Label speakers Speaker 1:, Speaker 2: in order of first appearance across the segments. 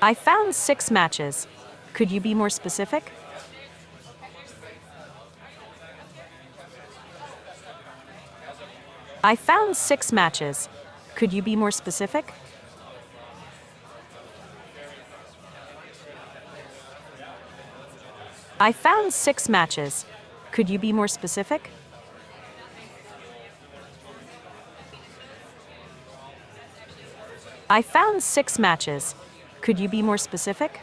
Speaker 1: I found 6 matches. Could you be more specific? I found 6 matches. Could you be more specific? I found 6 matches. Could you be more specific? I found 6 matches. Could you be more specific?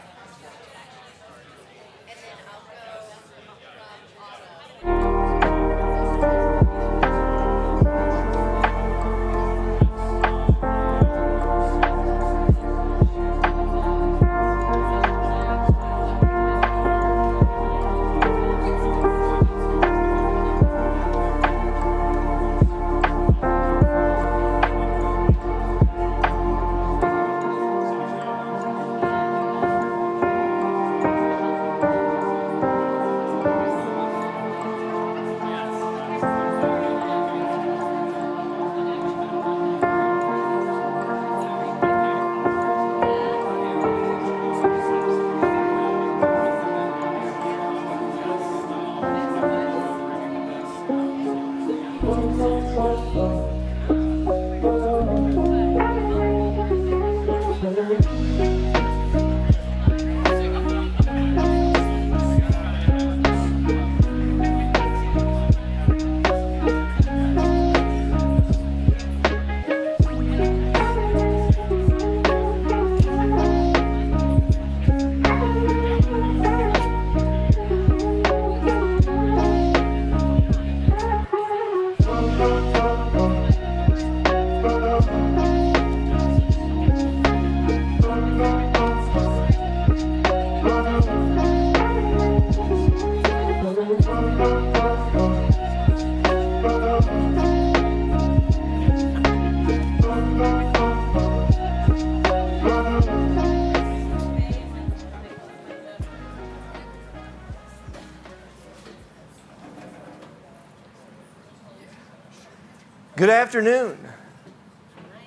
Speaker 2: Good afternoon.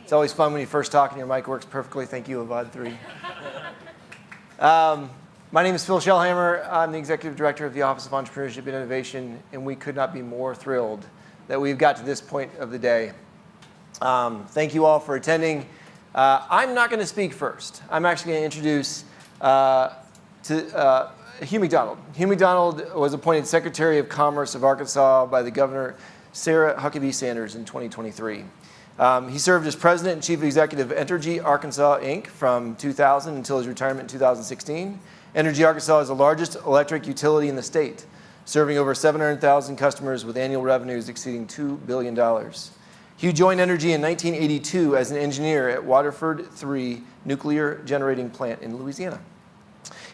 Speaker 2: It's always fun when you first talk and your mic works perfectly. Thank you, Avad 3. My name is Phil Shellhammer. I'm the Executive Director of the Office of Entrepreneurship and Innovation, and we could not be more thrilled that we've got to this point of the day. Thank you all for attending. I'm not going to speak first. I'm actually going to introduce Hugh McDonald. Hugh McDonald was appointed Secretary of Commerce of Arkansas by the Governor Sarah Huckabee Sanders in 2023. He served as President and Chief Executive of Entergy Arkansas, Inc. from 2000 until his retirement in 2016. Entergy Arkansas is the largest electric utility in the state, serving over 700,000 customers with annual revenues exceeding $2 billion. Hugh joined Entergy in 1982 as an engineer at Waterford 3 nuclear generating plant in Louisiana.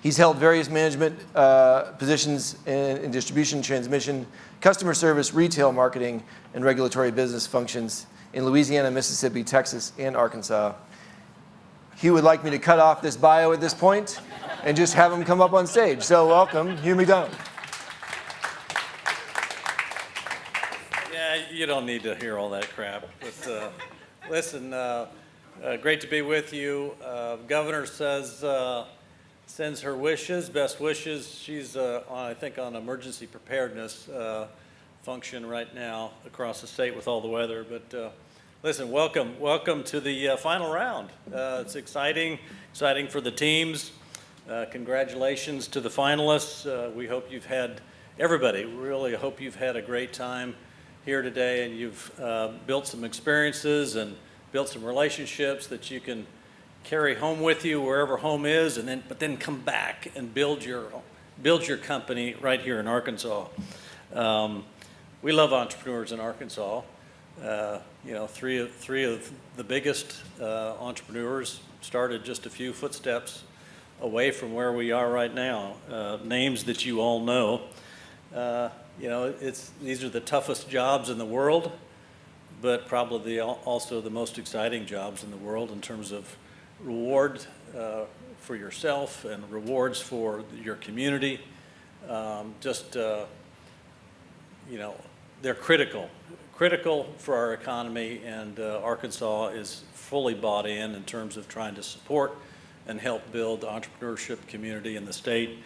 Speaker 2: He's held various management positions in distribution, transmission, customer service, retail marketing, and regulatory business functions in Louisiana, Mississippi, Texas, and Arkansas. Hugh would like me to cut off this bio at this point and just have him come up on stage. So welcome, Hugh McDonald.
Speaker 3: Yeah, you don't need to hear all that crap. But listen, great to be with you. Governor sends her wishes, best wishes. She's, I think, on emergency preparedness function right now across the state with all the weather. But listen, welcome to the final round. It's exciting for the teams. Congratulations to the finalists. We hope you've had, everybody, really hope you've had a great time here today, and you've built some experiences and built some relationships that you can carry home with you wherever home is, but then come back and build your company right here in Arkansas. We love entrepreneurs in Arkansas. Three of the biggest entrepreneurs started just a few footsteps away from where we are right now. Names that you all know. These are the toughest jobs in the world, but probably also the most exciting jobs in the world in terms of reward for yourself and rewards for your community. They're critical for our economy, and Arkansas is fully bought in terms of trying to support and help build the entrepreneurship community in the state.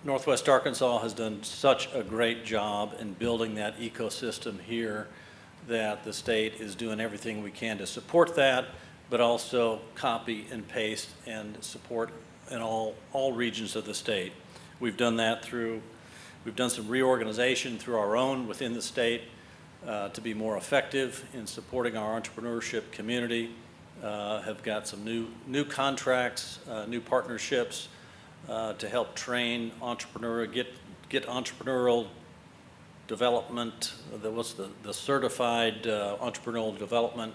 Speaker 3: Northwest Arkansas has done such a great job in building that ecosystem here that the state is doing everything we can to support that, but also copy and paste and support in all regions of the state. We've done that we've done some reorganization through our own within the state to be more effective in supporting our entrepreneurship community, have got some new contracts, new partnerships to help train get entrepreneurial development, the certified entrepreneurial development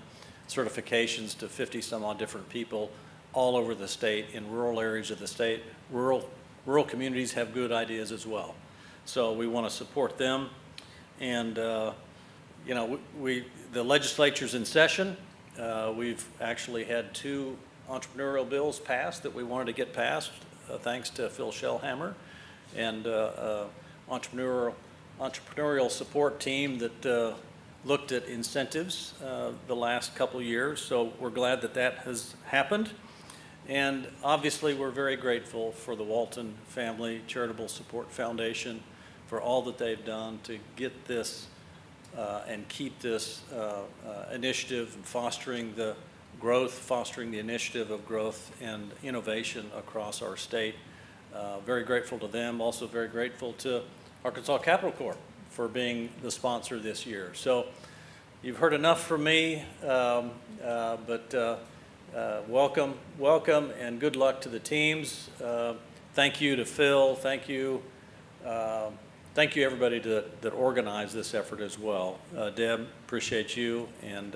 Speaker 3: certifications to 50 some odd different people all over the state in rural areas of the state. Rural communities have good ideas as well. So we want to support them. And you know, the legislature's in session. We've actually had 2 entrepreneurial bills passed that we wanted to get passed, thanks to Phil Shellhammer and entrepreneurial support team that looked at incentives the last couple of years. So we're glad that that has happened. And obviously we're very grateful for the Walton Family Charitable Support Foundation for all that they've done to get this and keep this initiative and fostering the initiative of growth and innovation across our state. Very grateful to them. Also very grateful to Arkansas Capital Corp for being the sponsor this year. So you've heard enough from me, but welcome, and good luck to the teams. Thank you to Phil. Thank you everybody that organized this effort as well. Deb, appreciate you, and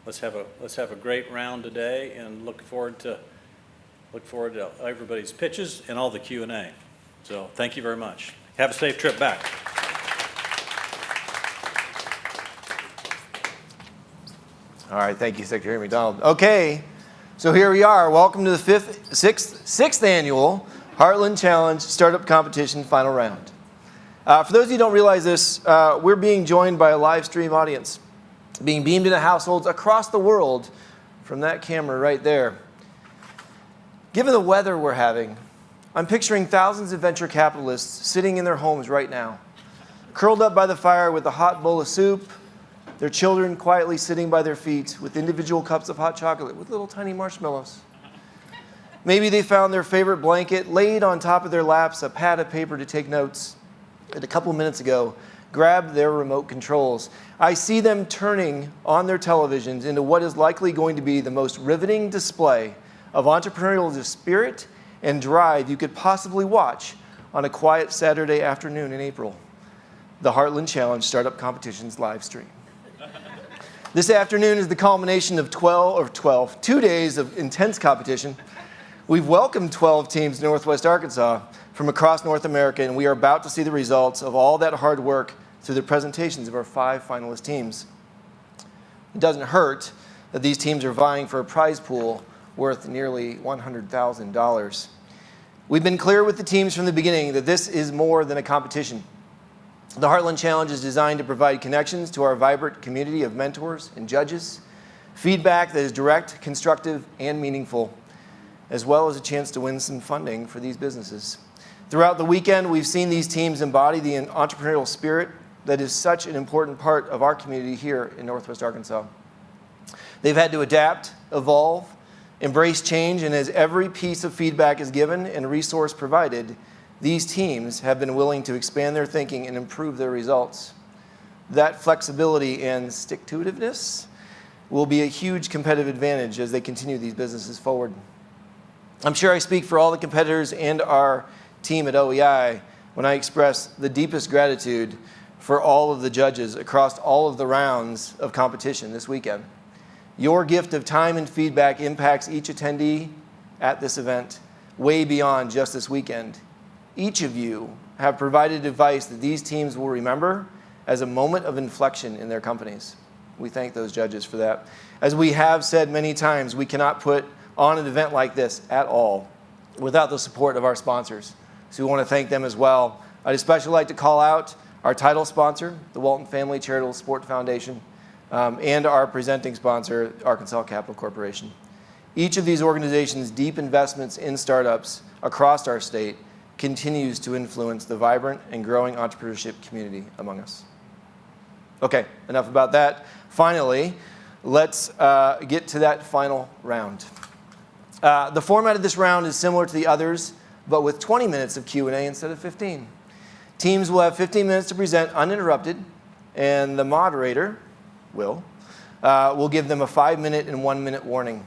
Speaker 3: let's have a great round today, and look forward to everybody's pitches and all the Q&A. So thank you very much. Have a safe trip back.
Speaker 2: All right, thank you, Secretary McDonald. Okay, so here we are. Welcome to the sixth annual Heartland Challenge Startup Competition Final Round. For those of you who don't realize this, we're being joined by a live stream audience, being beamed into households across the world from that camera right there. Given the weather we're having, I'm picturing thousands of venture capitalists sitting in their homes right now, curled up by the fire with a hot bowl of soup, their children quietly sitting by their feet with individual cups of hot chocolate with little tiny marshmallows. Maybe they found their favorite blanket laid on top of their laps, a pad of paper to take notes, and a couple minutes ago grabbed their remote controls. I see them turning on their televisions into what is likely going to be the most riveting display of entrepreneurial spirit and drive you could possibly watch on a quiet Saturday afternoon in April. The Heartland Challenge Startup Competition's live stream. This afternoon is the culmination of 2 days of intense competition. We've welcomed 12 teams to Northwest Arkansas from across North America, and we are about to see the results of all that hard work through the presentations of our 5 finalist teams. It doesn't hurt that these teams are vying for a prize pool worth nearly $100,000. We've been clear with the teams from the beginning that this is more than a competition. The Heartland Challenge is designed to provide connections to our vibrant community of mentors and judges, feedback that is direct, constructive, and meaningful, as well as a chance to win some funding for these businesses. Throughout the weekend, we've seen these teams embody the entrepreneurial spirit that is such an important part of our community here in Northwest Arkansas. They've had to adapt, evolve, embrace change, and as every piece of feedback is given and resource provided, these teams have been willing to expand their thinking and improve their results. That flexibility and stick-to-itiveness will be a huge competitive advantage as they continue these businesses forward. I'm sure I speak for all the competitors and our team at OEI when I express the deepest gratitude for all of the judges across all of the rounds of competition this weekend. Your gift of time and feedback impacts each attendee at this event way beyond just this weekend. Each of you have provided advice that these teams will remember as a moment of inflection in their companies. We thank those judges for that. As we have said many times, we cannot put on an event like this at all without the support of our sponsors. So we want to thank them as well. I'd especially like to call out our title sponsor, the Walton Family Charitable Support Foundation, and our presenting sponsor, Arkansas Capital Corporation. Each of these organizations' deep investments in startups across our state continues to influence the vibrant and growing entrepreneurship community among us. Okay, enough about that. Finally, let's get to that final round. The format of this round is similar to the others, but with 20 minutes of Q&A instead of 15. Teams will have 15 minutes to present uninterrupted, and the moderator, will give them a 5-minute and 1-minute warning.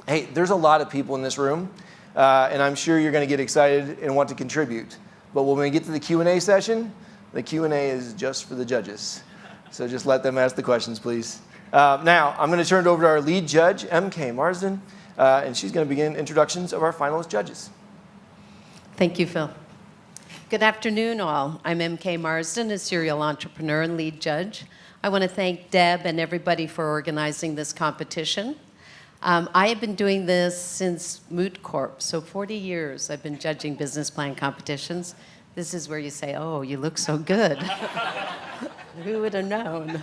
Speaker 2: Hey, there's a lot of people in this room, and I'm sure you're going to get excited and want to contribute. But when we get to the Q&A session, the Q&A is just for the judges. So just let them ask the questions, please. Now, I'm going to turn it over to our lead judge, MK Marsden, and she's going to begin introductions of our finalist judges.
Speaker 4: Thank you, Phil. Good afternoon, all. I'm MK Marsden, a serial entrepreneur and lead judge. I want to thank Deb and everybody for organizing this competition. I have been doing this since Moot Corp, so 40 years I've been judging business plan competitions. This is where you say, oh, you look so good. Who would have known?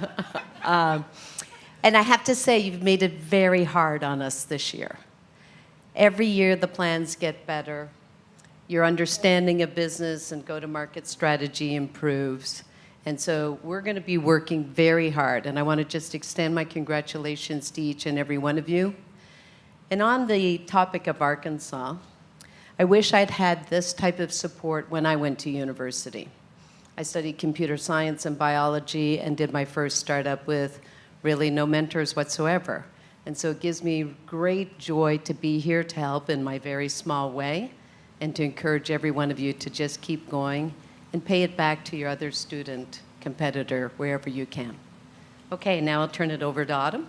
Speaker 4: And I have to say, you've made it very hard on us this year. Every year the plans get better. Your understanding of business and go-to-market strategy improves. And so we're going to be working very hard. And I want to just extend my congratulations to each and every one of you. And on the topic of Arkansas, I wish I'd had this type of support when I went to university. I studied computer science and biology and did my first startup with really no mentors whatsoever. And so it gives me great joy to be here to help in my very small way and to encourage every one of you to just keep going and pay it back to your other student, competitor, wherever you can. Okay, now I'll turn it over to Autumn.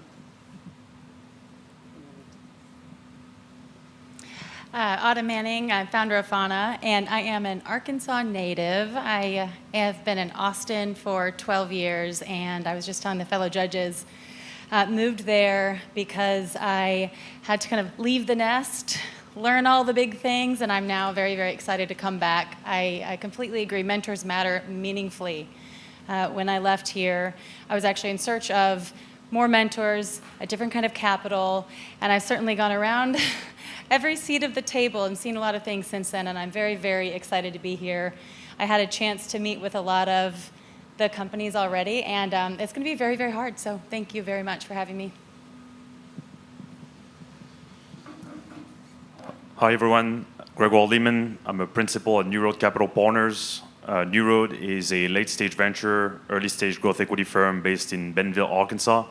Speaker 5: Autumn Manning, I'm founder of Fauna, and I am an Arkansas native. I have been in Austin for 12 years, and I was just telling the fellow judges, moved there because I had to kind of leave the nest, learn all the big things, and I'm now very, very excited to come back. I completely agree. Mentors matter meaningfully. When I left here, I was actually in search of more mentors, a different kind of capital, and I've certainly gone around every seat of the table and seen a lot of things since then, and I'm very, very excited to be here. I had a chance to meet with a lot of the companies already, and it's going to be very, very hard, so thank you very much for having me.
Speaker 6: Hi, everyone. Gregor Lehman. I'm a principal at New Road Capital Partners. New Road is a late-stage venture, early-stage growth equity firm based in Bentonville, Arkansas.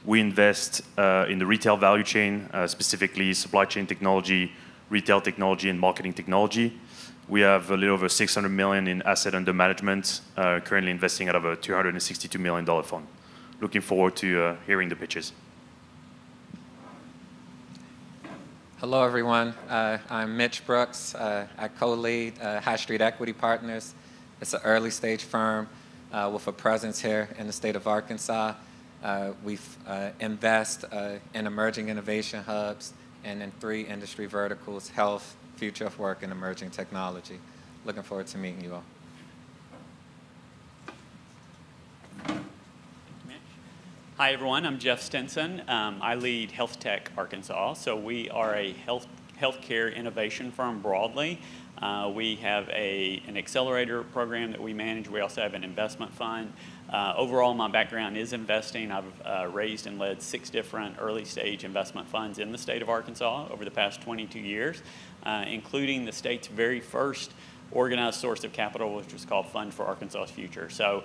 Speaker 6: We invest in the retail value chain, specifically supply chain technology, retail technology, and marketing technology. We have a little over $600 million in asset under management, currently investing out of a $262 million fund. Looking forward to hearing the pitches.
Speaker 7: Hello, everyone. I'm Mitch Brooks. I co-lead High Street Equity Partners. It's an early-stage firm with a presence here in the state of Arkansas. We invest in emerging innovation hubs and in 3 industry verticals: health, future of work, and emerging technology. Looking forward to meeting you all.
Speaker 8: Hi, everyone. I'm Jeff Stinson. I lead Health Tech Arkansas. So we are a healthcare innovation firm broadly. We have an accelerator program that we manage. We also have an investment fund. Overall, my background is investing. I've raised and led 6 different early-stage investment funds in the state of Arkansas over the past 22 years, including the state's very first organized source of capital, which was called Fund for Arkansas's Future. So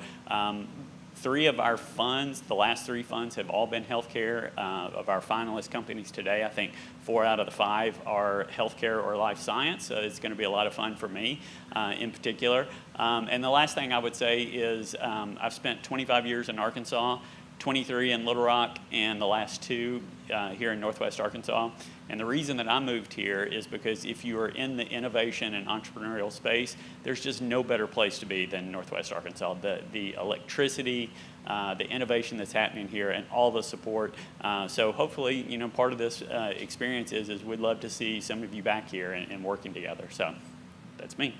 Speaker 8: 3 of our funds, the last 3 funds, have all been healthcare. Of our finalist companies today, I think 4 out of the 5 are healthcare or life science. So it's going to be a lot of fun for me in particular. And the last thing I would say is I've spent 25 years in Arkansas, 23 in Little Rock, and the last 2 here in Northwest Arkansas. And the reason that I moved here is because if you are in the innovation and entrepreneurial space, there's just no better place to be than Northwest Arkansas. The electricity, the innovation that's happening here, and all the support. So hopefully, part of this experience is we'd love to see some of you back here and working together. So that's me.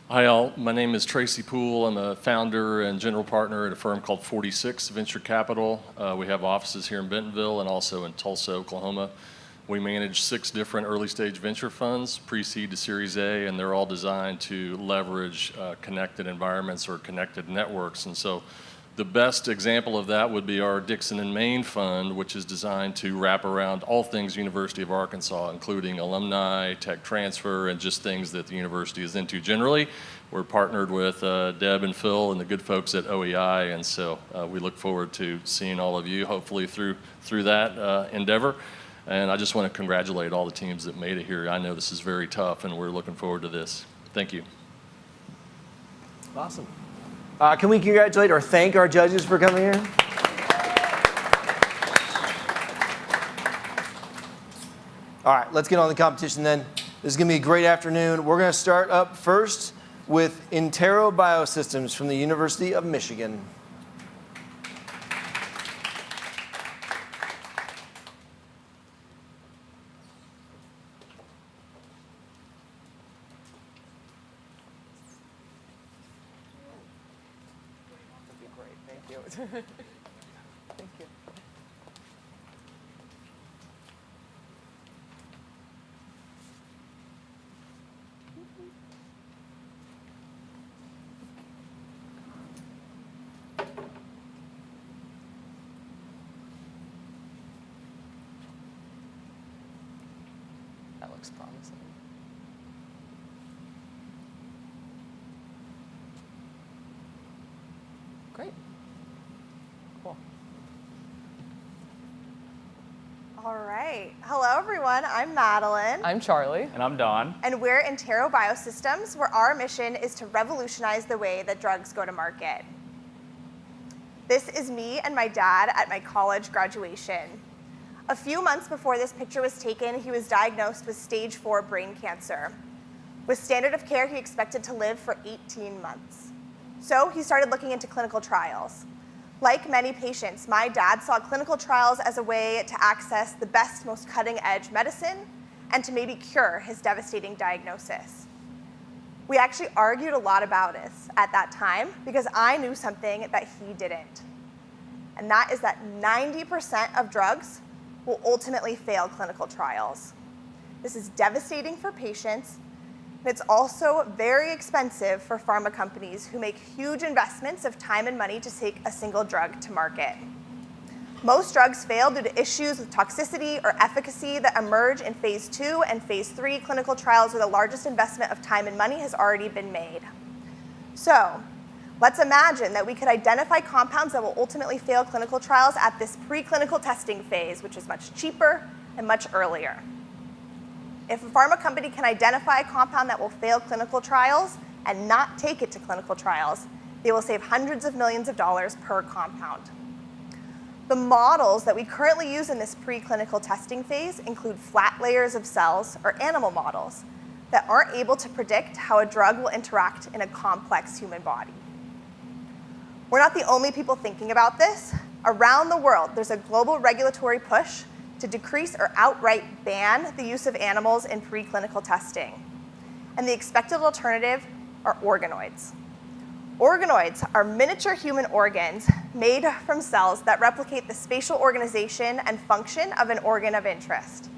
Speaker 9: Hi all, my name is Tracy Poole. I'm a founder and general partner at a firm called 46 Venture Capital. We have offices here in Bentonville and also in Tulsa, Oklahoma. We manage 6 different early stage venture funds, pre-seed to Series A, and they're all designed to leverage connected environments or connected networks. And so the best example of that would be our Dixon and Maine fund, which is designed to wrap around all things University of Arkansas, including alumni, tech transfer, and just things that the university is into generally. We're partnered with Deb and Phil and the good folks at OEI, and so we look forward to seeing all of you, hopefully through that endeavor. And I just want to congratulate all the teams that made it here. I know this is very tough, and we're looking forward to this. Thank you.
Speaker 2: Awesome. Can we congratulate or thank our judges for coming here? All right, let's get on the competition then. This is going to be a great afternoon. We're going to start up first with Interero Biosystems from the University of Michigan.
Speaker 10: Thank you. That looks promising. Great. Cool.
Speaker 11: All right. Hello, everyone. I'm Madeline.
Speaker 10: I'm Charlie.
Speaker 12: And I'm Don.
Speaker 11: And we're Interero Biosystems, where our mission is to revolutionize the way that drugs go to market. This is me and my dad at my college graduation. A few months before this picture was taken, he was diagnosed with stage 4 brain cancer. With standard of care, he expected to live for 18 months. So he started looking into clinical trials. Like many patients, my dad saw clinical trials as a way to access the best, most cutting-edge medicine and to maybe cure his devastating diagnosis. We actually argued a lot about this at that time because I knew something that he didn't. And that is that 90% of drugs will ultimately fail clinical trials. This is devastating for patients, and it's also very expensive for pharma companies who make huge investments of time and money to take a single drug to market. Most drugs fail due to issues with toxicity or efficacy that emerge in phase 2 and phase 3 clinical trials where the largest investment of time and money has already been made. So, let's imagine that we could identify compounds that will ultimately fail clinical trials at this preclinical testing phase, which is much cheaper and much earlier. If a pharma company can identify a compound that will fail clinical trials and not take it to clinical trials, they will save hundreds of millions of dollars per compound. The models that we currently use in this preclinical testing phase include flat layers of cells or animal models that aren't able to predict how a drug will interact in a complex human body. We're not the only people thinking about this. Around the world, there's a global regulatory push to decrease or outright ban the use of animals in preclinical testing. And the expected alternative are organoids. Organoids are miniature human organs made from cells that replicate the spatial organization and function of an organ of interest.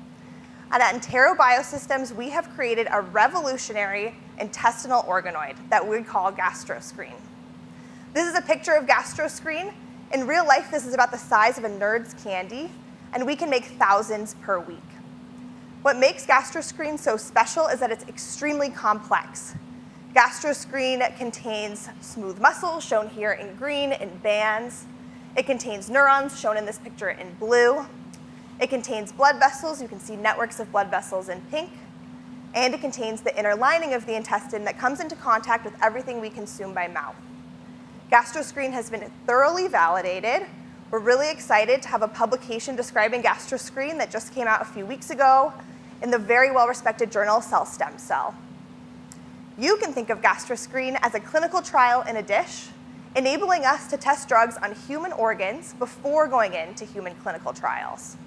Speaker 11: And at Interero Biosystems, we have created a revolutionary intestinal organoid that we call GastroScreen. This is a picture of GastroScreen. In real life, this is about the size of a Nerd's candy, and we can make thousands per week. What makes GastroScreen so special is that it's extremely complex. GastroScreen contains smooth muscle, shown here in green, in bands. It contains neurons, shown in this picture in blue. It contains blood vessels. You can see networks of blood vessels in pink. And it contains the inner lining of the intestine that comes into contact with everything we consume by mouth. GastroScreen has been thoroughly validated. We're really excited to have a publication describing GastroScreen that just came out a few weeks ago in the very well-respected journal Cell Stem Cell. You can think of GastroScreen as a clinical trial in a dish, enabling us to test drugs on human organs before going into human clinical trials.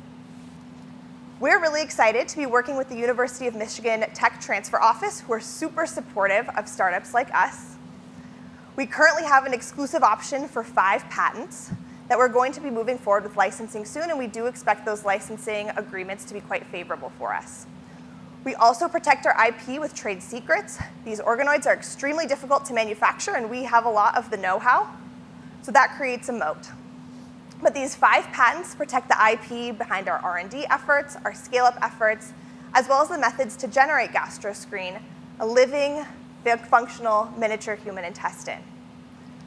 Speaker 11: We're really excited to be working with the University of Michigan Tech Transfer Office, who are super supportive of startups like us. We currently have an exclusive option for 5 patents that we're going to be moving forward with licensing soon, and we do expect those licensing agreements to be quite favorable for us. We also protect our IP with trade secrets. These organoids are extremely difficult to manufacture, and we have a lot of the know-how, so that creates a moat. But these 5 patents protect the IP behind our R&D efforts, our scale-up efforts, as well as the methods to generate GastroScreen, a living, functional miniature human intestine.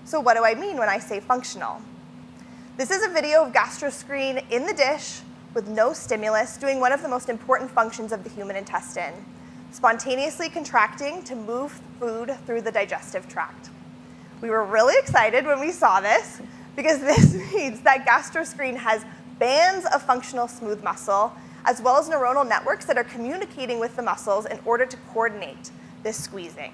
Speaker 11: So what do I mean when I say functional? This is a video of GastroScreen in the dish with no stimulus, doing one of the most important functions of the human intestine, spontaneously contracting to move food through the digestive tract. We were really excited when we saw this, because this means that GastroScreen has bands of functional smooth muscle, as well as neuronal networks that are communicating with the muscles in order to coordinate this squeezing.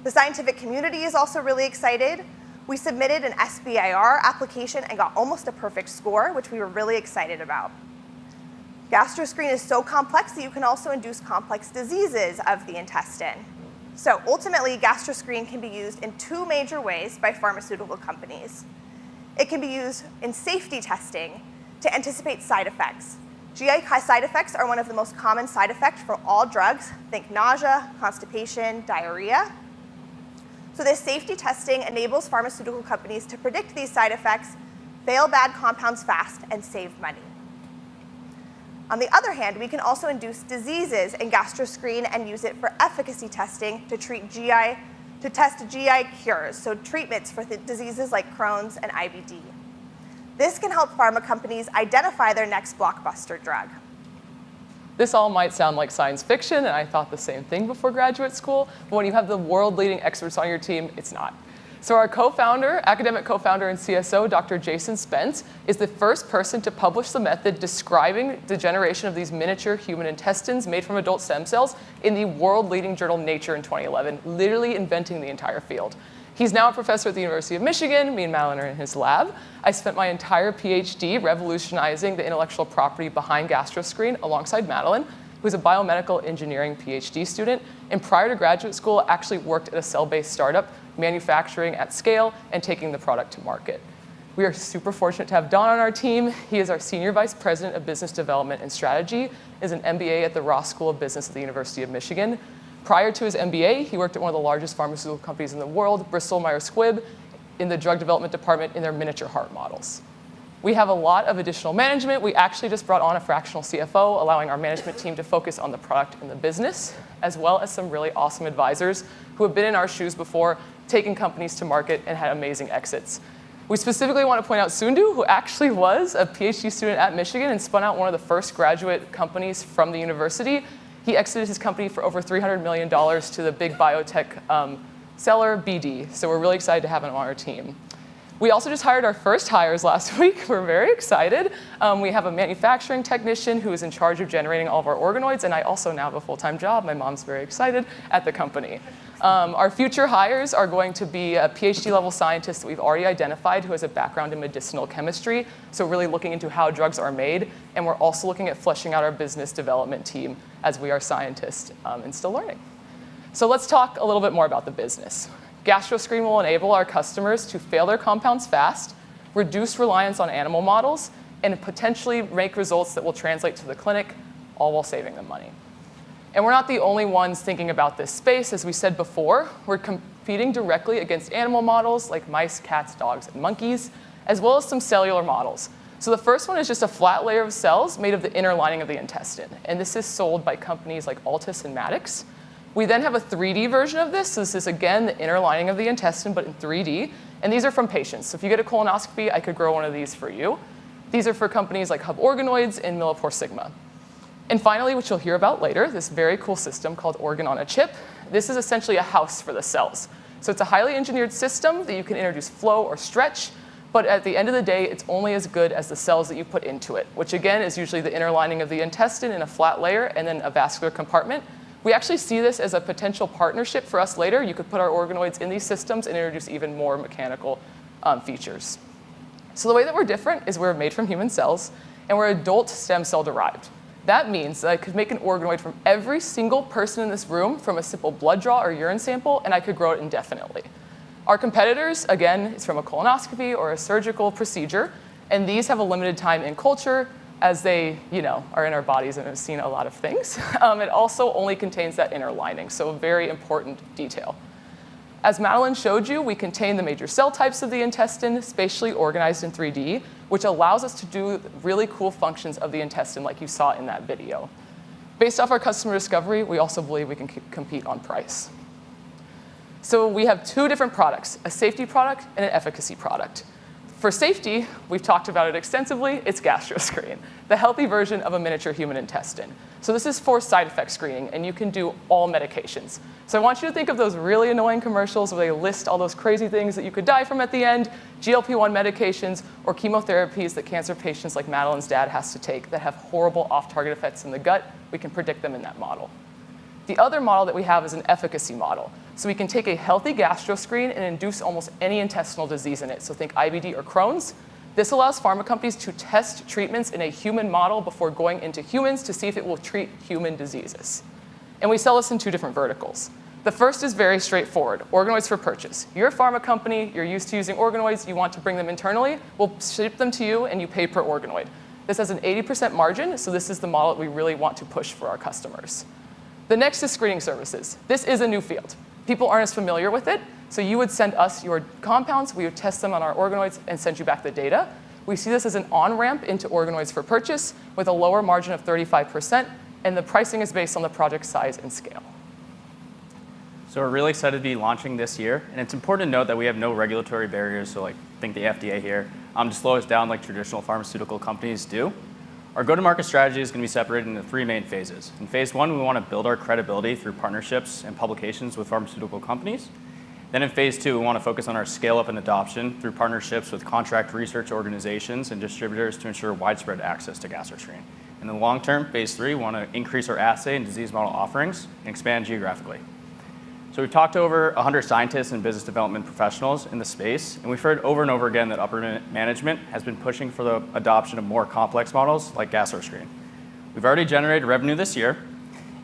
Speaker 11: The scientific community is also really excited. We submitted an SBIR application and got almost a perfect score, which we were really excited about. GastroScreen is so complex that you can also induce complex diseases of the intestine. So ultimately, GastroScreen can be used in 2 major ways by pharmaceutical companies. It can be used in safety testing to anticipate side effects. GI side effects are one of the most common side effects for all drugs. Think nausea, constipation, diarrhea. So this safety testing enables pharmaceutical companies to predict these side effects, fail bad compounds fast, and save money. On the other hand, we can also induce diseases in GastroScreen and use it for efficacy testing to test GI cures, so treatments for diseases like Crohn's and IBD. This can help pharma companies identify their next blockbuster drug.
Speaker 10: This all might sound like science fiction, and I thought the same thing before graduate school, but when you have the world-leading experts on your team, it's not. So our co-founder, academic co-founder and CSO, Dr. Jason Spence, is the first person to publish the method describing the generation of these miniature human intestines made from adult stem cells in the world-leading journal Nature in 2011, literally inventing the entire field. He's now a professor at the University of Michigan. Me and Madeline are in his lab. I spent my entire PhD revolutionizing the intellectual property behind GastroScreen alongside Madeline, who's a biomedical engineering PhD student, and prior to graduate school actually worked at a cell-based startup, manufacturing at scale and taking the product to market. We are super fortunate to have Don on our team. He is our Senior Vice President of Business Development and Strategy, is an MBA at the Ross School of Business at the University of Michigan. Prior to his MBA, he worked at one of the largest pharmaceutical companies in the world, Bristol Myers Squibb, in the drug development department in their miniature heart models. We have a lot of additional management. We actually just brought on a fractional CFO, allowing our management team to focus on the product and the business, as well as some really awesome advisors who have been in our shoes before, taking companies to market and had amazing exits. We specifically want to point out Sundu, who actually was a PhD student at Michigan and spun out one of the first graduate companies from the university. He exited his company for over $300 million to the big biotech seller, BD. So we're really excited to have him on our team. We also just hired our first hires last week. We're very excited. We have a manufacturing technician who is in charge of generating all of our organoids, and I also now have a full-time job. My mom's very excited at the company. Our future hires are going to be a PhD-level scientist that we've already identified who has a background in medicinal chemistry, so really looking into how drugs are made. And we're also looking at fleshing out our business development team as we are scientists and still learning. So let's talk a little bit more about the business. GastroScreen will enable our customers to fail their compounds fast, reduce reliance on animal models, and potentially make results that will translate to the clinic, all while saving them money. And we're not the only ones thinking about this space. As we said before, we're competing directly against animal models like mice, cats, dogs, and monkeys, as well as some cellular models. So the first one is just a flat layer of cells made of the inner lining of the intestine. And this is sold by companies like Altus and Maddox. We then have a 3D version of this. So this is, again, the inner lining of the intestine, but in 3D. And these are from patients. So if you get a colonoscopy, I could grow one of these for you. These are for companies like Hub Organoids and Millipore Sigma. And finally, which you'll hear about later, this very cool system called Organ on a Chip. This is essentially a house for the cells. So it's a highly engineered system that you can introduce flow or stretch, but at the end of the day, it's only as good as the cells that you put into it, which again is usually the inner lining of the intestine in a flat layer and then a vascular compartment. We actually see this as a potential partnership for us later. You could put our organoids in these systems and introduce even more mechanical features. So the way that we're different is we're made from human cells, and we're adult stem cell derived. That means that I could make an organoid from every single person in this room from a simple blood draw or urine sample, and I could grow it indefinitely. Our competitors, again, is from a colonoscopy or a surgical procedure, and these have a limited time in culture as they, are in our bodies and have seen a lot of things. It also only contains that inner lining, so a very important detail. As Madeline showed you, we contain the major cell types of the intestine, spatially organized in 3D, which allows us to do really cool functions of the intestine like you saw in that video. Based off our customer discovery, we also believe we can compete on price. So we have two different products, a safety product and an efficacy product. For safety, we've talked about it extensively, it's GastroScreen, the healthy version of a miniature human intestine. So this is for side effect screening, and you can do all medications. So I want you to think of those really annoying commercials where they list all those crazy things that you could die from at the end, GLP-1 medications, or chemotherapies that cancer patients like Madeline's dad has to take that have horrible off-target effects in the gut. We can predict them in that model. The other model that we have is an efficacy model. So we can take a healthy GastroScreen and induce almost any intestinal disease in it. So think IBD or Crohn's. This allows pharma companies to test treatments in a human model before going into humans to see if it will treat human diseases. And we sell this in two different verticals. The first is very straightforward, organoids for purchase. You're a pharma company, you're used to using organoids, you want to bring them internally, we'll ship them to you and you pay per organoid. This has an 80% margin, so this is the model that we really want to push for our customers. The next is screening services. This is a new field. People aren't as familiar with it, so you would send us your compounds, we would test them on our organoids and send you back the data. We see this as an on-ramp into organoids for purchase with a lower margin of 35%, and the pricing is based on the project size and scale.
Speaker 12: So we're really excited to be launching this year, and it's important to note that we have no regulatory barriers, so think the FDA here, to slow us down like traditional pharmaceutical companies do. Our go-to-market strategy is going to be separated into three main phases. In phase one, we want to build our credibility through partnerships and publications with pharmaceutical companies. Then in phase two, we want to focus on our scale-up and adoption through partnerships with contract research organizations and distributors to ensure widespread access to GastroScreen. In the long term, phase three, we want to increase our assay and disease model offerings and expand geographically. So we've talked to over 100 scientists and business development professionals in the space, and we've heard over and over again that upper management has been pushing for the adoption of more complex models like GastroScreen. We've already generated revenue this year,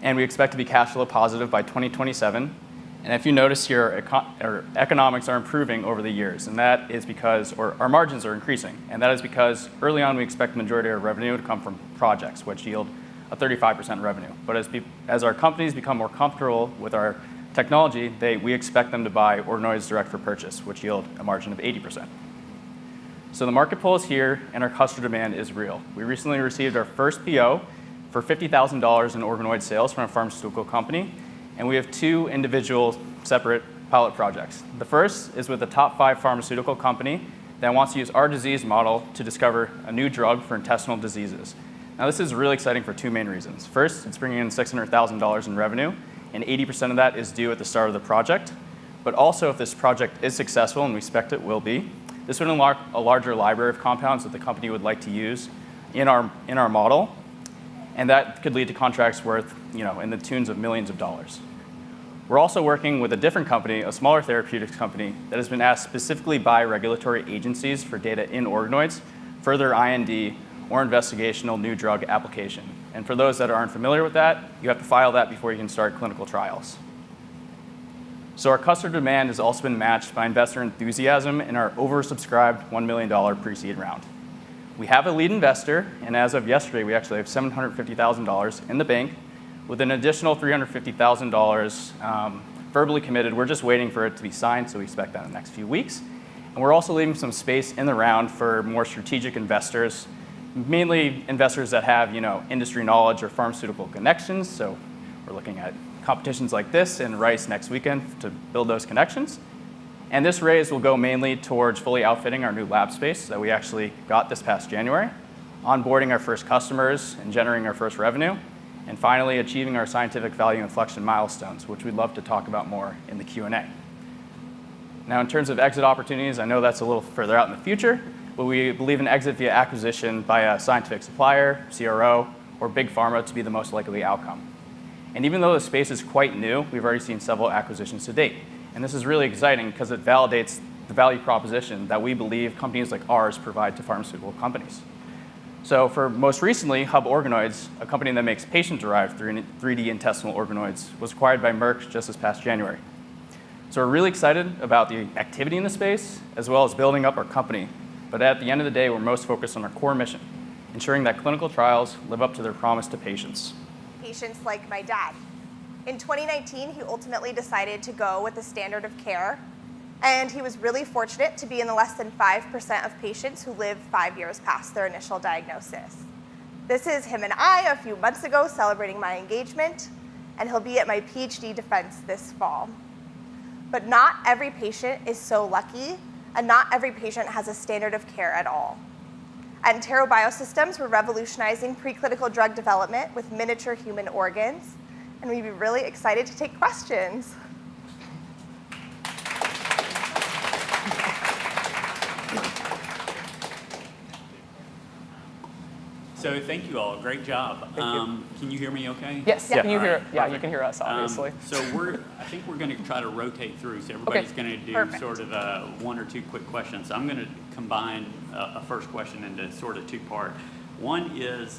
Speaker 12: and we expect to be cash flow positive by 2027. And if you notice here, our economics are improving over the years, and that is because, or our margins are increasing, and that is because early on we expect the majority of our revenue to come from projects, which yield a 35% revenue. But as our companies become more comfortable with our technology, we expect them to buy organoids direct for purchase, which yield a margin of 80%. So the market pull is here, and our customer demand is real. We recently received our first PO for $50,000 in organoid sales from a pharmaceutical company, and we have two individual separate pilot projects. The first is with a top 5 pharmaceutical company that wants to use our disease model to discover a new drug for intestinal diseases. Now this is really exciting for two main reasons. First, it's bringing in $600,000 in revenue, and 80% of that is due at the start of the project. But also, if this project is successful, and we expect it will be, this would unlock a larger library of compounds that the company would like to use in our model, and that could lead to contracts worth, in the tunes of millions of dollars. We're also working with a different company, a smaller therapeutics company, that has been asked specifically by regulatory agencies for data in organoids for their IND or investigational new drug application. And for those that aren't familiar with that, you have to file that before you can start clinical trials. So our customer demand has also been matched by investor enthusiasm in our oversubscribed $1 million pre-seed round. We have a lead investor, and as of yesterday, we actually have $750,000 in the bank with an additional $350,000 verbally committed. We're just waiting for it to be signed, so we expect that in the next few weeks. And we're also leaving some space in the round for more strategic investors, mainly investors that have industry knowledge or pharmaceutical connections. So we're looking at competitions like this in Rice next weekend to build those connections. And this raise will go mainly towards fully outfitting our new lab space that we actually got this past January, onboarding our first customers and generating our first revenue, and finally achieving our scientific value inflection milestones, which we'd love to talk about more in the Q&A. Now in terms of exit opportunities, I know that's a little further out in the future, but we believe an exit via acquisition by a scientific supplier, CRO, or big pharma to be the most likely outcome. And even though the space is quite new, we've already seen several acquisitions to date. And this is really exciting because it validates the value proposition that we believe companies like ours provide to pharmaceutical companies. So for most recently, Hub Organoids, a company that makes patient-derived 3D intestinal organoids, was acquired by Merck just this past January. So we're really excited about the activity in the space, as well as building up our company. But at the end of the day, we're most focused on our core mission, ensuring that clinical trials live up to their promise to patients.
Speaker 11: Patients like my dad. In 2019, he ultimately decided to go with the standard of care, and he was really fortunate to be in the less than 5% of patients who live 5 years past their initial diagnosis. This is him and I a few months ago celebrating my engagement, and he'll be at my PhD defense this fall. But not every patient is so lucky, and not every patient has a standard of care at all. At Interero Biosystems, we're revolutionizing preclinical drug development with miniature human organs, and we'd be really excited to take questions.
Speaker 8: So thank you all. Great job. Can you hear me okay?
Speaker 10: Yes,
Speaker 12: Yeah.
Speaker 10: can you hear?
Speaker 8: All right,
Speaker 10: Yeah, you
Speaker 8: perfect.
Speaker 10: can hear us, obviously.
Speaker 8: So I think we're going to try to rotate through. So everybody's going to do
Speaker 11: perfect.
Speaker 8: sort of one or two quick questions. So I'm going to combine a first question into sort of two-part. One is,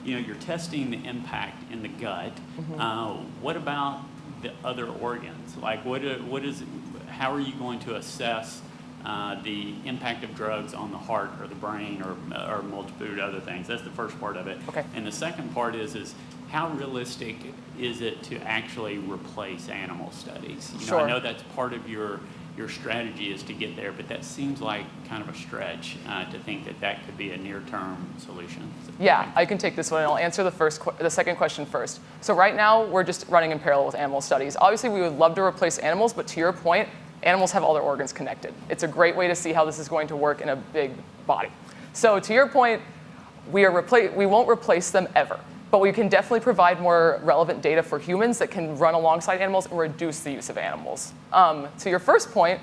Speaker 8: you're testing the impact in the gut. What about the other organs? Like, how are you going to assess the impact of drugs on the heart or the brain or multitude other things? That's the first part of it.
Speaker 10: Okay.
Speaker 8: And the second part is how realistic is it to actually replace animal studies?
Speaker 10: Sure.
Speaker 8: I know that's part of your strategy is to get there, but that seems like kind of a stretch to think that could be a near-term solution.
Speaker 10: Yeah, I can take this one, and I'll answer the second question first. So right now, we're just running in parallel with animal studies. Obviously, we would love to replace animals, but to your point, animals have all their organs connected. It's a great way to see how this is going to work in a big body. So to your point, we won't replace them ever, but we can definitely provide more relevant data for humans that can run alongside animals and reduce the use of animals. To your first point,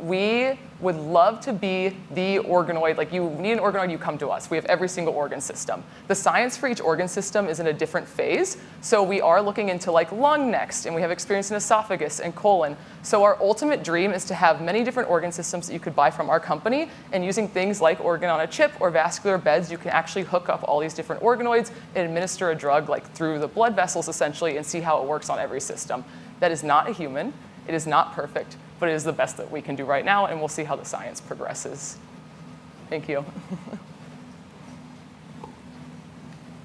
Speaker 10: we would love to be the organoid. Like, you need an organoid, you come to us. We have every single organ system. The science for each organ system is in a different phase. So we are looking into like lung next, and we have experience in esophagus and colon. So our ultimate dream is to have many different organ systems that you could buy from our company, and using things like organ on a chip or vascular beds, you can actually hook up all these different organoids and administer a drug like through the blood vessels essentially and see how it works on every system. That is not a human. It is not perfect, but it is the best that we can do right now, and we'll see how the science progresses. Thank you.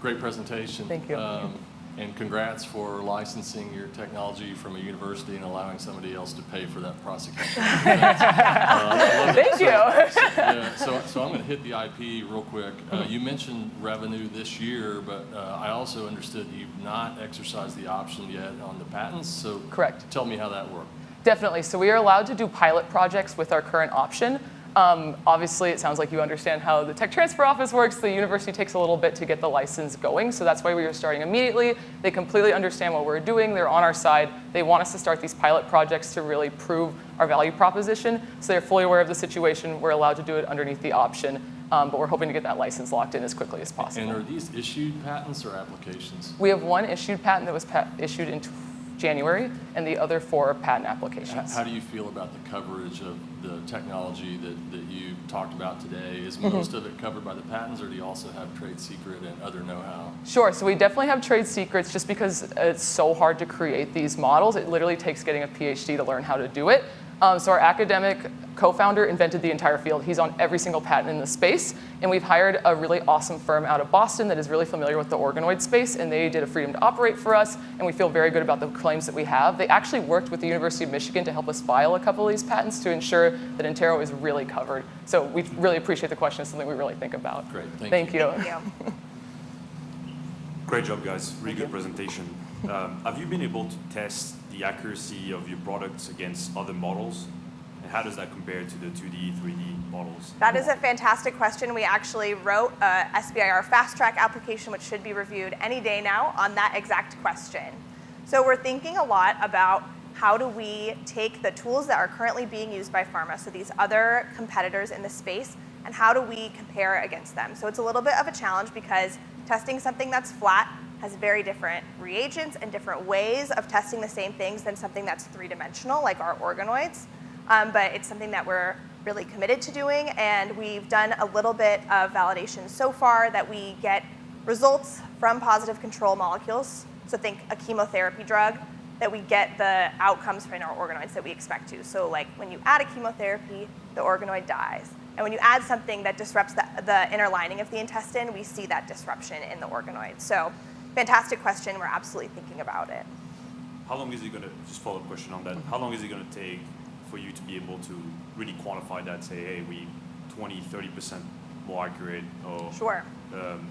Speaker 9: Great presentation.
Speaker 10: Thank you.
Speaker 9: And congrats for licensing your technology from a university and allowing somebody else to pay for that prosecution.
Speaker 10: Thank you.
Speaker 9: So I'm going to hit the IP real quick. You mentioned revenue this year, but I also understood you've not exercised the option yet on the patents. So
Speaker 10: Correct.
Speaker 9: Tell me how that worked.
Speaker 10: Definitely. So we are allowed to do pilot projects with our current option. Obviously, it sounds like you understand how the tech transfer office works. The university takes a little bit to get the license going, so that's why we are starting immediately. They completely understand what we're doing. They're on our side. They want us to start these pilot projects to really prove our value proposition, so they're fully aware of the situation. We're allowed to do it underneath the option, but we're hoping to get that license locked in as quickly as possible.
Speaker 9: And are these issued patents or applications?
Speaker 10: We have one issued patent that was issued in January, and the other 4 patent applications.
Speaker 9: How do you feel about the coverage of the technology that you talked about today? Is most of it covered by the patents, or do you also have trade secret and other know-how?
Speaker 10: Sure, so we definitely have trade secrets just because it's so hard to create these models. It literally takes getting a PhD to learn how to do it. So our academic co-founder invented the entire field. He's on every single patent in the space, and we've hired a really awesome firm out of Boston that is really familiar with the organoid space, and they did a freedom to operate for us, and we feel very good about the claims that we have. They actually worked with the University of Michigan to help us file a couple of these patents to ensure that Interero is really covered. So we really appreciate the question. It's something we really think about.
Speaker 9: Great,
Speaker 10: Thank you.
Speaker 11: Thank you.
Speaker 6: Great job, guys. Really good presentation. Have you been able to test the accuracy of your products against other models? And how does that compare to the 2D, 3D models?
Speaker 11: That is a fantastic question. We actually wrote a SBIR fast track application, which should be reviewed any day now, on that exact question. So we're thinking a lot about how do we take the tools that are currently being used by pharma, so these other competitors in the space, and how do we compare against them? So it's a little bit of a challenge because testing something that's flat has very different reagents and different ways of testing the same things than something that's 3-dimensional, like our organoids. but it's something that we're really committed to doing, and we've done a little bit of validation so far that we get results from positive control molecules. So think a chemotherapy drug, that we get the outcomes for our organoids that we expect to. So like when you add a chemotherapy, the organoid dies. And when you add something that disrupts the inner lining of the intestine, we see that disruption in the organoid. So fantastic question. We're absolutely thinking about it.
Speaker 6: How long is it going to, just follow-up question on that, how long is it going to take for you to be able to really quantify that, say, hey, we 20, 30% more accurate, or
Speaker 11: Sure.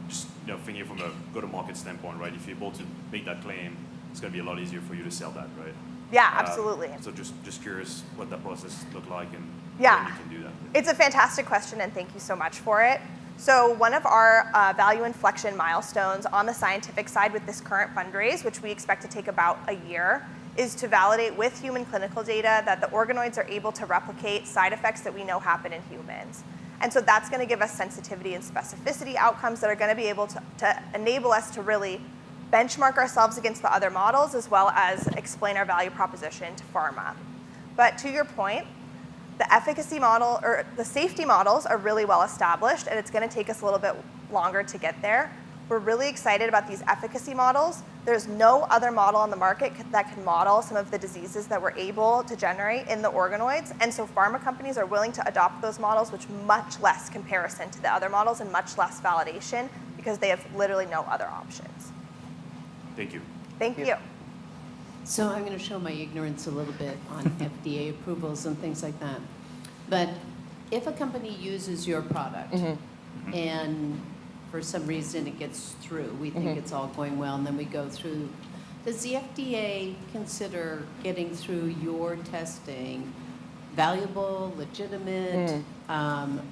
Speaker 6: Just thinking from a go-to-market standpoint, right? If you're able to make that claim, it's going to be a lot easier for you to sell that, right?
Speaker 11: Yeah, absolutely.
Speaker 6: So just curious what that process looked like and
Speaker 11: Yeah.
Speaker 6: when you can do that.
Speaker 11: It's a fantastic question, and thank you so much for it. So one of our value inflection milestones on the scientific side with this current fundraise, which we expect to take about a year, is to validate with human clinical data that the organoids are able to replicate side effects that we know happen in humans. And so that's going to give us sensitivity and specificity outcomes that are going to be able to enable us to really benchmark ourselves against the other models, as well as explain our value proposition to pharma. But to your point, the efficacy model or the safety models are really well established, and it's going to take us a little bit longer to get there. We're really excited about these efficacy models. There's no other model on the market that can model some of the diseases that we're able to generate in the organoids, and so pharma companies are willing to adopt those models, which much less comparison to the other models and much less validation, because they have literally no other options.
Speaker 6: Thank you.
Speaker 11: Thank you.
Speaker 4: So I'm going to show my ignorance a little bit on FDA approvals and things like that. But if a company uses your product and for some reason it gets through, we think it's all going well, and then we go through, does the FDA consider getting through your testing valuable, legitimate,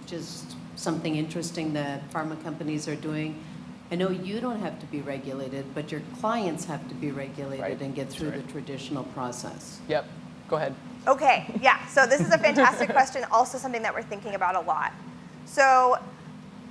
Speaker 4: just something interesting that pharma companies are doing? I know you don't have to be regulated, but your clients have to be regulated and get through the traditional process.
Speaker 10: Yep. Go ahead.
Speaker 11: Okay, yeah, so this is a fantastic question, also something that we're thinking about a lot. So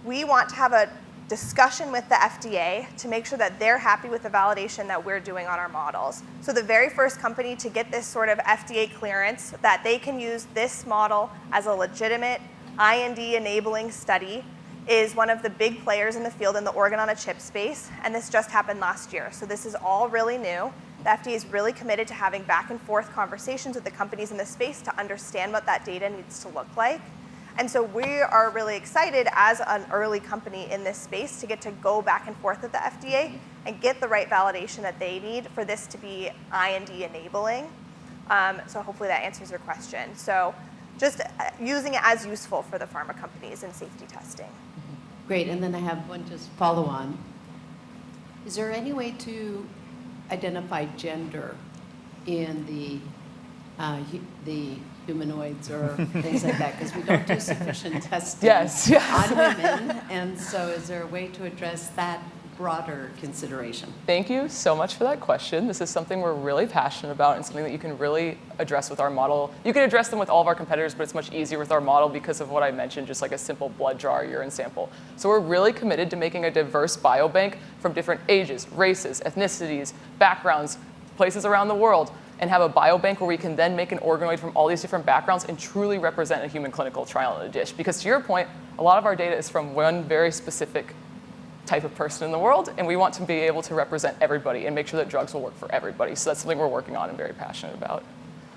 Speaker 11: we want to have a discussion with the FDA to make sure that they're happy with the validation that we're doing on our models. So the very first company to get this sort of FDA clearance that they can use this model as a legitimate IND-enabling study is one of the big players in the field in the organ-on-a-chip space, and this just happened last year. So this is all really new. The FDA is really committed to having back and forth conversations with the companies in this space to understand what that data needs to look like. And so we are really excited as an early company in this space to get to go back and forth with the FDA and get the right validation that they need for this to be IND enabling. So hopefully that answers your question. So just using it as useful for the pharma companies in safety testing.
Speaker 4: Great, and then I have one just follow on. Is there any way to identify gender in the humanoids or things like that? Because we don't do sufficient testing on women, and so is there a way to address that broader consideration?
Speaker 10: Thank you so much for that question. This is something we're really passionate about and something that you can really address with our model. You can address them with all of our competitors, but it's much easier with our model because of what I mentioned, just like a simple blood draw or urine sample. So we're really committed to making a diverse biobank from different ages, races, ethnicities, backgrounds, places around the world, and have a biobank where we can then make an organoid from all these different backgrounds and truly represent a human clinical trial in a dish. Because to your point, a lot of our data is from one very specific type of person in the world, and we want to be able to represent everybody and make sure that drugs will work for everybody. So that's something we're working on and very passionate about.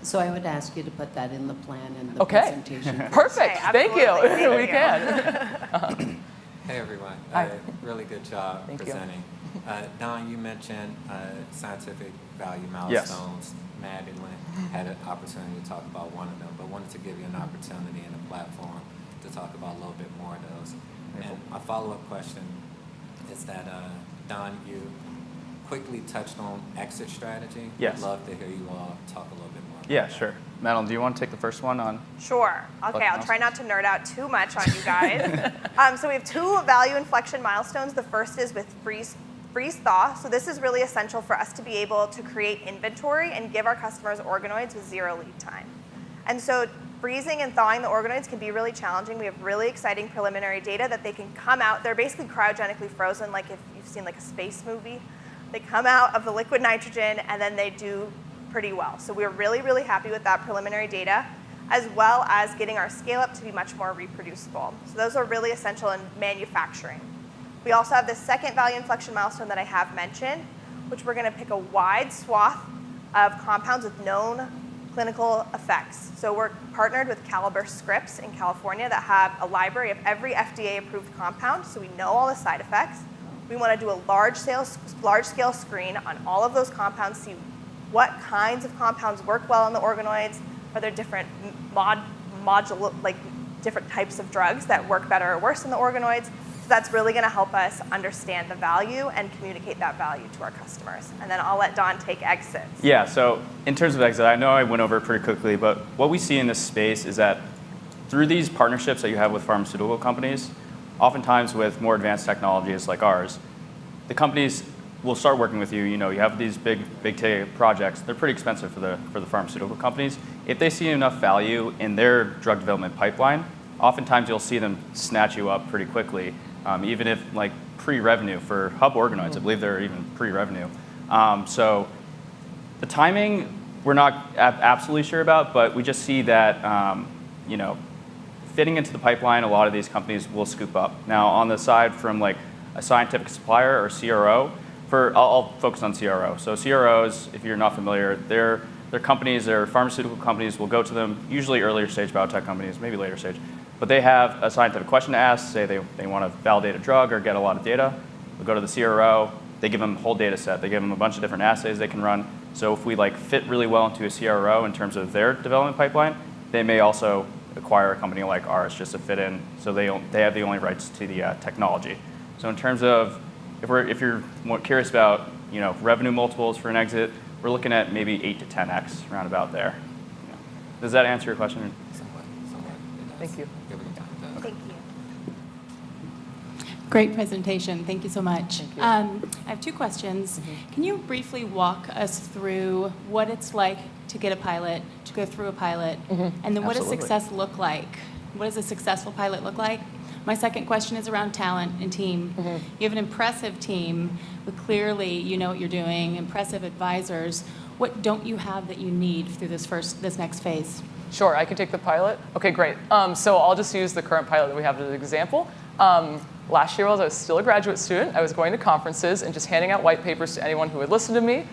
Speaker 4: So I would ask you to put that in the plan and the presentation.
Speaker 10: Perfect.
Speaker 11: Okay,
Speaker 10: Thank you.
Speaker 11: absolutely.
Speaker 10: We can.
Speaker 7: Hey, everyone.
Speaker 10: Hi.
Speaker 7: Really good job
Speaker 10: Thank you.
Speaker 7: presenting. Don, you mentioned scientific value milestones. Madeline had an opportunity to talk about one of them, but wanted to give you an opportunity and a platform to talk about a little bit more of those. And a follow-up question is that, Don, you quickly touched on exit strategy.
Speaker 12: Yes.
Speaker 7: I'd love to hear you all talk a little bit more about
Speaker 12: Yeah,
Speaker 7: that.
Speaker 12: sure. Madeline, do you want to take the first one on?
Speaker 11: Sure. Okay, I'll try not to nerd out too much on you guys. So we have two value inflection milestones. The first is with freeze thaw. So this is really essential for us to be able to create inventory and give our customers organoids with zero lead time. And so freezing and thawing the organoids can be really challenging. We have really exciting preliminary data that they can come out. They're basically cryogenically frozen, like if you've seen like a space movie. They come out of the liquid nitrogen and then they do pretty well. So we're really, really happy with that preliminary data. as well as getting our scale-up to be much more reproducible. So those are really essential in manufacturing. We also have this second value inflection milestone that I have mentioned, which we're going to pick a wide swath of compounds with known clinical effects. So we're partnered with Caliber Scripts in California that have a library of every FDA-approved compound, so we know all the side effects. We want to do a large-scale screen on all of those compounds, see what kinds of compounds work well in the organoids. Are there different different types of drugs that work better or worse in the organoids? So that's really going to help us understand the value and communicate that value to our customers. And then I'll let Don take exits.
Speaker 12: Yeah, so in terms of exit, I know I went over it pretty quickly, but what we see in this space is that through these partnerships that you have with pharmaceutical companies, oftentimes with more advanced technologies like ours, the companies will start working with you. You know, you have these big ticket projects. They're pretty expensive for the pharmaceutical companies. If they see enough value in their drug development pipeline, oftentimes you'll see them snatch you up pretty quickly, even if like pre-revenue for hub organoids. I believe they're even pre-revenue. So the timing we're not absolutely sure about, but we just see that you know, fitting into the pipeline, a lot of these companies will scoop up. Now on the side from like a scientific supplier or CRO, I'll focus on CRO. So CROs, if you're not familiar, they're companies, they're pharmaceutical companies will go to them, usually earlier stage biotech companies, maybe later stage, but they have a scientific question to ask, say they want to validate a drug or get a lot of data. They'll go to the CRO, they give them a whole data set, they give them a bunch of different assays they can run. So if we like fit really well into a CRO in terms of their development pipeline, they may also acquire a company like ours just to fit in, so they have the only rights to the technology. So in terms of, if you're more curious about, you know, revenue multiples for an exit, we're looking at maybe 8 to 10x, round about there. Yeah. Does that answer your question?
Speaker 10: Somewhat. Thank you.
Speaker 11: Thank you.
Speaker 5: Great presentation. Thank you so much.
Speaker 10: Thank you.
Speaker 5: I have two questions. Can you briefly walk us through what it's like to get a pilot, to go through a pilot, and then what does
Speaker 10: Absolutely.
Speaker 5: success look like? What does a successful pilot look like? My second question is around talent and team. You have an impressive team with clearly you know what you're doing, impressive advisors. What don't you have that you need through this next phase?
Speaker 10: Sure, I can take the pilot. Okay, great. So I'll just use the current pilot that we have as an example. Last year, while I was still a graduate student, I was going to conferences and just handing out white papers to anyone who would listen to me.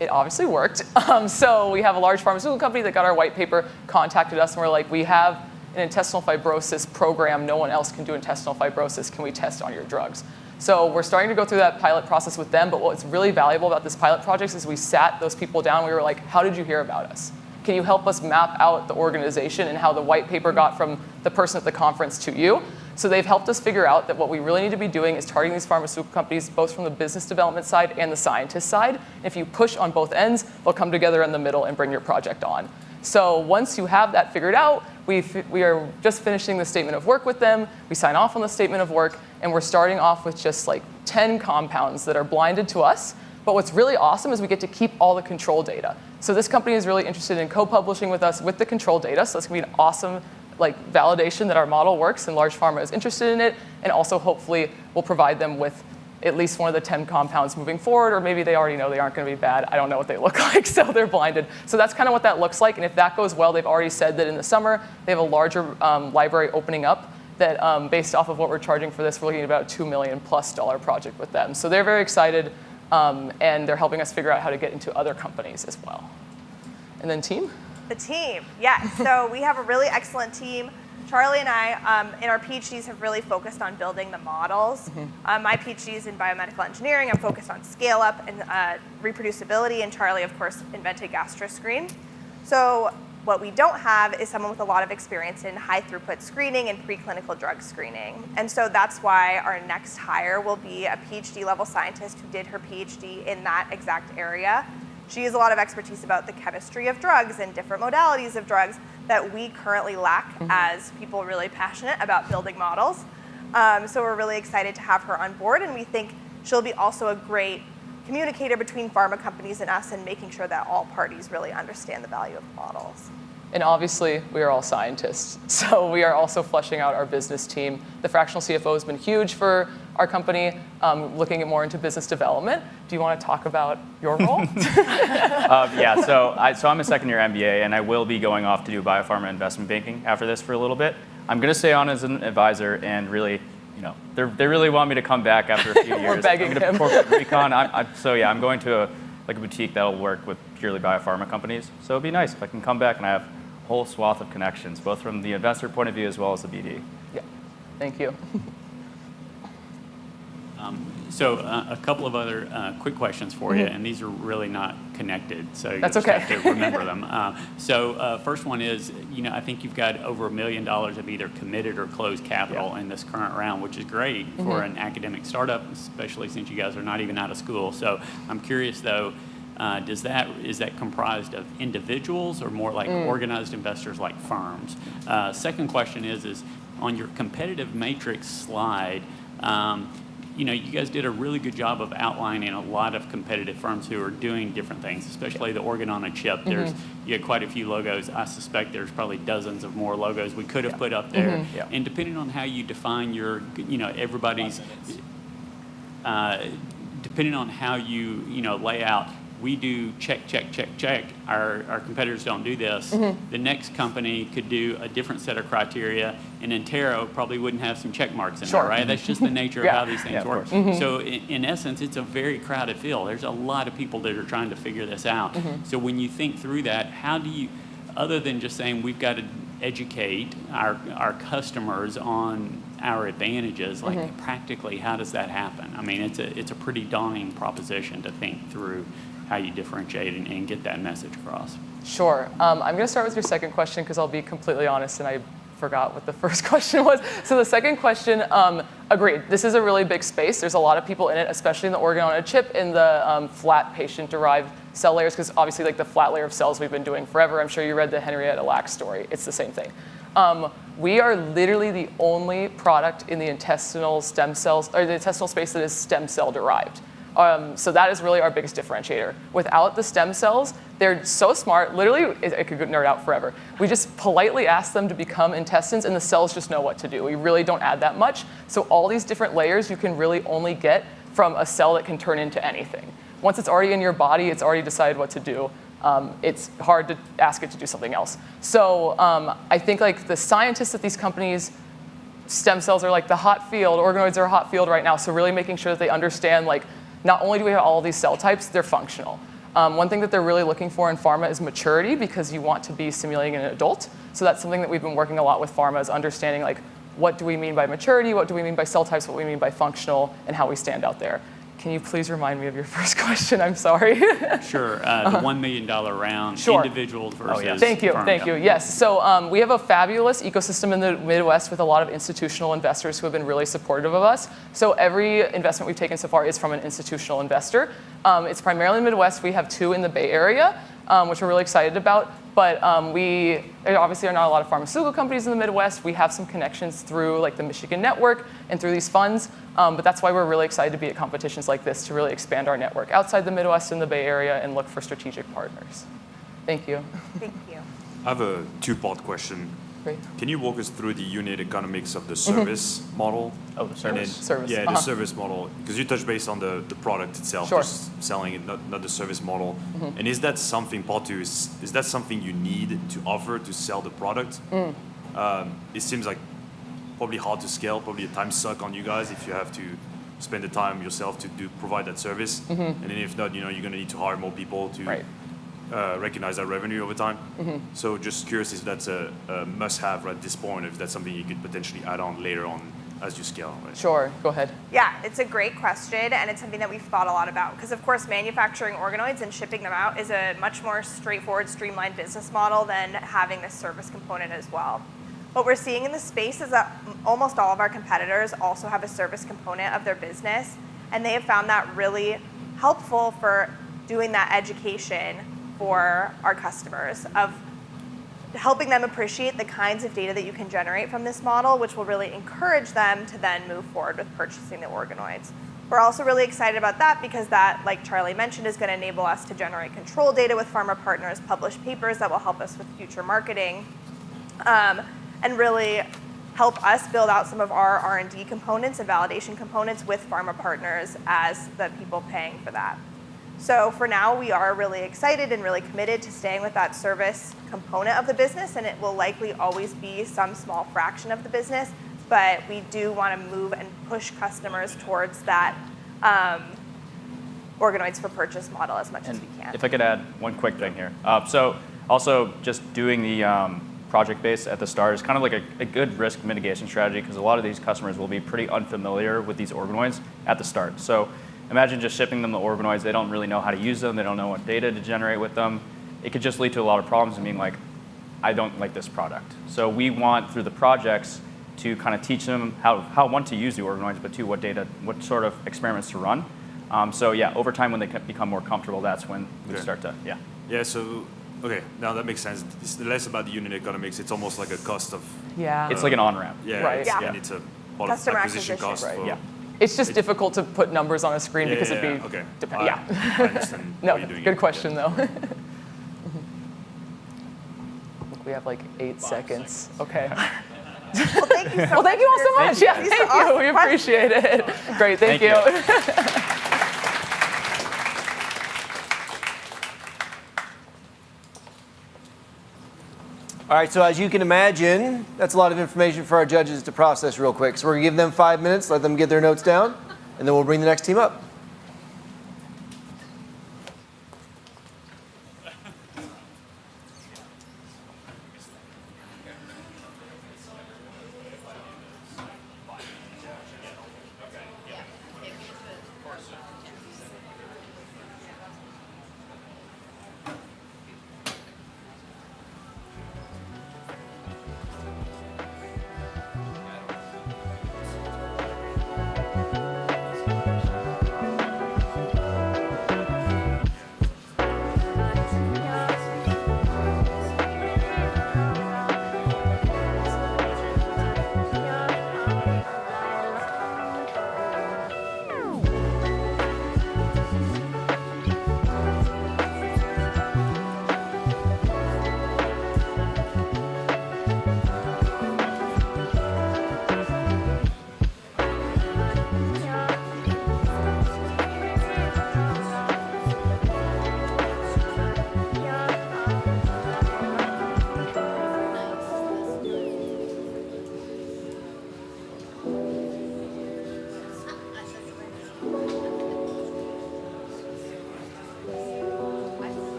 Speaker 10: It obviously worked. So we have a large pharmaceutical company that got our white paper, contacted us, and we're like, we have an intestinal fibrosis program. No one else can do intestinal fibrosis. Can we test on your drugs? So we're starting to go through that pilot process with them. But what's really valuable about this pilot project is we sat those people down. We were like, how did you hear about us? Can you help us map out the organization and how the white paper got from the person at the conference to you? So they've helped us figure out that what we really need to be doing is targeting these pharmaceutical companies both from the business development side and the scientist side. And if you push on both ends, they'll come together in the middle and bring your project on. So once you have that figured out, we are just finishing the statement of work with them. We sign off on the statement of work, and we're starting off with just like 10 compounds that are blinded to us. But what's really awesome is we get to keep all the control data. So this company is really interested in co-publishing with us with the control data. So that's going to be an awesome validation that our model works and large pharma is interested in it. And also hopefully we'll provide them with at least one of the 10 compounds moving forward, or maybe they already know they aren't going to be bad. I don't know what they look like, so they're blinded. So that's kind of what that looks like. And if that goes well, they've already said that in the summer they have a larger library opening up that based off of what we're charging for this, we're looking at about a $2 million+ project with them. So they're very excited. And they're helping us figure out how to get into other companies as well. And then team?
Speaker 11: The team, yes. So we have a really excellent team. Charlie and I, in our PhDs, have really focused on building the models. My PhD is in biomedical engineering. I'm focused on scale-up and reproducibility, and Charlie, of course, invented GastroScreen. So what we don't have is someone with a lot of experience in high-throughput screening and preclinical drug screening. And so that's why our next hire will be a PhD-level scientist who did her PhD in that exact area. She has a lot of expertise about the chemistry of drugs and different modalities of drugs that we currently lack as people really passionate about building models. So we're really excited to have her on board, and we think she'll be also a great communicator between pharma companies and us, and making sure that all parties really understand the value of the models.
Speaker 10: And obviously, we are all scientists, so we are also fleshing out our business team. The fractional CFO has been huge for our company, looking at more into business development. Do you want to talk about your role?
Speaker 12: Yeah, so I'm a second-year MBA, and I will be going off to do biopharma investment banking after this for a little bit. I'm going to stay on as an advisor, and really, they really want me to come back after a few years.
Speaker 10: We're begging
Speaker 12: I'm going
Speaker 10: him.
Speaker 12: to corporate recon. I'm going to a boutique that'll work with purely biopharma companies. So it'd be nice if I can come back and I have a whole swath of connections, both from the investor point of view as well as the BD.
Speaker 10: Yeah, thank you.
Speaker 8: So a couple of other quick questions for you, and these are really not connected, so you
Speaker 10: That's
Speaker 8: just
Speaker 10: okay.
Speaker 8: have to remember them. First one is, I think you've got over $1 million of either committed or closed capital in this current round, which is great for an academic startup, especially since you guys are not even out of school. So I'm curious though, is that comprised of individuals or more like organized investors like firms? Second question is on your competitive matrix slide, you guys did a really good job of outlining a lot of competitive firms who are doing different things, especially the organ on a chip. You had quite a few logos. I suspect there's probably dozens of more logos we could have put up there. And depending on how you define your, everybody's, depending on how you, lay out, we do check, check, check, check. Our competitors don't do this. The next company could do a different set of criteria, and Interero probably wouldn't have some check marks in there, right? That's just the nature of how these things work. So in essence, it's a very crowded field. There's a lot of people that are trying to figure this out. So when you think through that, how do you, other than just saying we've got to educate our customers on our advantages, like practically, how does that happen? I mean, it's a pretty daunting proposition to think through how you differentiate and get that message across.
Speaker 10: Sure. I'm going to start with your second question because I'll be completely honest and I forgot what the first question was. So the second question, agreed. This is a really big space. There's a lot of people in it, especially in the organ on a chip, in the flat patient-derived cell layers, because obviously like the flat layer of cells we've been doing forever. I'm sure you read the Henrietta Lacks story. It's the same thing. We are literally the only product in the intestinal stem cells, or the intestinal space that is stem cell derived. So that is really our biggest differentiator. Without the stem cells, they're so smart. Literally, it could nerd out forever. We just politely ask them to become intestines, and the cells just know what to do. We really don't add that much. So all these different layers you can really only get from a cell that can turn into anything. Once it's already in your body, it's already decided what to do. It's hard to ask it to do something else. So I think like the scientists at these companies, stem cells are like the hot field, organoids are a hot field right now. So really making sure that they understand like, not only do we have all these cell types, they're functional. One thing that they're really looking for in pharma is maturity, because you want to be simulating an adult. So that's something that we've been working a lot with pharma, is understanding like, what do we mean by maturity, what do we mean by cell types, what do we mean by functional, and how we stand out there. Can you please remind me of your first question? I'm sorry.
Speaker 8: Sure. The $1 million round, individuals versus
Speaker 10: Thank you.
Speaker 8: firms.
Speaker 10: Thank you. Yes. So we have a fabulous ecosystem in the Midwest with a lot of institutional investors who have been really supportive of us. So every investment we've taken so far is from an institutional investor. It's primarily in the Midwest. We have 2 in the Bay Area, which we're really excited about. But there obviously are not a lot of pharmaceutical companies in the Midwest. We have some connections through like the Michigan network and through these funds. But that's why we're really excited to be at competitions like this, to really expand our network outside the Midwest and the Bay Area and look for strategic partners. Thank you.
Speaker 11: Thank you.
Speaker 6: I have a 2-part question.
Speaker 10: Great.
Speaker 6: Can you walk us through the unit economics of the service model?
Speaker 12: Oh, the service?
Speaker 10: Service.
Speaker 6: Yeah, the service model. Because you touched base on the product itself, just selling it, not the service model. And is that something, part 2, is that something you need to offer to sell the product? It seems like probably hard to scale, probably a time suck on you guys if you have to spend the time yourself to provide that service. And then if not, you're going to need to hire more people to recognize that revenue over time. So just curious if that's a must-have at this point, or if that's something you could potentially add on later on as you scale. Right?
Speaker 10: Sure, go ahead.
Speaker 11: Yeah, it's a great question, and it's something that we've thought a lot about. Because of course, manufacturing organoids and shipping them out is a much more straightforward, streamlined business model than having this service component as well. What we're seeing in the space is that almost all of our competitors also have a service component of their business, and they have found that really helpful for doing that education for our customers, of helping them appreciate the kinds of data that you can generate from this model, which will really encourage them to then move forward with purchasing the organoids. We're also really excited about that because that, like Charlie mentioned, is going to enable us to generate control data with pharma partners, publish papers that will help us with future marketing, and really help us build out some of our R&D components and validation components with pharma partners as the people paying for that. So for now, we are really excited and really committed to staying with that service component of the business, and it will likely always be some small fraction of the business, but we do want to move and push customers towards that organoids for purchase model as much as we can.
Speaker 12: If I could add one quick thing here. So also just doing the project base at the start is kind of like a good risk mitigation strategy, because a lot of these customers will be pretty unfamiliar with these organoids at the start. So imagine just shipping them the organoids. They don't really know how to use them. They don't know what data to generate with them. It could just lead to a lot of problems and being like, I don't like this product. So we want, through the projects, to kind of teach them how one, to use the organoids, but two, what sort of experiments to run. So yeah, over time when they become more comfortable, that's when we start to, yeah.
Speaker 13: Yeah, so, okay, now that makes sense. It's less about the unit economics. It's almost like a cost of...
Speaker 10: Yeah.
Speaker 12: It's like an on-ramp.
Speaker 13: Yeah,
Speaker 10: Right.
Speaker 11: Yeah.
Speaker 13: and it's a part
Speaker 11: Customer
Speaker 13: of acquisition cost.
Speaker 11: acquisition.
Speaker 13: For,
Speaker 12: Yeah.
Speaker 10: It's just difficult to put numbers on a screen because it'd be...
Speaker 13: okay.
Speaker 10: Yeah.
Speaker 13: I understand
Speaker 10: No,
Speaker 13: what you're doing.
Speaker 10: good question though. Look, we have like 8 seconds. Okay.
Speaker 11: Well, thank you so
Speaker 10: Well, thank you all so much. Yeah,
Speaker 11: These
Speaker 10: thank
Speaker 11: are
Speaker 10: you.
Speaker 11: awesome
Speaker 10: We appreciate it. Great, thank you.
Speaker 2: All right, so as you can imagine, that's a lot of information for our judges to process real quick. So we're going to give them 5 minutes, let them get their notes down, and then we'll bring the next team up.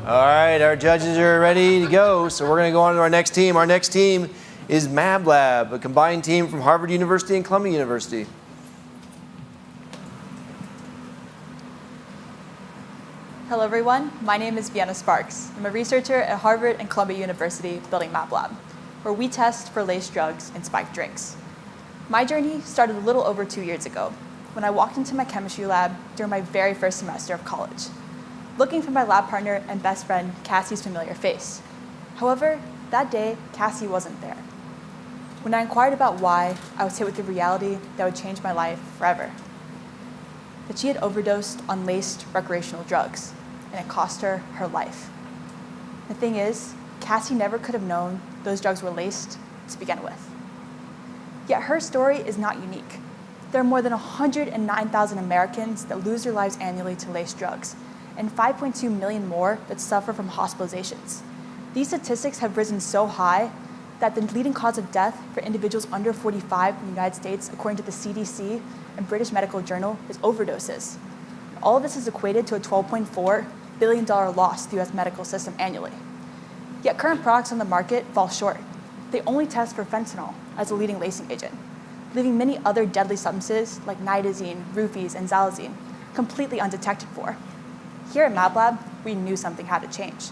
Speaker 2: All right, our judges are ready to go, so we're going to go on to our next team. Our next team is MabLab, a combined team from Harvard University and Columbia University.
Speaker 14: Hello, everyone. My name is Vienna Sparks. I'm a researcher at Harvard and Columbia University building MabLab, where we test for laced drugs in spiked drinks. My journey started a little over 2 years ago when I walked into my chemistry lab during my very first semester of college, looking for my lab partner and best friend, Cassie's familiar face. However, that day, Cassie wasn't there. When I inquired about why, I was hit with the reality that would change my life forever. That she had overdosed on laced recreational drugs, and it cost her her life. The thing is, Cassie never could have known those drugs were laced to begin with. Yet her story is not unique. There are more than 109,000 Americans that lose their lives annually to laced drugs, and 5.2 million more that suffer from hospitalizations. These statistics have risen so high that the leading cause of death for individuals under 45 in the United States, according to the CDC and British Medical Journal, is overdoses. All of this is equated to a $12.4 billion loss to the US medical system annually. Yet current products on the market fall short. They only test for fentanyl as a leading lacing agent, leaving many other deadly substances like nitazene, roofies, and xylazine completely undetected for. Here at MabLab, we knew something had to change.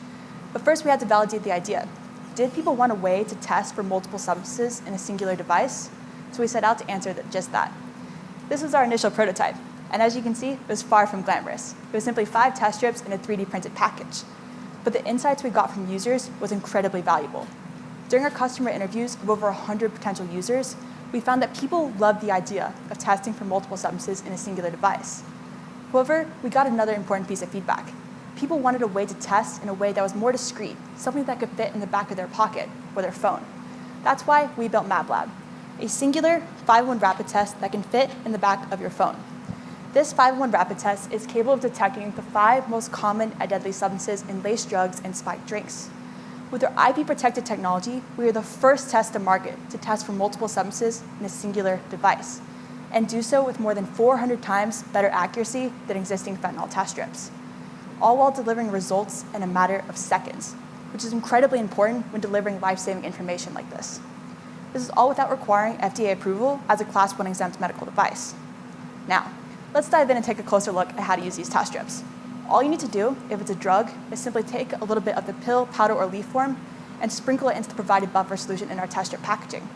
Speaker 14: But first we had to validate the idea. Did people want a way to test for multiple substances in a singular device? So we set out to answer just that. This was our initial prototype, and as you can see, it was far from glamorous. It was simply 5 test strips in a 3D printed package. But the insights we got from users was incredibly valuable. During our customer interviews of over 100 potential users, we found that people loved the idea of testing for multiple substances in a singular device. However, we got another important piece of feedback. People wanted a way to test in a way that was more discreet, something that could fit in the back of their pocket or their phone. That's why we built MabLab, a singular 5-in-1 rapid test that can fit in the back of your phone. This 5-in-1 rapid test is capable of detecting the 5 most common and deadly substances in laced drugs and spiked drinks. With our IP-protected technology, we are the first test to market to test for multiple substances in a singular device, and do so with more than 400 times better accuracy than existing fentanyl test strips, all while delivering results in a matter of seconds, which is incredibly important when delivering life-saving information like this. This is all without requiring FDA approval as a Class 1 exempt medical device. Now, let's dive in and take a closer look at how to use these test strips. All you need to do, if it's a drug, is simply take a little bit of the pill, powder, or leaf form and sprinkle it into the provided buffer solution in our test strip packaging.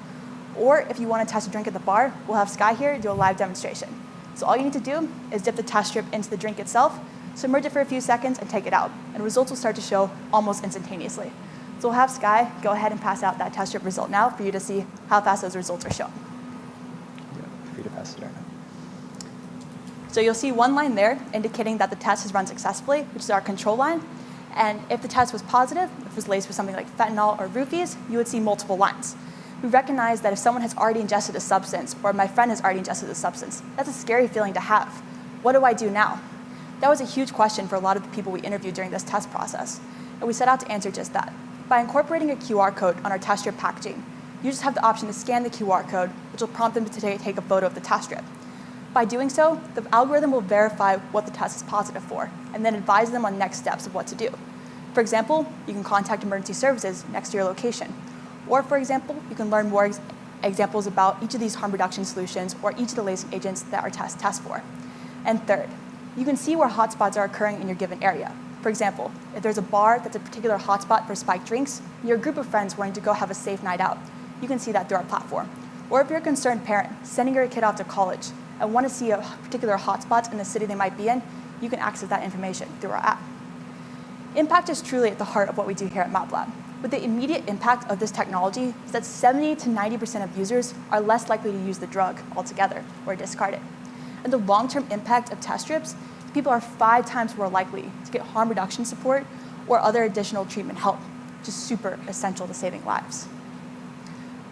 Speaker 14: Or if you want to test a drink at the bar, we'll have Sky here do a live demonstration. So all you need to do is dip the test strip into the drink itself, submerge it for a few seconds, and take it out. And results will start to show almost instantaneously. So we'll have Sky go ahead and pass out that test strip result now for you to see how fast those results are shown.
Speaker 15: Yeah, free to pass it right now.
Speaker 14: So you'll see one line there indicating that the test has run successfully, which is our control line. And if the test was positive, if it was laced with something like fentanyl or roofies, you would see multiple lines. We recognize that if someone has already ingested a substance, or my friend has already ingested a substance, that's a scary feeling to have. What do I do now? That was a huge question for a lot of the people we interviewed during this test process, and we set out to answer just that. By incorporating a QR code on our test strip packaging, users have the option to scan the QR code, which will prompt them to take a photo of the test strip. By doing so, the algorithm will verify what the test is positive for, and then advise them on next steps of what to do. For example, you can contact emergency services next to your location. Or for example, you can learn more examples about each of these harm reduction solutions or each of the lacing agents that our test tests for. And third, you can see where hotspots are occurring in your given area. For example, if there's a bar that's a particular hotspot for spiked drinks, and you're a group of friends wanting to go have a safe night out, you can see that through our platform. Or if you're a concerned parent sending your kid off to college and want to see a particular hotspot in the city they might be in, you can access that information through our app. Impact is truly at the heart of what we do here at MabLab. But the immediate impact of this technology is that 70 to 90% of users are less likely to use the drug altogether or discard it. And the long-term impact of test strips, people are 5 times more likely to get harm reduction support or other additional treatment help, which is super essential to saving lives.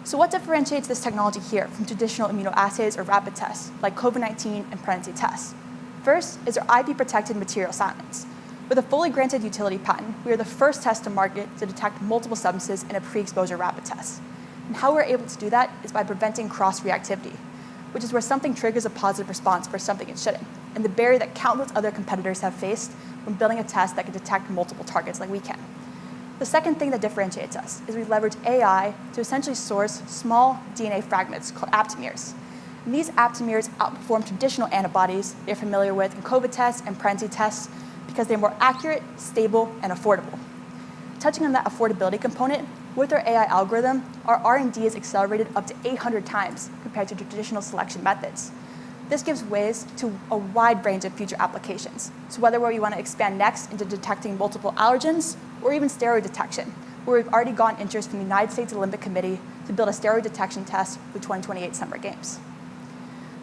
Speaker 14: So what differentiates this technology here from traditional immunoassays or rapid tests, like COVID-19 and pregnancy tests? First is our IP-protected material silence. With a fully granted utility patent, we are the first test to market to detect multiple substances in a pre-exposure rapid test. And how we're able to do that is by preventing cross-reactivity, which is where something triggers a positive response for something it shouldn't, and the barrier that countless other competitors have faced when building a test that can detect multiple targets like we can. The second thing that differentiates us is we leverage AI to essentially source small DNA fragments called aptamers. And these aptamers outperform traditional antibodies you're familiar with in COVID tests and pregnancy tests because they're more accurate, stable, and affordable. Touching on that affordability component, with our AI algorithm, our R&D is accelerated up to 800 times compared to traditional selection methods. This gives ways to a wide range of future applications. So whether we want to expand next into detecting multiple allergens or even steroid detection, where we've already gotten interest from the United States Olympic Committee to build a steroid detection test for the 2028 Summer Games.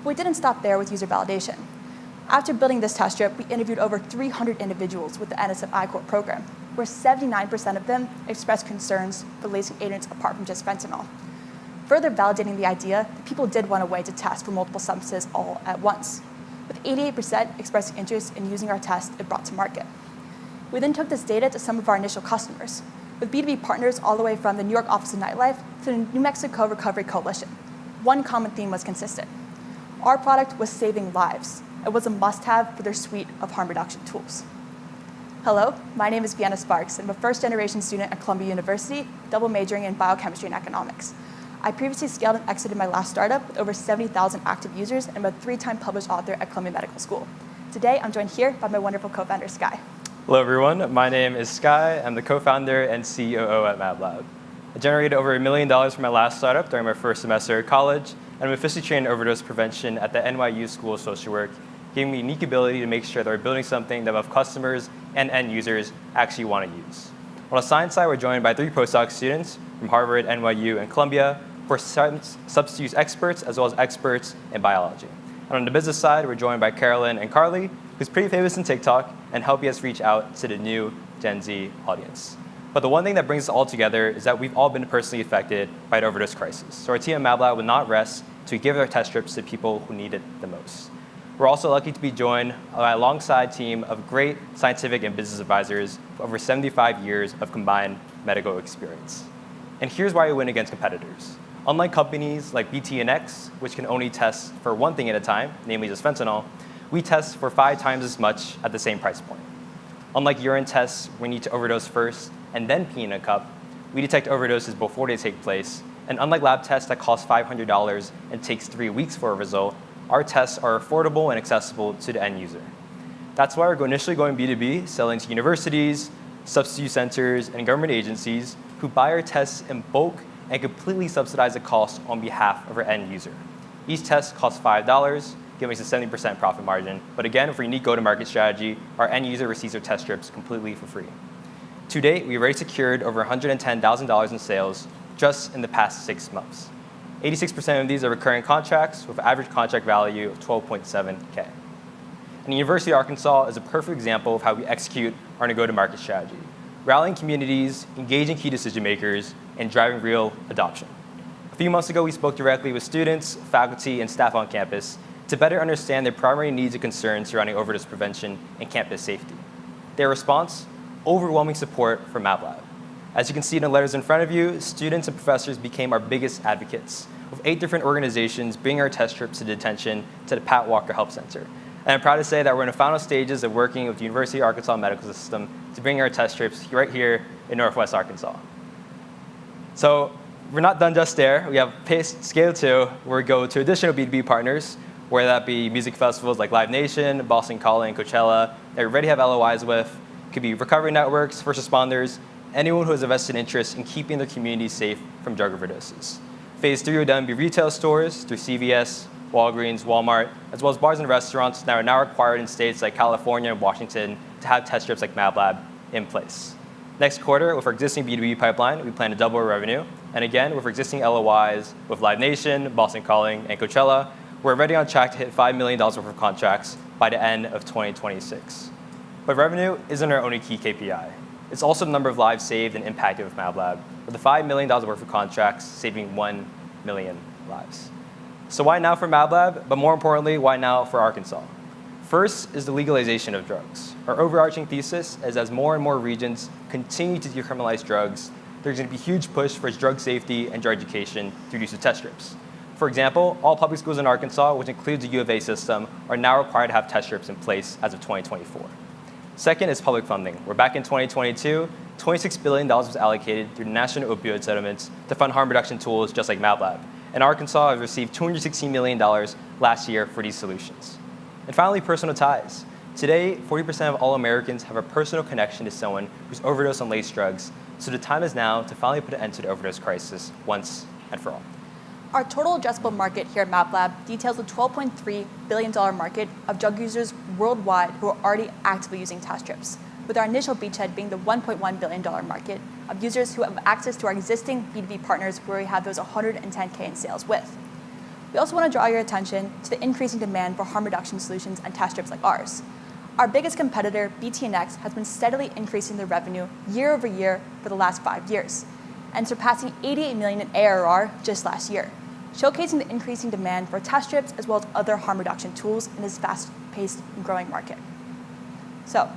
Speaker 14: But we didn't stop there with user validation. After building this test strip, we interviewed over 300 individuals with the NSF I-Corp program, where 79% of them expressed concerns for lacing agents apart from just fentanyl, further validating the idea that people did want a way to test for multiple substances all at once, with 88% expressing interest in using our test if brought to market. We then took this data to some of our initial customers, with B2B partners all the way from the New York Office of Nightlife to the New Mexico Recovery Coalition. One common theme was consistent. Our product was saving lives. It was a must-have for their suite of harm reduction tools. Hello, my name is Vienna Sparks. I'm a first-generation student at Columbia University, double majoring in biochemistry and economics. I previously scaled and exited my last startup with over 70,000 active users and I'm a 3-time published author at Columbia Medical School. Today, I'm joined here by my wonderful co-founder, Sky.
Speaker 15: Hello, everyone. My name is Sky. I'm the co-founder and COO at MabLab. I generated over $1 million from my last startup during my first semester at college, and I'm officially trained in overdose prevention at the NYU School of Social Work, giving me a unique ability to make sure that we're building something that both customers and end users actually want to use. On the science side, we're joined by 3 postdoc students from Harvard, NYU, and Columbia, who are substance use experts as well as experts in biology. And on the business side, we're joined by Carolyn and Carly, who's pretty famous on TikTok and helping us reach out to the new Gen Z audience. But the one thing that brings us all together is that we've all been personally affected by the overdose crisis. So our team at MabLab would not rest to give our test strips to people who need it the most. We're also lucky to be joined by a alongside team of great scientific and business advisors with over 75 years of combined medical experience. And here's why we win against competitors. Unlike companies like BT and X, which can only test for one thing at a time, namely just fentanyl, we test for 5 times as much at the same price point. Unlike urine tests, we need to overdose first and then pee in a cup, we detect overdoses before they take place. And unlike lab tests that cost $500 and takes 3 weeks for a result, our tests are affordable and accessible to the end user. That's why we're initially going B2B, selling to universities, substance use centers, and government agencies who buy our tests in bulk and completely subsidize the cost on behalf of our end user. Each test costs $5, giving us a 70% profit margin. But again, for a unique go-to-market strategy, our end user receives their test strips completely for free. To date, we've already secured over $110,000 in sales just in the past 6 months. 86% of these are recurring contracts with average contract value of $12.7K. And the University of Arkansas is a perfect example of how we execute our go-to-market strategy, rallying communities, engaging key decision makers, and driving real adoption. A few months ago, we spoke directly with students, faculty, and staff on campus to better understand their primary needs and concerns surrounding overdose prevention and campus safety. Their response? Overwhelming support for MabLab. As you can see in the letters in front of you, students and professors became our biggest advocates, with 8 different organizations bringing our test strips to detention to the Pat Walker Help Center. And I'm proud to say that we're in the final stages of working with the University of Arkansas Medical System to bring our test strips right here in Northwest Arkansas. So we're not done just there. We have scale 2, where we go to additional B2B partners, whether that be music festivals like Live Nation, Boston Calling, Coachella, that we already have LOIs with. It could be recovery networks, first responders, anyone who has a vested interest in keeping their community safe from drug overdoses. Phase 3 would then be retail stores through CVS, Walgreens, Walmart, as well as bars and restaurants that are now required in states like California and Washington to have test strips like MabLab in place. Next quarter, with our existing B2B pipeline, we plan to double our revenue. And again, with our existing LOIs with Live Nation, Boston Calling, and Coachella, we're already on track to hit $5 million worth of contracts by the end of 2026. But revenue isn't our only key KPI. it's also the number of lives saved and impacted with MabLab, with the $5 million worth of contracts saving 1 million lives. So why now for MabLab? But more importantly, why now for Arkansas? First is the legalization of drugs. Our overarching thesis is as more and more regions continue to decriminalize drugs, there's going to be a huge push for drug safety and drug education through use of test strips. For example, all public schools in Arkansas, which includes the U of A system, are now required to have test strips in place as of 2024. Second is public funding, where back in 2022, $26 billion was allocated through the national opioid settlements to fund harm reduction tools just like MabLab. And Arkansas has received $216 million last year for these solutions. And finally, personal ties. Today, 40% of all Americans have a personal connection to someone who's overdosed on laced drugs, so the time is now to finally put an end to the overdose crisis once and for all.
Speaker 14: Our total addressable market here at MabLab details a $12.3 billion market of drug users worldwide who are already actively using test strips, with our initial beachhead being the $1.1 billion market of users who have access to our existing B2B partners where we have those 110K in sales with. We also want to draw your attention to the increasing demand for harm reduction solutions and test strips like ours. Our biggest competitor, BTNX, has been steadily increasing their revenue year over year for the last 5 years, and surpassing 88 million in ARR just last year, showcasing the increasing demand for test strips as well as other harm reduction tools in this fast-paced and growing market. So,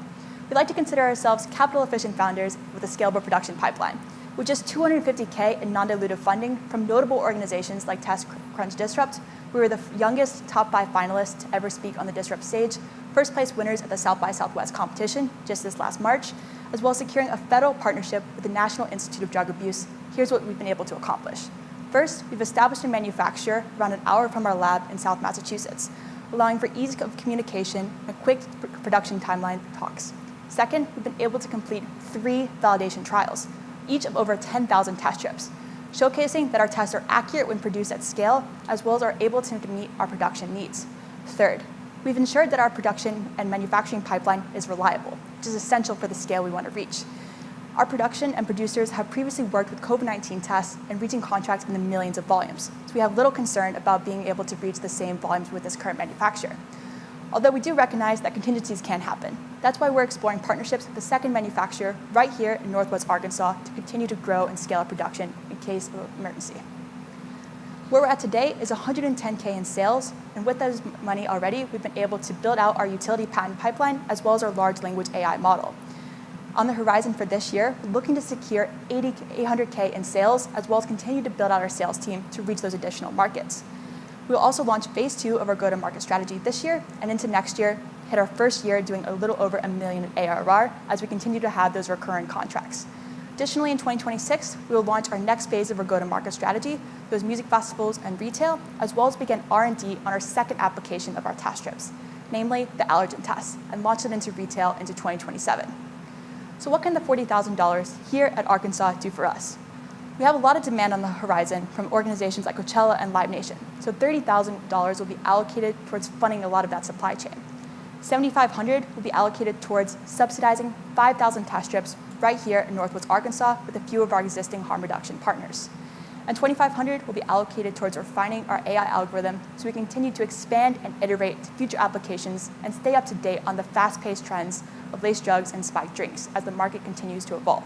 Speaker 14: we like to consider ourselves capital-efficient founders with a scalable production pipeline. With just $250K in non-dilutive funding from notable organizations like Test Crunch Disrupt, we were the youngest top 5 finalists to ever speak on the Disrupt stage, first place winners at the South by Southwest competition just this last March, as well as securing a federal partnership with the National Institute of Drug Abuse. Here's what we've been able to accomplish. First, we've established a manufacturer around an hour from our lab in South Massachusetts, allowing for ease of communication and quick production timeline talks. Second, we've been able to complete 3 validation trials, each of over 10,000 test strips, showcasing that our tests are accurate when produced at scale, as well as are able to meet our production needs. Third, we've ensured that our production and manufacturing pipeline is reliable, which is essential for the scale we want to reach. Our production and producers have previously worked with COVID-19 tests and reaching contracts in the millions of volumes, so we have little concern about being able to reach the same volumes with this current manufacturer. Although we do recognize that contingencies can happen. That's why we're exploring partnerships with the second manufacturer right here in Northwest Arkansas to continue to grow and scale our production in case of emergency. Where we're at today is 110K in sales, and with that money already, we've been able to build out our utility patent pipeline as well as our large language AI model. On the horizon for this year, we're looking to secure 800K in sales, as well as continue to build out our sales team to reach those additional markets. We'll also launch phase 2 of our go-to-market strategy this year, and into next year, hit our first year doing a little over $1 million in ARR as we continue to have those recurring contracts. Additionally, in 2026, we will launch our next phase of our go-to-market strategy, those music festivals and retail, as well as begin R&D on our second application of our test strips, namely the allergen test, and launch it into retail into 2027. So what can the $40,000 here at Arkansas do for us? We have a lot of demand on the horizon from organizations like Coachella and Live Nation, so $30,000 will be allocated towards funding a lot of that supply chain. $7,500 will be allocated towards subsidizing 5,000 test strips right here in Northwest Arkansas with a few of our existing harm reduction partners. And $2,500 will be allocated towards refining our AI algorithm so we continue to expand and iterate to future applications and stay up to date on the fast-paced trends of laced drugs and spiked drinks as the market continues to evolve.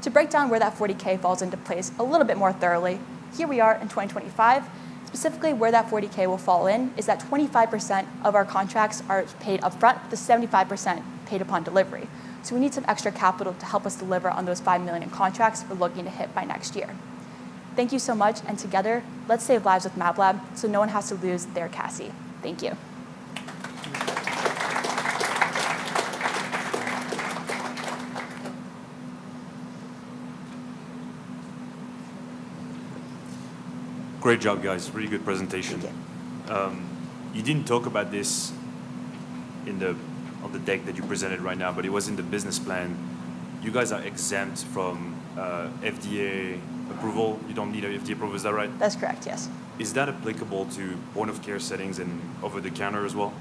Speaker 14: To break down where that 40K falls into place a little bit more thoroughly, here we are in 2025. Specifically where that 40K will fall in is that 25% of our contracts are paid upfront, the 75% paid upon delivery. So we need some extra capital to help us deliver on those 5 million in contracts we're looking to hit by next year. Thank you so much, and together, let's save lives with MabLab so no one has to lose their Cassie. Thank you.
Speaker 13: Great job, guys. Really good presentation. You didn't talk about this on the deck that you presented right now, but it was in the business plan. You guys are exempt from FDA approval. You don't need a FDA approval, is that right?
Speaker 14: That's correct, yes.
Speaker 13: Is that applicable to point-of-care settings and over-the-counter as well?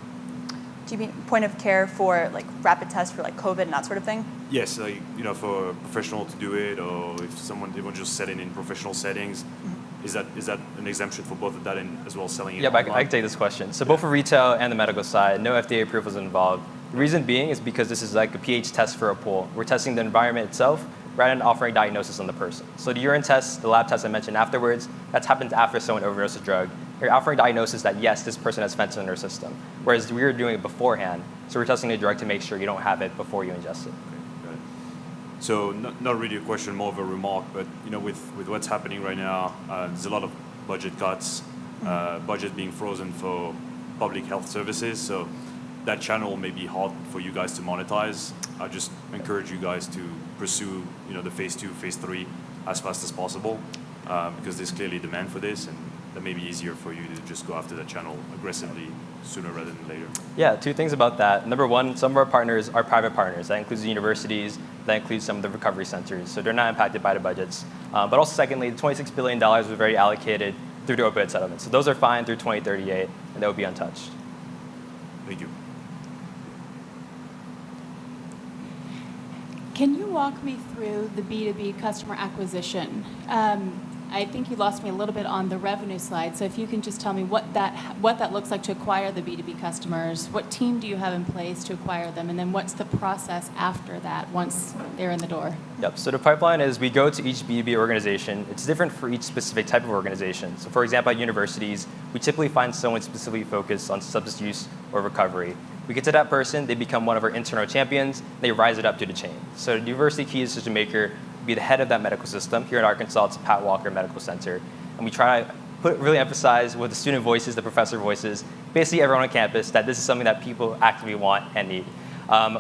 Speaker 14: Do you mean point of care for like rapid tests for like COVID and that sort of thing?
Speaker 13: Yes, like, for a professional to do it, or if someone just set it in professional settings. Mm-hmm. Is that an exemption for both of that and as well as selling it?
Speaker 15: Yeah, but I can take this question. So both for retail and the medical side, no FDA approvals involved. The reason being is because this is like a pH test for a pool. We're testing the environment itself rather than offering diagnosis on the person. So the urine test, the lab test I mentioned afterwards, that's happened after someone overdosed a drug. You're offering diagnosis that, yes, this person has fentanyl in their system, whereas we were doing it beforehand. So we're testing the drug to make sure you don't have it before you ingest it.
Speaker 13: Got it. So not really a question, more of a remark, but with what's happening right now, there's a lot of budget cuts, budget being frozen for public health services. So that channel may be hard for you guys to monetize. I just encourage you guys to pursue the phase 2, phase 3 as fast as possible, because there's clearly demand for this, and that may be easier for you to just go after that channel aggressively sooner rather than later.
Speaker 15: Yeah, 2 things about that. Number 1, some of our partners are private partners. That includes the universities, that includes some of the recovery centers. So they're not impacted by the budgets. But also secondly, the $26 billion was very allocated through the opioid settlement. So those are fine through 2038, and they will be untouched.
Speaker 13: Thank you.
Speaker 16: Can you walk me through the B2B customer acquisition? I think you lost me a little bit on the revenue slide. So if you can just tell me what that looks like to acquire the B2B customers, what team do you have in place to acquire them, and then what's the process after that once they're in the door?
Speaker 15: Yep, so the pipeline is we go to each B2B organization. It's different for each specific type of organization. So for example, at universities, we typically find someone specifically focused on substance use or recovery. We get to that person, they become one of our internal champions, they rise it up to the chain. So the University Key Decision Maker would be the head of that medical system. Here in Arkansas, it's Pat Walker Medical Center. And we try to really emphasize with the student voices, the professor voices, basically everyone on campus, that this is something that people actively want and need.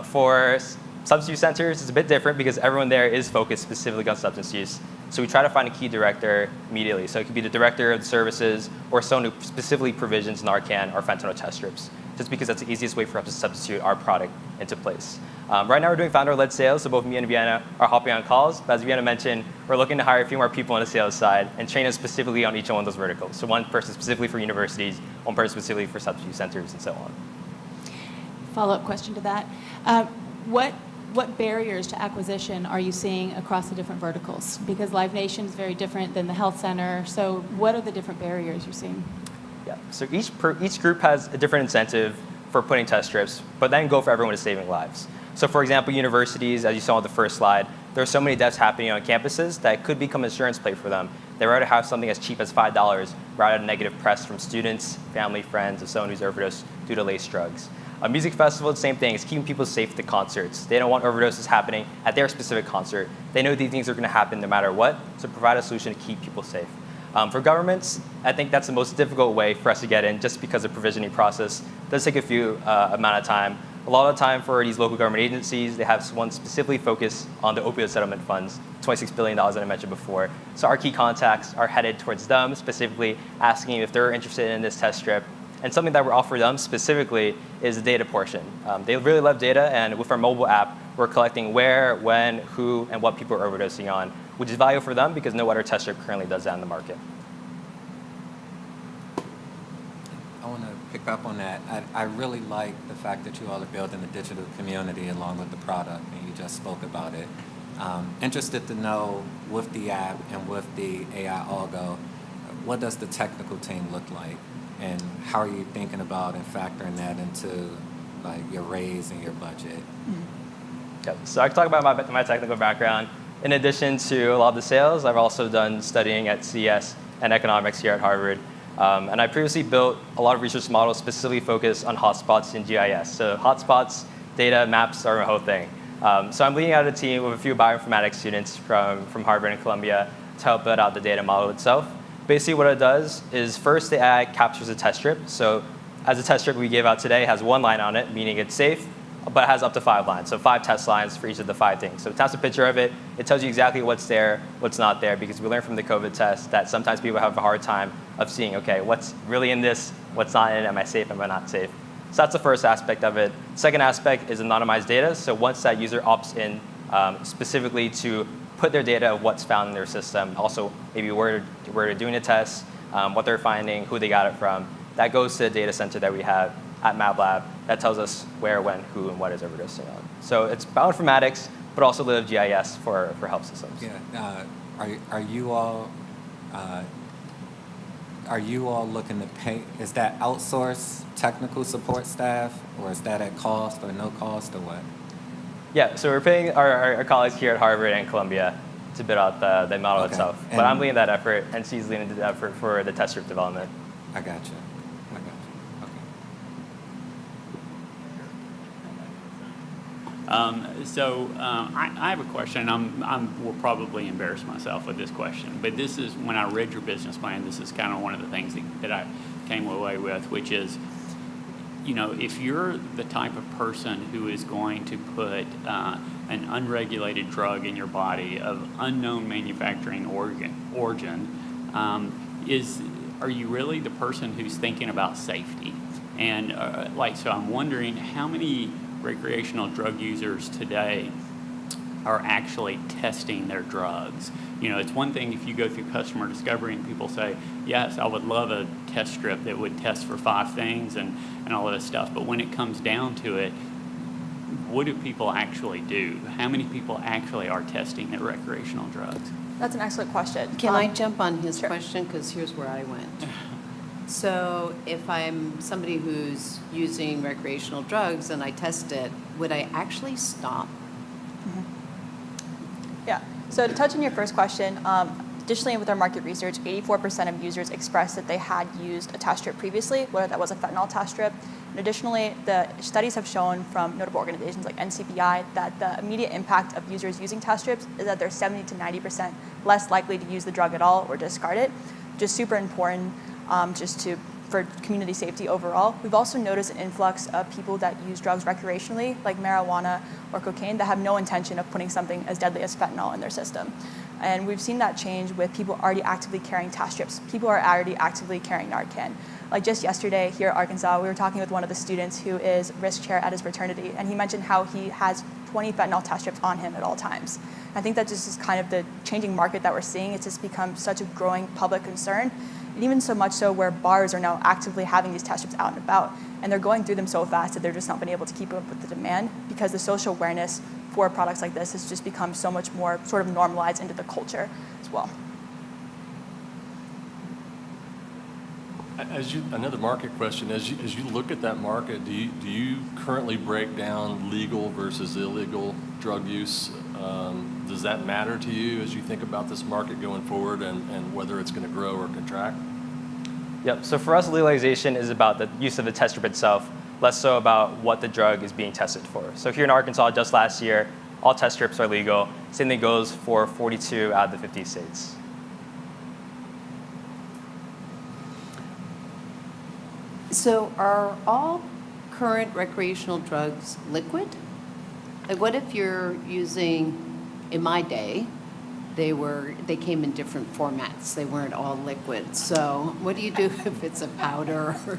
Speaker 15: For substance use centers, it's a bit different because everyone there is focused specifically on substance use. So we try to find a key director immediately. So it could be the director of the services or someone who specifically provisions Narcan or fentanyl test strips, just because that's the easiest way for us to substitute our product into place. Right now we're doing founder-led sales, so both me and Vienna are hopping on calls. But as Vienna mentioned, we're looking to hire a few more people on the sales side and train us specifically on each one of those verticals. So one person specifically for universities, one person specifically for substance use centers, and so on.
Speaker 16: Follow-up question to that. What barriers to acquisition are you seeing across the different verticals? Because Live Nation is very different than the health center. So what are the different barriers you're seeing?
Speaker 15: Yeah, so each group has a different incentive for putting test strips, but then go for everyone is saving lives. So for example, universities, as you saw on the first slide, there are so many deaths happening on campuses that could become an insurance play for them. They'd rather have something as cheap as $5 rather than negative press from students, family, friends of someone who's overdosed due to laced drugs. A music festival, the same thing. It's keeping people safe at the concerts. They don't want overdoses happening at their specific concert. They know these things are going to happen no matter what, so provide a solution to keep people safe. For governments, I think that's the most difficult way for us to get in, just because the provisioning process does take a few amount of time. A lot of the time for these local government agencies, they have one specifically focused on the opioid settlement funds, $26 billion that I mentioned before. So our key contacts are headed towards them, specifically asking if they're interested in this test strip. And something that we're offering them specifically is the data portion. They really love data, and with our mobile app, we're collecting where, when, who, and what people are overdosing on, which is valuable for them because no other test strip currently does that in the market.
Speaker 7: I want to pick up on that. I really like the fact that you all are building a digital community along with the product, and you just spoke about it. Interested to know, with the app and with the AI algo, what does the technical team look like? And how are you thinking about and factoring that into your raise and your budget?
Speaker 15: Yep. So I can talk about my technical background. In addition to a lot of the sales, I've also done studying at CS and economics here at Harvard. And I previously built a lot of research models specifically focused on hotspots in GIS. So hotspots, data, maps are a whole thing. So I'm leading out a team with a few bioinformatics students from Harvard and Columbia to help build out the data model itself. Basically what it does is first the AI captures a test strip. So as a test strip we gave out today has one line on it, meaning it's safe, but it has up to 5 lines. So 5 test lines for each of the 5 things. So it taps a picture of it. It tells you exactly what's there, what's not there, because we learned from the COVID test that sometimes people have a hard time of seeing, okay, what's really in this, what's not in it, am I safe, am I not safe? So that's the first aspect of it. Second aspect is anonymized data. So once that user opts in specifically to put their data of what's found in their system, also maybe where they're doing the test, what they're finding, who they got it from, that goes to the data center that we have at MABLab that tells us where, when, who, and what is overdosing on. So it's bioinformatics, but also live GIS for health systems.
Speaker 7: Yeah. Are you all are you all looking to pay, is that outsourced technical support staff, or is that at cost or no cost, or what?
Speaker 15: Yeah, so we're paying our colleagues here at Harvard and Columbia to bid out the model itself. But I'm leading that effort, and she's leading the effort for the test strip development.
Speaker 7: I got you.
Speaker 8: I have a question. Will probably embarrass myself with this question, but this is, when I read your business plan, this is kind of one of the things that I came away with, which is, you know, if you're the type of person who is going to put an unregulated drug in your body of unknown manufacturing origin, are you really the person who's thinking about safety? And so I'm wondering how many recreational drug users today are actually testing their drugs. You know, it's one thing if you go through customer discovery and people say, yes, I would love a test strip that would test for 5 things and all of this stuff. But when it comes down to it, what do people actually do? How many people actually are testing their recreational drugs?
Speaker 14: That's an excellent question.
Speaker 4: Can I jump on his question? Because here's where I went. So if I'm somebody who's using recreational drugs and I test it, would I actually stop?
Speaker 14: Yeah, so to touch on your first question, additionally with our market research, 84% of users expressed that they had used a test strip previously, whether that was a fentanyl test strip. And additionally, the studies have shown from notable organizations like NCBI that the immediate impact of users using test strips is that they're 70 to 90% less likely to use the drug at all or discard it, which is super important for community safety overall. We've also noticed an influx of people that use drugs recreationally, like marijuana or cocaine, that have no intention of putting something as deadly as fentanyl in their system. And we've seen that change with people already actively carrying test strips. People are already actively carrying Narcan. Like just yesterday here at Arkansas, we were talking with one of the students who is risk chair at his fraternity, and he mentioned how he has 20 fentanyl test strips on him at all times. I think that just is kind of the changing market that we're seeing. It's just become such a growing public concern. And even so much so where bars are now actively having these test strips out and about, and they're going through them so fast that they're just not been able to keep up with the demand, because the social awareness for products like this has just become so much more sort of normalized into the culture as well.
Speaker 9: Another market question, as you look at that market, do you currently break down legal versus illegal drug use? Does that matter to you as you think about this market going forward and whether it's going to grow or contract?
Speaker 15: Yep, so for us, legalization is about the use of the test strip itself, less so about what the drug is being tested for. So here in Arkansas, just last year, all test strips are legal. Same thing goes for 42 out of the 50 states.
Speaker 4: So are all current recreational drugs liquid? Like what if you're using, in my day, they came in different formats. They weren't all liquid. So what do you do if it's a powder or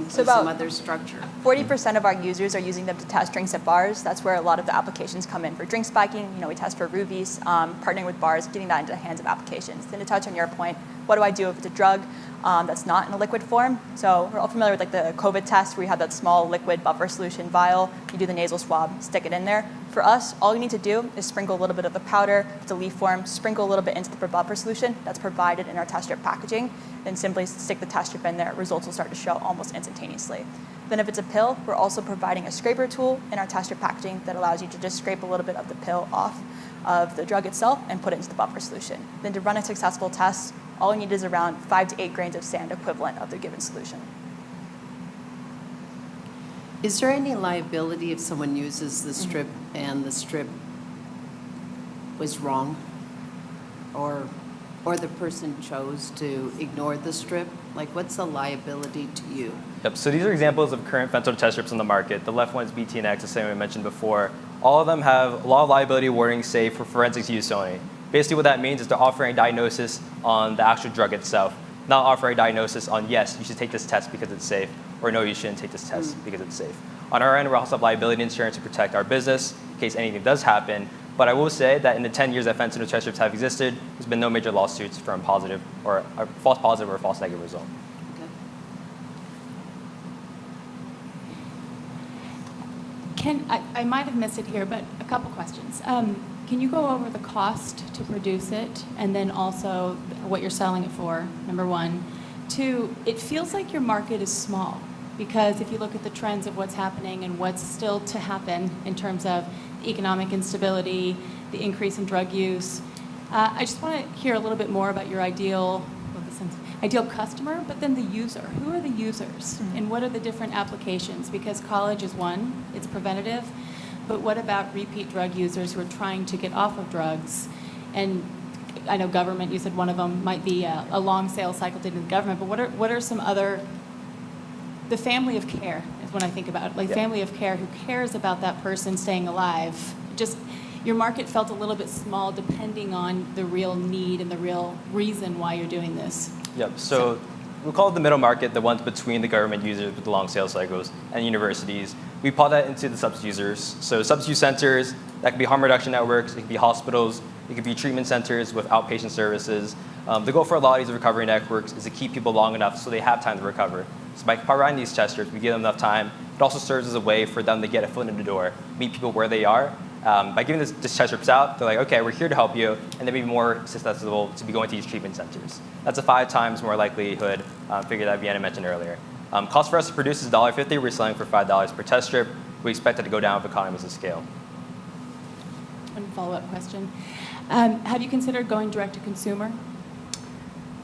Speaker 14: so
Speaker 4: some other structure?
Speaker 14: 40% of our users are using them to test drinks at bars. That's where a lot of the applications come in for drink spiking. You know, we test for rubies, partnering with bars, getting that into the hands of applications. Then to touch on your point, what do I do if it's a drug that's not in a liquid form? So we're all familiar with like the COVID test where you have that small liquid buffer solution vial. You do the nasal swab, stick it in there. For us, all you need to do is sprinkle a little bit of the powder, if it's a leaf form, sprinkle a little bit into the buffer solution that's provided in our test strip packaging, then simply stick the test strip in there. Results will start to show almost instantaneously. Then if it's a pill, we're also providing a scraper tool in our test strip packaging that allows you to just scrape a little bit of the pill off of the drug itself and put it into the buffer solution. Then to run a successful test, all you need is around 5 to 8 grains of sand equivalent of the given solution.
Speaker 4: Is there any liability if someone uses the strip and the strip was wrong? Or the person chose to ignore the strip? Like, what's the liability to you?
Speaker 15: Yep, so these are examples of current fentanyl test strips on the market. The left one is BTNX, the same I mentioned before. All of them have a lot of liability warnings, say, for forensics use only. Basically what that means is they're offering a diagnosis on the actual drug itself, not offering a diagnosis on, yes, you should take this test because it's safe, or no, you shouldn't take this test because it's safe. On our end, we also have liability insurance to protect our business in case anything does happen. But I will say that in the 10 years that fentanyl test strips have existed, there's been no major lawsuits from positive or a false positive or false negative result.
Speaker 16: I might have missed it here, but a couple questions. Can you go over the cost to produce it, and then also what you're selling it for, number one? Two, it feels like your market is small, because if you look at the trends of what's happening and what's still to happen in terms of economic instability, the increase in drug use, I just want to hear a little bit more about your ideal customer, but then the user. Who are the users, and what are the different applications? Because college is one, it's preventative, but what about repeat drug users who are trying to get off of drugs? And I know government, you said one of them might be a long sales cycle to the government, but what are some other, the family of care is what I think about, like family of care who cares about that person staying alive. Just, your market felt a little bit small depending on the real need and the real reason why you're doing this.
Speaker 15: Yep, so we call it the middle market, the ones between the government users with the long sales cycles and universities. We pull that into the substance users. So substance use centers, that could be harm reduction networks, it could be hospitals, it could be treatment centers with outpatient services. The goal for a lot of these recovery networks is to keep people long enough so they have time to recover. So by providing these test strips, we give them enough time. It also serves as a way for them to get a foot in the door, meet people where they are. By giving this test strips out, they're like, okay, we're here to help you, and they'll be more susceptible to be going to these treatment centers. That's a 5 times more likelihood figure that Vienna mentioned earlier. Cost for us to produce is $1.50. We're selling for $5 per test strip. We expect it to go down with economies of scale.
Speaker 16: One follow-up question. Have you considered going direct to consumer?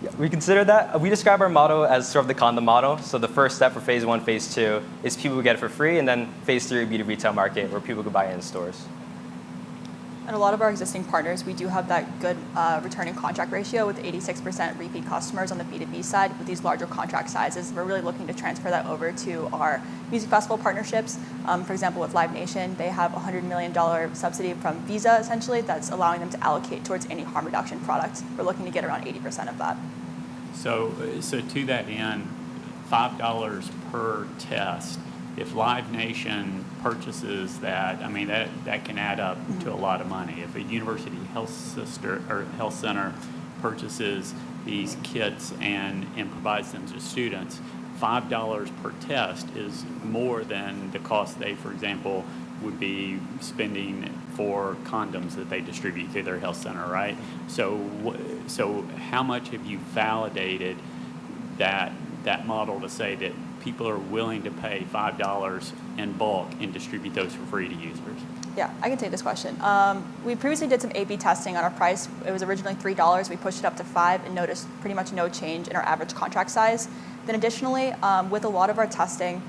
Speaker 15: Yeah, we consider that. We describe our model as sort of the condom model. So the first step for phase 1, phase 2 is people who get it for free, and then phase 3 would be the retail market where people could buy it in stores.
Speaker 14: And a lot of our existing partners, we do have that good returning contract ratio with 86% repeat customers on the B2B side with these larger contract sizes. We're really looking to transfer that over to our music festival partnerships. For example, with Live Nation, they have a $100 million subsidy from Visa, essentially, that's allowing them to allocate towards any harm reduction product. We're looking to get around 80% of that.
Speaker 8: So to that end, $5 per test. If Live Nation purchases that, I mean, that can add up to a lot of money. If a university health center purchases these kits and provides them to students, $5 per test is more than the cost they, for example, would be spending for condoms that they distribute through their health center, right? So how much have you validated that model to say that people are willing to pay $5 in bulk and distribute those for free to users?
Speaker 14: Yeah, I can take this question. We previously did some A/B testing on our price. It was originally $3. We pushed it up to $5 and noticed pretty much no change in our average contract size. Then additionally, with a lot of our testing,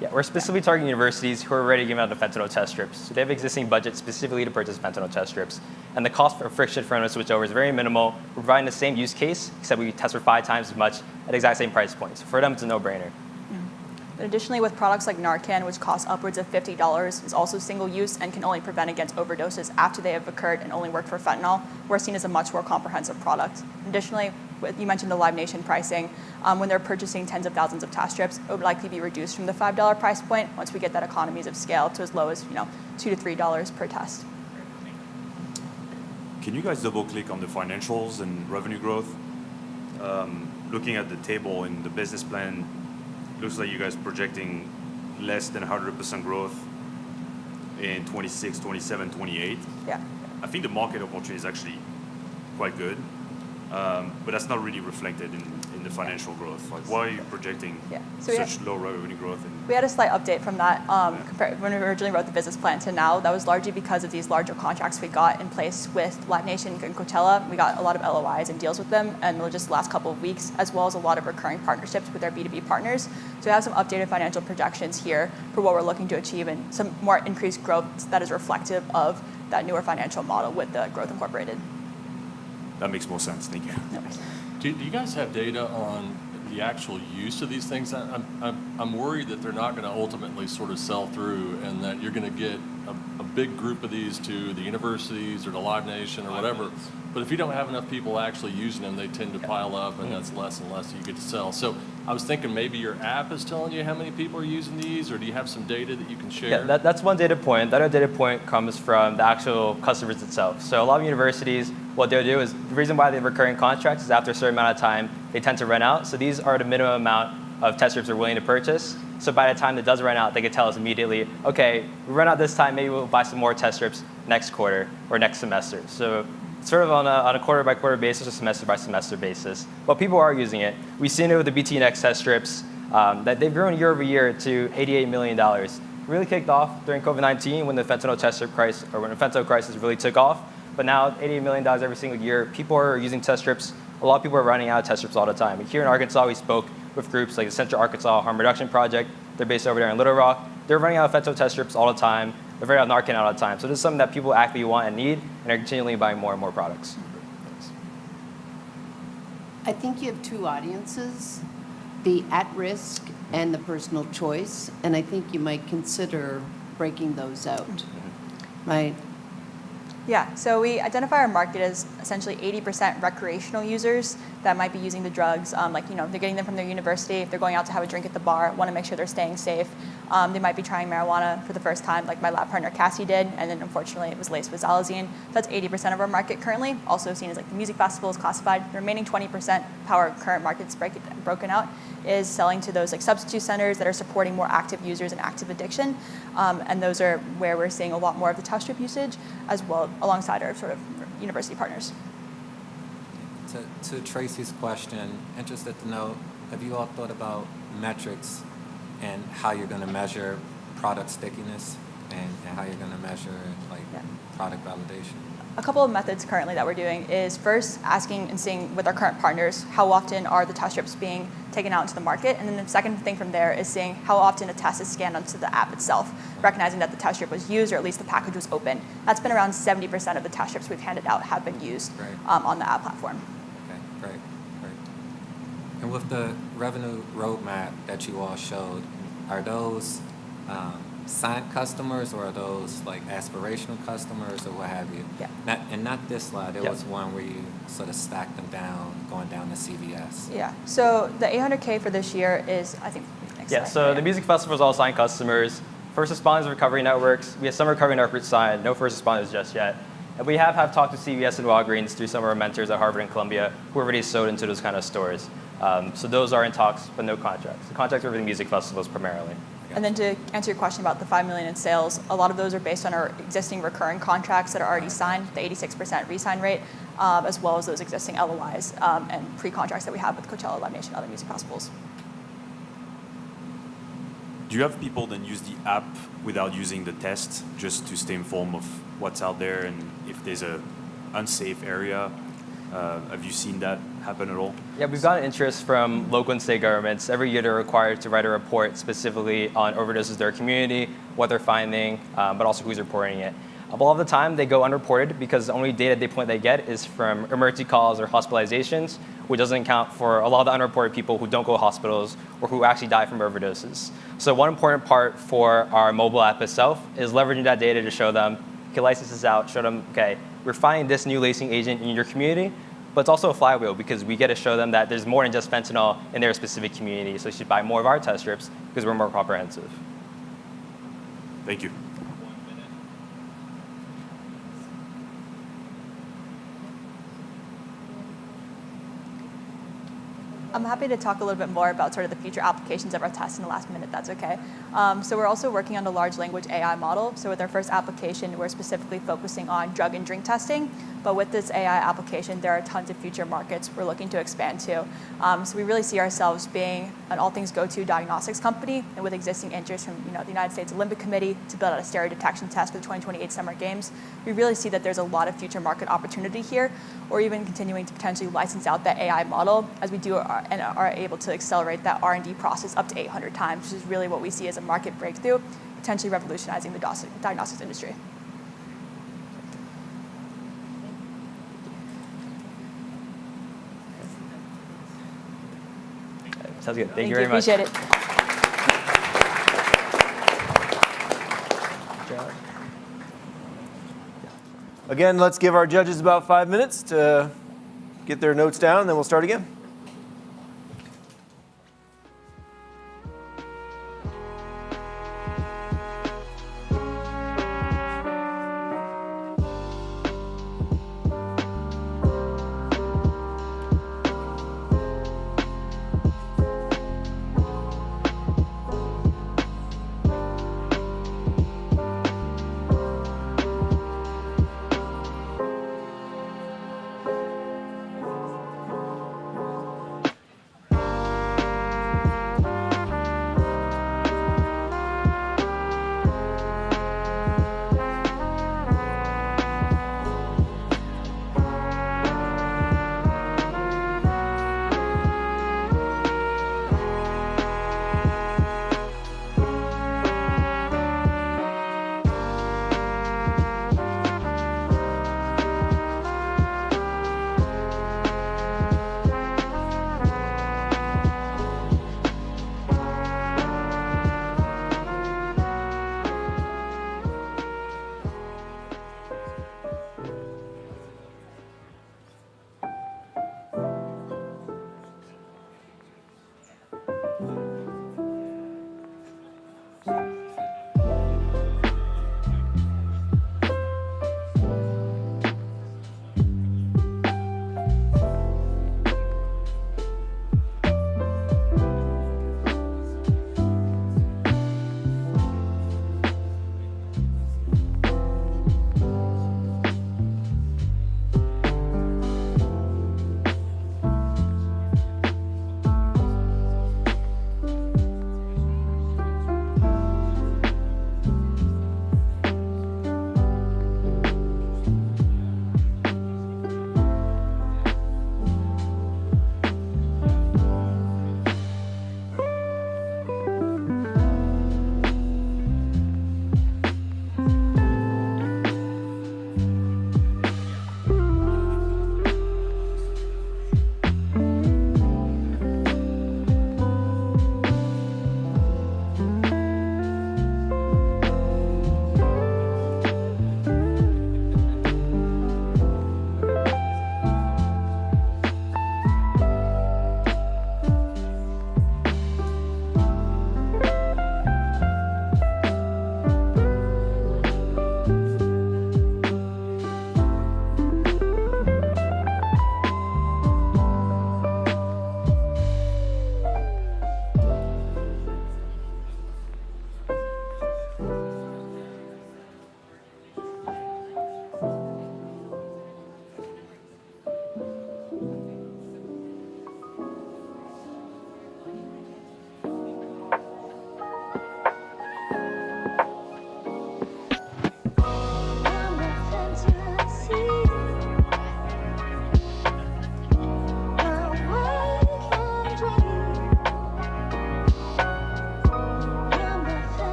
Speaker 15: yeah, we're specifically targeting universities who are already giving out the fentanyl test strips. So they have existing budgets specifically to purchase fentanyl test strips. And the cost for friction for them to switch over is very minimal. We're providing the same use case, except we test for 5 times as much at the exact same price point. So for them, it's a no-brainer.
Speaker 14: But additionally, with products like Narcan, which costs upwards of $50, is also single use and can only prevent against overdoses after they have occurred and only work for fentanyl, we're seen as a much more comprehensive product. Additionally, you mentioned the Live Nation pricing. When they're purchasing tens of thousands of test strips, it would likely be reduced from the $5 price point once we get that economies of scale to as low as $2 to $3 per test.
Speaker 13: Can you guys double click on the financials and revenue growth? Looking at the table in the business plan, looks like you guys projecting less than 100% growth in 26, 27, 28.
Speaker 14: Yeah.
Speaker 13: I think the market opportunity is actually quite good, but that's not really reflected in the financial growth. Like, why are you projecting such low revenue growth?
Speaker 14: We had a slight update from that when we originally wrote the business plan to now. That was largely because of these larger contracts we got in place with Live Nation and Coachella. We got a lot of LOIs and deals with them, and just the last couple of weeks, as well as a lot of recurring partnerships with our B2B partners. So we have some updated financial projections here for what we're looking to achieve and some more increased growth that is reflective of that newer financial model with the growth incorporated.
Speaker 13: That makes more sense. Thank you.
Speaker 14: No worries.
Speaker 9: Do you guys have data on the actual use of these things? I'm worried that they're not going to ultimately sort of sell through, and that you're going to get a big group of these to the universities or to Live Nation or whatever. But if you don't have enough people actually using them, they tend to pile up, and that's less and less you get to sell. So I was thinking maybe your app is telling you how many people are using these, or do you have some data that you can share?
Speaker 15: Yeah, that's one data point. That other data point comes from the actual customers itself. So a lot of universities, what they'll do is, the reason why they have recurring contracts is after a certain amount of time, they tend to run out. So these are the minimum amount of test strips they're willing to purchase. So by the time it does run out, they can tell us immediately, okay, we run out this time, maybe we'll buy some more test strips next quarter or next semester. So sort of on a quarter-by-quarter basis or semester-by-semester basis. But people are using it. We've seen it with the BT Next test strips, that they've grown year over year to $88 million. Really kicked off during COVID-19 when the fentanyl test strip crisis, or when the fentanyl crisis really took off. But now, $88 million every single year. People are using test strips. A lot of people are running out of test strips all the time. Here in Arkansas, we spoke with groups like the Central Arkansas Harm Reduction Project. They're based over there in Little Rock. They're running out of fentanyl test strips all the time. They're running out of Narcan all the time. So this is something that people actively want and need, and are continually buying more and more products.
Speaker 17: I think you have two audiences, the at-risk and the personal choice, and I think you might consider breaking those out, right?
Speaker 14: Yeah, so we identify our market as essentially 80% recreational users that might be using the drugs. Like, they're getting them from their university. If they're going out to have a drink at the bar, want to make sure they're staying safe. They might be trying marijuana for the first time, like my lab partner Cassie did, and then unfortunately it was laced with xylazine. That's 80% of our market currently, also seen as like the music festivals classified. The remaining 20%, how our current market's broken out, is selling to those like substitute centers that are supporting more active users and active addiction. And those are where we're seeing a lot more of the test strip usage, as well alongside our sort of university partners.
Speaker 7: To Tracy's question, interested to know, have you all thought about metrics and how you're going to measure product stickiness and how you're going to measure product validation?
Speaker 14: A couple of methods currently that we're doing is first asking and seeing with our current partners how often are the test strips being taken out into the market, and then the second thing from there is seeing how often a test is scanned onto the app itself, recognizing that the test strip was used or at least the package was open. That's been around 70% of the test strips we've handed out have been used on the app platform.
Speaker 7: Okay, great. And with the revenue roadmap that you all showed, are those signed customers or are those like aspirational customers or what have you?
Speaker 14: Yeah.
Speaker 7: Not this slide. There was one where you sort of stacked them down, going down to CVS.
Speaker 14: Yeah. So the 800K for this year is, I think, next slide.
Speaker 15: So the music festival is all signed customers. First responders, recovery networks. We have some recovery networks signed, no first responders just yet. And we have talked to CVS and Walgreens through some of our mentors at Harvard and Columbia who already sold into those kind of stores. So those are in talks, but no contracts. The contracts are for the music festivals primarily.
Speaker 14: And then to answer your question about the $5 million in sales, a lot of those are based on our existing recurring contracts that are already signed, the 86% re-sign rate, as well as those existing LOIs and pre-contracts that we have with Coachella, Live Nation, and other music festivals.
Speaker 13: Do you have people then use the app without using the test just to stay informed of what's out there and if there's a unsafe area? Have you seen that happen at all?
Speaker 15: Yeah, we've gotten interest from local and state governments. Every year they're required to write a report specifically on overdoses in their community, what they're finding, but also who's reporting it. A lot of the time they go unreported because the only data point they get is from emergency calls or hospitalizations, which doesn't account for a lot of the unreported people who don't go to hospitals or who actually die from overdoses. So one important part for our mobile app itself is leveraging that data to show them, okay, license is out, show them, okay, we're finding this new lacing agent in your community, but it's also a flywheel because we get to show them that there's more than just fentanyl in their specific community, so you should buy more of our test strips because we're more comprehensive.
Speaker 13: Thank you.
Speaker 14: I'm happy to talk a little bit more about sort of the future applications of our test in the last minute, that's okay. So we're also working on the large language AI model. So with our first application, we're specifically focusing on drug and drink testing. But with this AI application, there are tons of future markets we're looking to expand to. So we really see ourselves being an all things go-to diagnostics company, and with existing interest from the United States Olympic Committee to build out a stereo detection test for the 2028 Summer Games. We really see that there's a lot of future market opportunity here, or even continuing to potentially license out that AI model as we do and are able to accelerate that R&D process up to 800 times, which is really what we see as a market breakthrough, potentially revolutionizing the diagnostics industry.
Speaker 15: Sounds good. Thank you very much.
Speaker 14: Appreciate it.
Speaker 2: Again, let's give our judges about 5 minutes to get their notes down, and then we'll start again.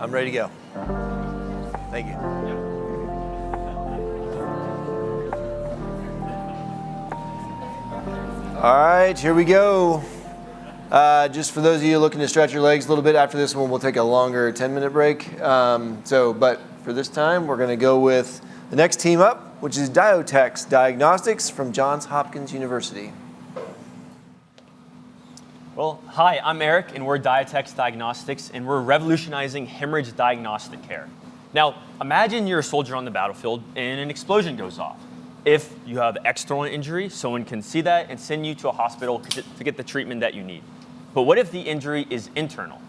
Speaker 2: I'm ready to go. Thank you. All right, here we go. Just for those of you looking to stretch your legs a little bit, after this one, we'll take a longer 10-minute break. But for this time, we're going to go with the next team up, which is Diotex Diagnostics from Johns Hopkins University.
Speaker 18: Well, hi, I'm Eric, and we're Diotex Diagnostics, and we're revolutionizing hemorrhage diagnostic care. Now, imagine you're a soldier on the battlefield, and an explosion goes off. If you have external injury, someone can see that and send you to a hospital to get the treatment that you need. But what if the injury is internal?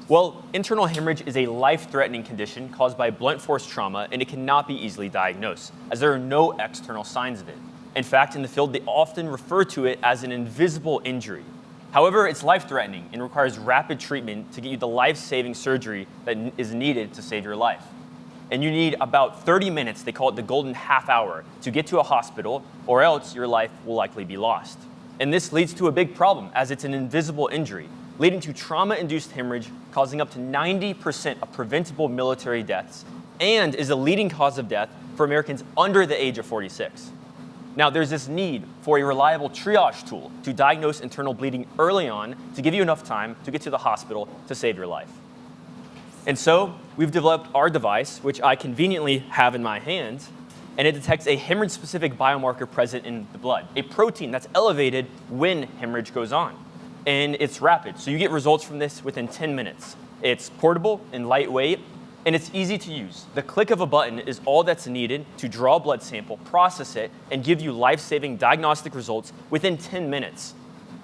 Speaker 18: Well, internal hemorrhage is a life-threatening condition caused by blunt force trauma, and it cannot be easily diagnosed, as there are no external signs of it. In fact, in the field, they often refer to it as an invisible injury. However, it's life-threatening and requires rapid treatment to get you the life-saving surgery that is needed to save your life. And you need about 30 minutes, they call it the golden half hour, to get to a hospital, or else your life will likely be lost. And this leads to a big problem, as it's an invisible injury, leading to trauma-induced hemorrhage, causing up to 90% of preventable military deaths, and is a leading cause of death for Americans under the age of 46. Now, there's this need for a reliable triage tool to diagnose internal bleeding early on to give you enough time to get to the hospital to save your life. And so we've developed our device, which I conveniently have in my hand, and it detects a hemorrhage-specific biomarker present in the blood, a protein that's elevated when hemorrhage goes on. And it's rapid, so you get results from this within 10 minutes. It's portable and lightweight, and it's easy to use. The click of a button is all that's needed to draw a blood sample, process it, and give you life-saving diagnostic results within 10 minutes.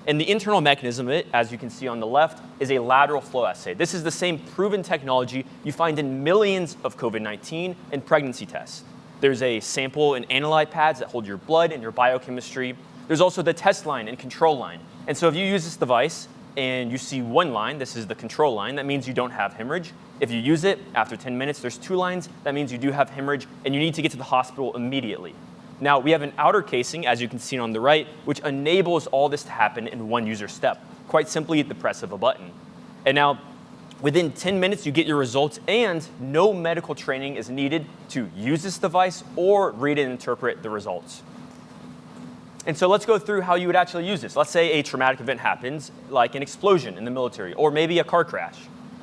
Speaker 18: And the internal mechanism of it, as you can see on the left, is a lateral flow assay. This is the same proven technology you find in millions of COVID-19 and pregnancy tests. There's a sample and analyte pads that hold your blood and your biochemistry. There's also the test line and control line. And so if you use this device and you see one line, this is the control line, that means you don't have hemorrhage. If you use it, after 10 minutes, there's two lines, that means you do have hemorrhage, and you need to get to the hospital immediately. Now, we have an outer casing, as you can see on the right, which enables all this to happen in one user step, quite simply at the press of a button. And now, within 10 minutes, you get your results, and no medical training is needed to use this device or read and interpret the results. And so let's go through how you would actually use this. Let's say a traumatic event happens, like an explosion in the military, or maybe a car crash.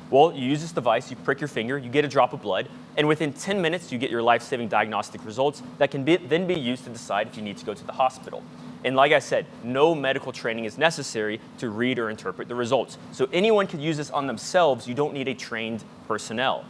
Speaker 18: Well, you use this device, you prick your finger, you get a drop of blood, and within 10 minutes, you get your life-saving diagnostic results that can then be used to decide if you need to go to the hospital. And like I said, no medical training is necessary to read or interpret the results. So anyone can use this on themselves. You don't need a trained personnel.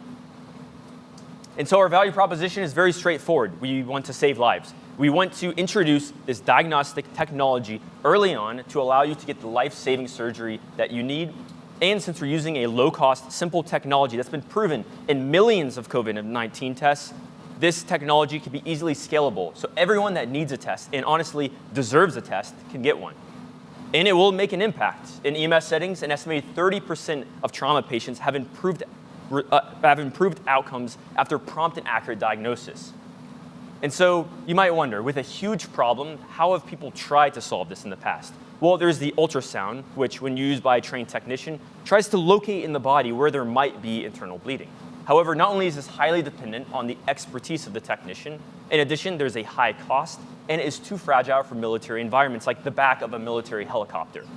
Speaker 18: And so our value proposition is very straightforward. We want to save lives. We want to introduce this diagnostic technology early on to allow you to get the life-saving surgery that you need. And since we're using a low-cost, simple technology that's been proven in millions of COVID-19 tests, this technology can be easily scalable. So everyone that needs a test and honestly deserves a test can get one. And it will make an impact. In EMS settings, an estimated 30% of trauma patients have improved outcomes after prompt and accurate diagnosis. And so you might wonder, with a huge problem, how have people tried to solve this in the past? Well, there's the ultrasound, which when used by a trained technician, tries to locate in the body where there might be internal bleeding. However, not only is this highly dependent on the expertise of the technician, in addition, there's a high cost, and it is too fragile for military environments like the back of a military helicopter.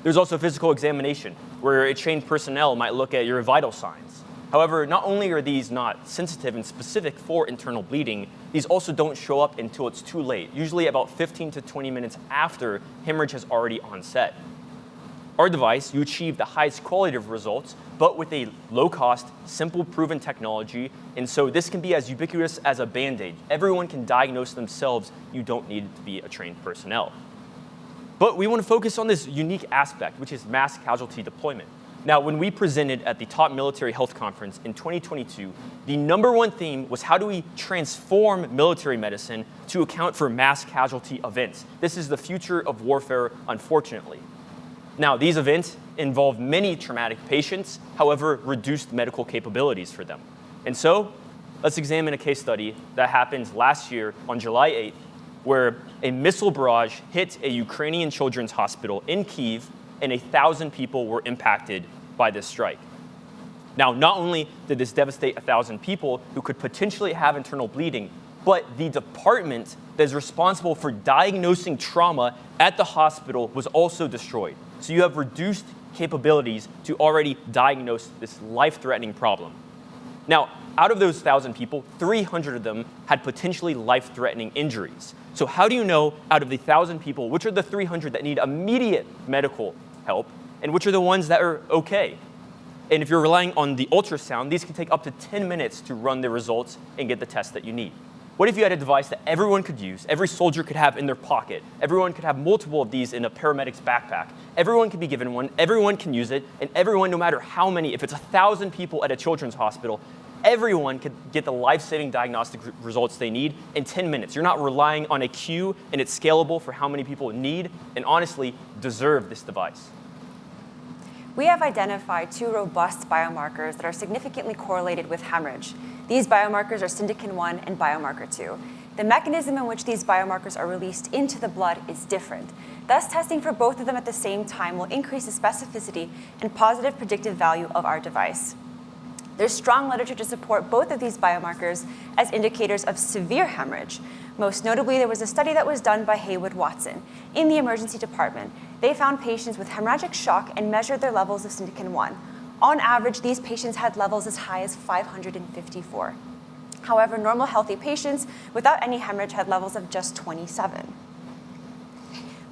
Speaker 18: There's also physical examination, where a trained personnel might look at your vital signs. However, not only are these not sensitive and specific for internal bleeding, these also don't show up until it's too late, usually about 15 to 20 minutes after hemorrhage has already onset. Our device, you achieve the highest quality of results, but with a low-cost, simple, proven technology, and so this can be as ubiquitous as a Band-Aid. Everyone can diagnose themselves. You don't need to be a trained personnel. But we want to focus on this unique aspect, which is mass casualty deployment. Now, when we presented at the Top Military Health Conference in 2022, the #1 theme was how do we transform military medicine to account for mass casualty events. This is the future of warfare, unfortunately. Now, these events involve many traumatic patients, however, reduced medical capabilities for them. And so, let's examine a case study that happened last year on July 8th, where a missile barrage hit a Ukrainian children's hospital in Kyiv, and 1,000 people were impacted by this strike. Now, not only did this devastate 1,000 people who could potentially have internal bleeding, but the department that is responsible for diagnosing trauma at the hospital was also destroyed. So you have reduced capabilities to already diagnose this life-threatening problem. Now, out of those 1,000 people, 300 of them had potentially life-threatening injuries. So how do you know out of the 1,000 people, which are the 300 that need immediate medical help, and which are the ones that are okay? And if you're relying on the ultrasound, these can take up to 10 minutes to run the results and get the test that you need. What if you had a device that everyone could use, every soldier could have in their pocket, everyone could have multiple of these in a paramedic's backpack, everyone could be given one, everyone can use it, and everyone, no matter how many, if it's 1,000 people at a children's hospital, everyone could get the life-saving diagnostic results they need in 10 minutes. You're not relying on a queue, and it's scalable for how many people need and honestly deserve this device.
Speaker 19: We have identified 2 robust biomarkers that are significantly correlated with hemorrhage. These biomarkers are Syndican-1 and biomarker 2. The mechanism in which these biomarkers are released into the blood is different. Thus, testing for both of them at the same time will increase the specificity and positive predictive value of our device. There's strong literature to support both of these biomarkers as indicators of severe hemorrhage. Most notably, there was a study that was done by Haywood Watson in the emergency department. They found patients with hemorrhagic shock and measured their levels of Syndican-1. On average, these patients had levels as high as 554. However, normal healthy patients without any hemorrhage had levels of just 27.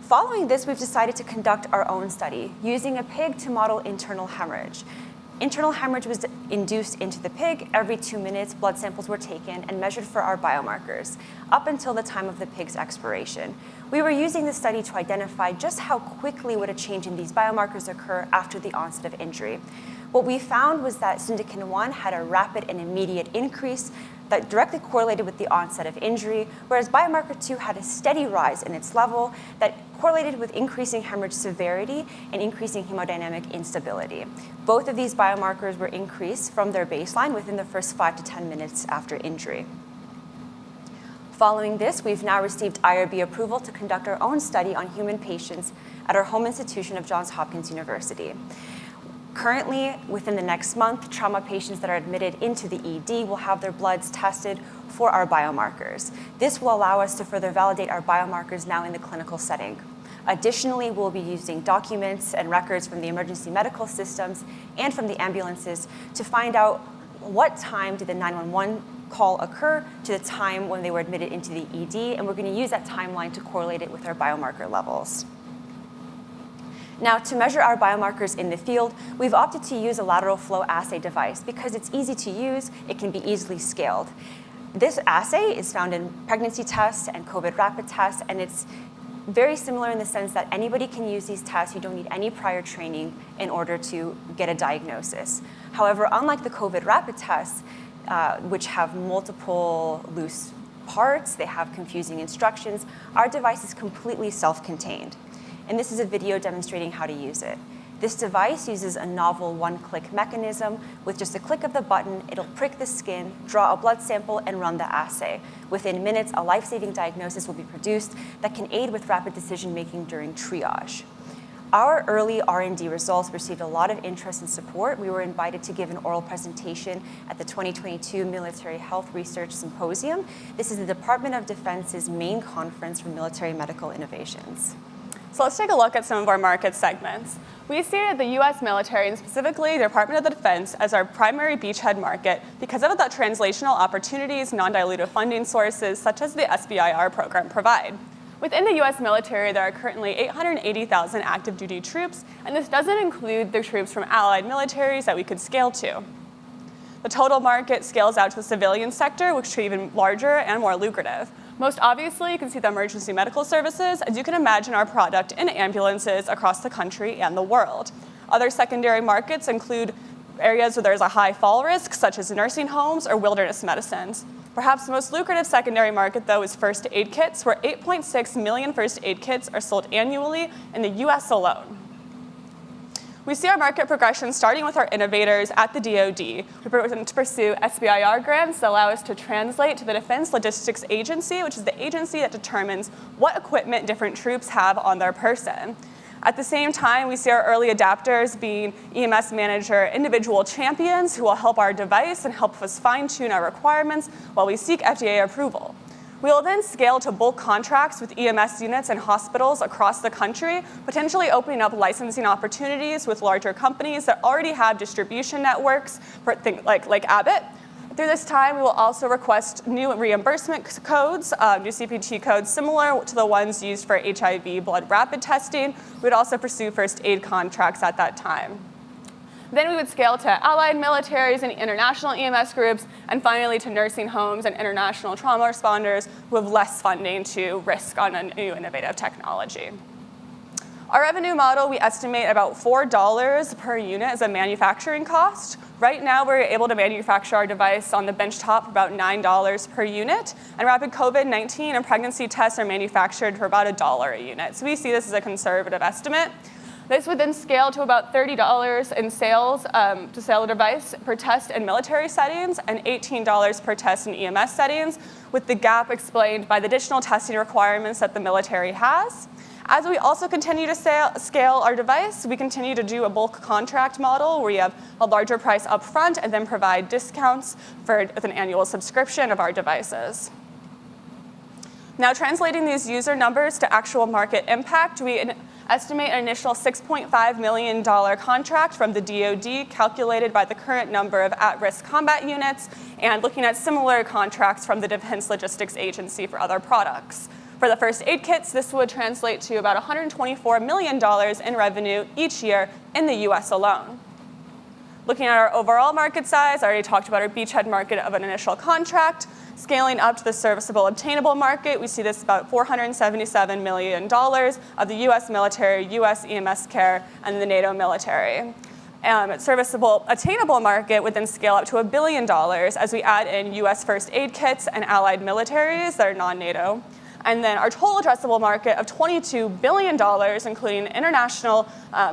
Speaker 19: Following this, we've decided to conduct our own study using a pig to model internal hemorrhage. Internal hemorrhage was induced into the pig. Every 2 minutes, blood samples were taken and measured for our biomarkers, up until the time of the pig's expiration. We were using the study to identify just how quickly would a change in these biomarkers occur after the onset of injury. What we found was that Syndican-1 had a rapid and immediate increase that directly correlated with the onset of injury, whereas biomarker 2 had a steady rise in its level that correlated with increasing hemorrhage severity and increasing hemodynamic instability. Both of these biomarkers were increased from their baseline within the first 5 to 10 minutes after injury. Following this, we've now received IRB approval to conduct our own study on human patients at our home institution of Johns Hopkins University. Currently, within the next month, trauma patients that are admitted into the ED will have their bloods tested for our biomarkers. This will allow us to further validate our biomarkers now in the clinical setting. Additionally, we'll be using documents and records from the emergency medical systems and from the ambulances to find out what time did the 911 call occur to the time when they were admitted into the ED, and we're going to use that timeline to correlate it with our biomarker levels. Now, to measure our biomarkers in the field, we've opted to use a lateral flow assay device because it's easy to use, it can be easily scaled. This assay is found in pregnancy tests and COVID rapid tests, and it's very similar in the sense that anybody can use these tests. You don't need any prior training in order to get a diagnosis. However, unlike the COVID rapid tests, which have multiple loose parts, they have confusing instructions, our device is completely self-contained. And this is a video demonstrating how to use it. This device uses a novel one-click mechanism. With just a click of the button, it'll prick the skin, draw a blood sample, and run the assay. Within minutes, a life-saving diagnosis will be produced that can aid with rapid decision-making during triage. Our early R&D results received a lot of interest and support. We were invited to give an oral presentation at the 2022 Military Health Research Symposium. This is the Department of Defense's main conference for military medical innovations.
Speaker 11: So let's take a look at some of our market segments. We see the U.S. military, and specifically the Department of Defense, as our primary beachhead market because of the translational opportunities non-dilutive funding sources such as the SBIR program provide. Within the U.S. military, there are currently 880,000 active duty troops, and this doesn't include the troops from allied militaries that we could scale to. The total market scales out to the civilian sector, which is even larger and more lucrative. Most obviously, you can see the emergency medical services, as you can imagine our product in ambulances across the country and the world. Other secondary markets include areas where there's a high fall risk, such as nursing homes or wilderness medicines. Perhaps the most lucrative secondary market, though, is first aid kits, where 8.6 million first aid kits are sold annually in the US alone. We see our market progression starting with our innovators at the DoD. We pursue SBIR grants that allow us to translate to the Defense Logistics Agency, which is the agency that determines what equipment different troops have on their person.
Speaker 10: At the same time, we see our early adapters being EMS manager individual champions who will help our device and help us fine-tune our requirements while we seek FDA approval. We will then scale to bulk contracts with EMS units and hospitals across the country, potentially opening up licensing opportunities with larger companies that already have distribution networks, for things like Abbott. Through this time, we will also request new reimbursement codes, new CPT codes similar to the ones used for HIV blood rapid testing. We would also pursue first aid contracts at that time. Then we would scale to allied militaries and international EMS groups, and finally to nursing homes and international trauma responders who have less funding to risk on a new innovative technology. Our revenue model, we estimate about $4 per unit as a manufacturing cost. Right now, we're able to manufacture our device on the benchtop for about $9 per unit, and rapid COVID-19 and pregnancy tests are manufactured for about $1 a unit. So we see this as a conservative estimate. This would then scale to about $30 in sales to sell a device per test in military settings and $18 per test in EMS settings, with the gap explained by the additional testing requirements that the military has. As we also continue to scale our device, we continue to do a bulk contract model where we have a larger price up front and then provide discounts with an annual subscription of our devices. Now, translating these user numbers to actual market impact, we estimate an initial $6.5 million contract from the DoD calculated by the current number of at-risk combat units, and looking at similar contracts from the Defense Logistics Agency for other products. For the first aid kits, this would translate to about $124 million in revenue each year in the US alone. Looking at our overall market size, I already talked about our beachhead market of an initial contract. Scaling up to the serviceable obtainable market, we see this about $477 million of the US military, US EMS care, and the NATO military. Serviceable attainable market would then scale up to $1 billion as we add in US first aid kits and allied militaries that are non-NATO. And then our total addressable market of $22 billion, including international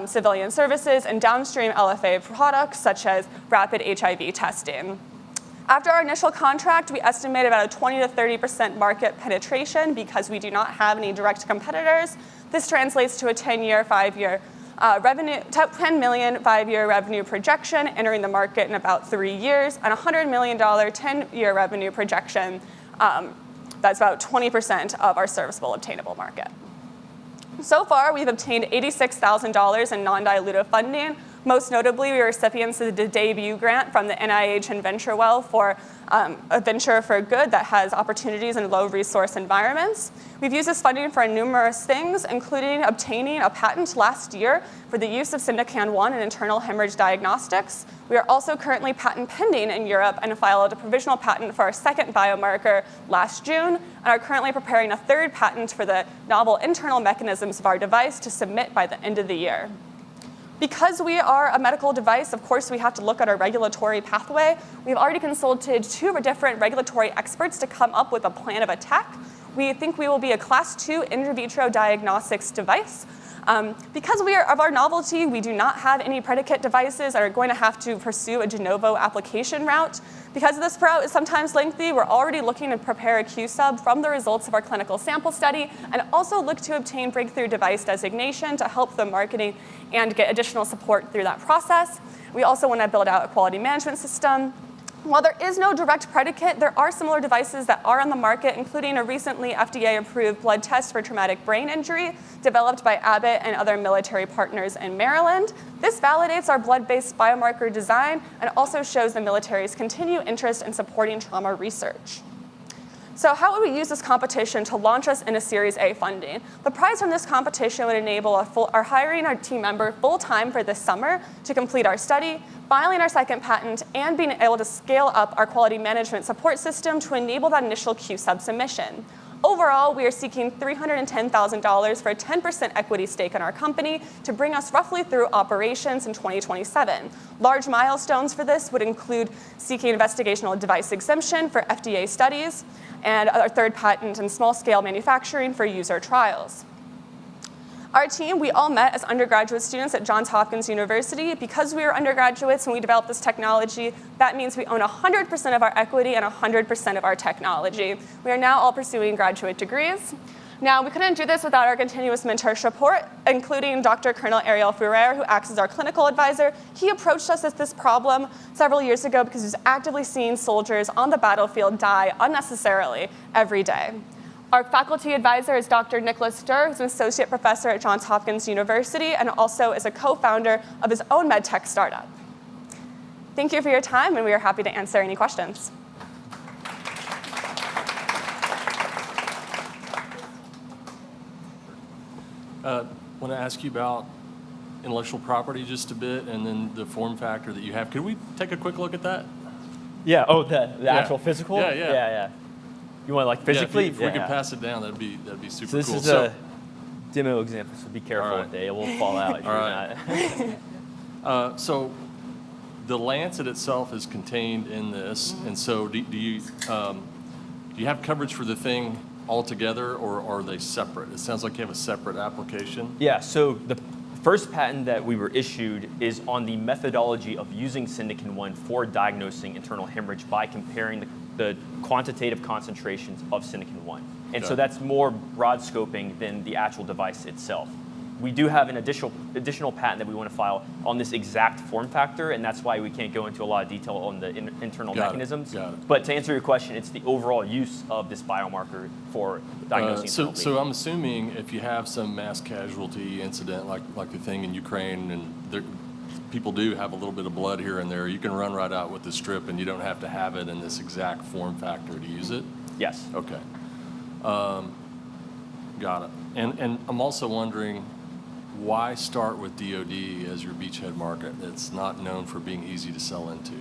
Speaker 10: civilian services and downstream LFA products such as rapid HIV testing. After our initial contract, we estimate about a 20 to 30% market penetration because we do not have any direct competitors. This translates to a 10-year, 5-year revenue, $10 million 5-year revenue projection entering the market in about 3 years, and a $100 million 10-year revenue projection. That's about 20% of our serviceable obtainable market. So far, we've obtained $86,000 in non-dilutive funding. Most notably, we were recipients of the debut grant from the NIH and VentureWell for a venture for good that has opportunities in low-resource environments. We've used this funding for numerous things, including obtaining a patent last year for the use of Syndican-1 in internal hemorrhage diagnostics. We are also currently patent pending in Europe and filed a provisional patent for our second biomarker last June, and are currently preparing a third patent for the novel internal mechanisms of our device to submit by the end of the year. Because we are a medical device, of course, we have to look at our regulatory pathway. We've already consulted 2 different regulatory experts to come up with a plan of attack. We think we will be a Class 2 in vitro diagnostics device. Because of our novelty, we do not have any predicate devices and are going to have to pursue a de novo application route. Because this route is sometimes lengthy, we're already looking to prepare a Q-sub from the results of our clinical sample study, and also look to obtain breakthrough device designation to help the marketing and get additional support through that process. We also want to build out a quality management system. While there is no direct predicate, there are similar devices that are on the market, including a recently FDA-approved blood test for traumatic brain injury developed by Abbott and other military partners in Maryland. This validates our blood-based biomarker design and also shows the military's continued interest in supporting trauma research. So how would we use this competition to launch us into Series A funding? The prize from this competition would enable our hiring our team member full-time for this summer to complete our study, filing our second patent, and being able to scale up our quality management support system to enable that initial Q-sub submission. Overall, we are seeking $310,000 for a 10% equity stake in our company to bring us roughly through operations in 2027. Large milestones for this would include seeking investigational device exemption for FDA studies, and our third patent and small-scale manufacturing for user trials. Our team, we all met as undergraduate students at Johns Hopkins University. Because we were undergraduates when we developed this technology, that means we own 100% of our equity and 100% of our technology. We are now all pursuing graduate degrees. Now, we couldn't do this without our continuous mentor support, including Dr. Colonel Ariel Ferrer, who acts as our clinical advisor. He approached us with this problem several years ago because he was actively seeing soldiers on the battlefield die unnecessarily every day. Our faculty advisor is Dr. Nicholas Durr, who's an associate professor at Johns Hopkins University and also is a co-founder of his own medtech startup. Thank you for your time, and we are happy to answer any questions.
Speaker 9: I want to ask you about intellectual property just a bit, and then the form factor that you have. Could we take a quick look at that?
Speaker 18: Yeah. Oh, the actual physical.
Speaker 9: Yeah.
Speaker 18: You want like physically?
Speaker 9: If we could pass it down, that'd be super
Speaker 18: So this
Speaker 9: cool.
Speaker 18: is a demo example, so be careful with it. It will fall out if
Speaker 9: All
Speaker 18: you're
Speaker 9: right. So the lancet itself is contained in this, and so do you have coverage for the thing altogether, or are they separate? It sounds like you have a separate application.
Speaker 18: Yeah, so the first patent that we were issued is on the methodology of using Syndicin-1 for diagnosing internal hemorrhage by comparing the quantitative concentrations of Syndicin-1. And so that's more broad scoping than the actual device itself. We do have an additional patent that we want to file on this exact form factor, and that's why we can't go into a lot of detail on the internal mechanisms.
Speaker 9: Got it.
Speaker 18: But to answer your question, it's the overall use of this biomarker for diagnosing internal bleeding.
Speaker 9: So I'm assuming if you have some mass casualty incident like the thing in Ukraine, and people do have a little bit of blood here and there, you can run right out with the strip, and you don't have to have it in this exact form factor to use it?
Speaker 18: Yes.
Speaker 9: Okay. Got it. And I'm also wondering, why start with DoD as your beachhead market? It's not known for being easy to sell into.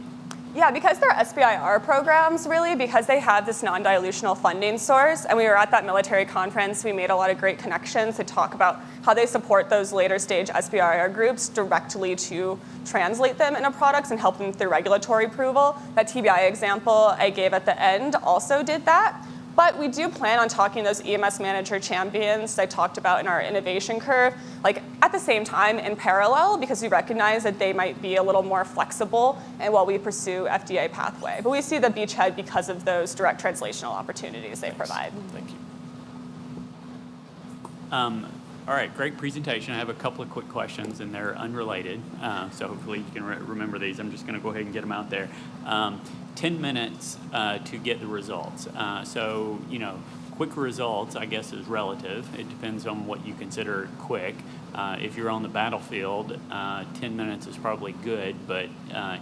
Speaker 10: Yeah, because they're SBIR programs, really, because they have this non-dilutional funding source. And we were at that military conference. We made a lot of great connections to talk about how they support those later stage SBIR groups directly to translate them into products and help them through regulatory approval. That TBI example I gave at the end also did that. But we do plan on talking those EMS manager champions I talked about in our innovation curve, like at the same time in parallel, because we recognize that they might be a little more flexible and while we pursue FDA pathway. But we see the beachhead because of those direct translational opportunities they provide.
Speaker 9: Thank you.
Speaker 8: All right, great presentation. I have a couple of quick questions, and they're unrelated, so hopefully you can remember these. I'm just going to go ahead and get them out there. 10 minutes to get the results. So, quick results, I guess, is relative. It depends on what you consider quick. If you're on the battlefield, 10 minutes is probably good, but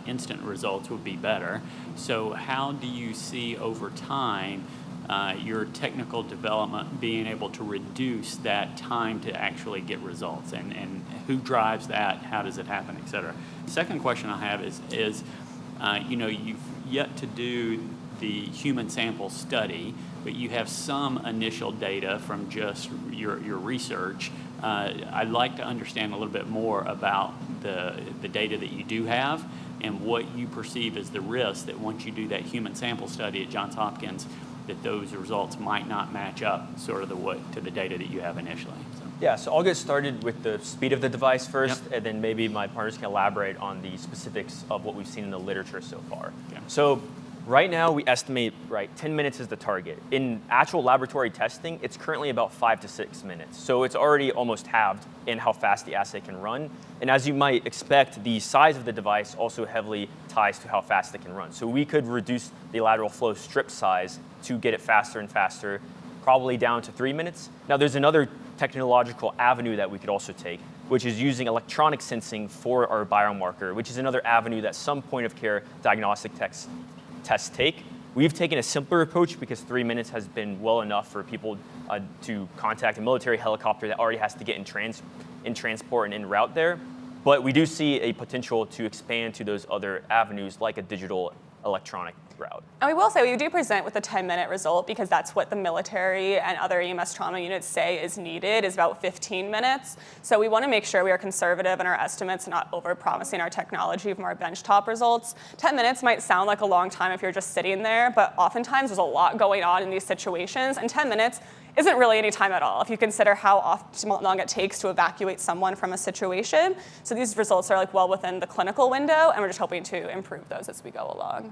Speaker 8: instant results would be better. So how do you see over time your technical development being able to reduce that time to actually get results, and who drives that, how does it happen, et cetera? The second question I have is you've yet to do the human sample study, but you have some initial data from just your research. I'd like to understand a little bit more about the data that you do have and what you perceive as the risk that once you do that human sample study at Johns Hopkins, that those results might not match up sort of to the data that you have initially.
Speaker 18: Yeah, so I'll get started with the speed of the device first, and then maybe my partners can elaborate on the specifics of what we've seen in the literature so far. Okay. So right now we estimate 10 minutes is the target. In actual laboratory testing, it's currently about 5 to 6 minutes. So it's already almost halved in how fast the assay can run. And as you might expect, the size of the device also heavily ties to how fast it can run. So we could reduce the lateral flow strip size to get it faster and faster, probably down to 3 minutes. Now there's another technological avenue that we could also take, which is using electronic sensing for our biomarker, which is another avenue that some point-of-care diagnostic tests take. We've taken a simpler approach because 3 minutes has been well enough for people to contact a military helicopter that already has to get in transport and en route there. But we do see a potential to expand to those other avenues like a digital electronic route.
Speaker 10: And we will say we do present with a 10-minute result because that's what the military and other EMS trauma units say is needed, is about 15 minutes. So we want to make sure we are conservative in our estimates and not over-promising our technology from our benchtop results. 10 minutes might sound like a long time if you're just sitting there, but oftentimes there's a lot going on in these situations, and 10 minutes isn't really any time at all if you consider how long it takes to evacuate someone from a situation. So these results are well within the clinical window, and we're just hoping to improve those as we go along.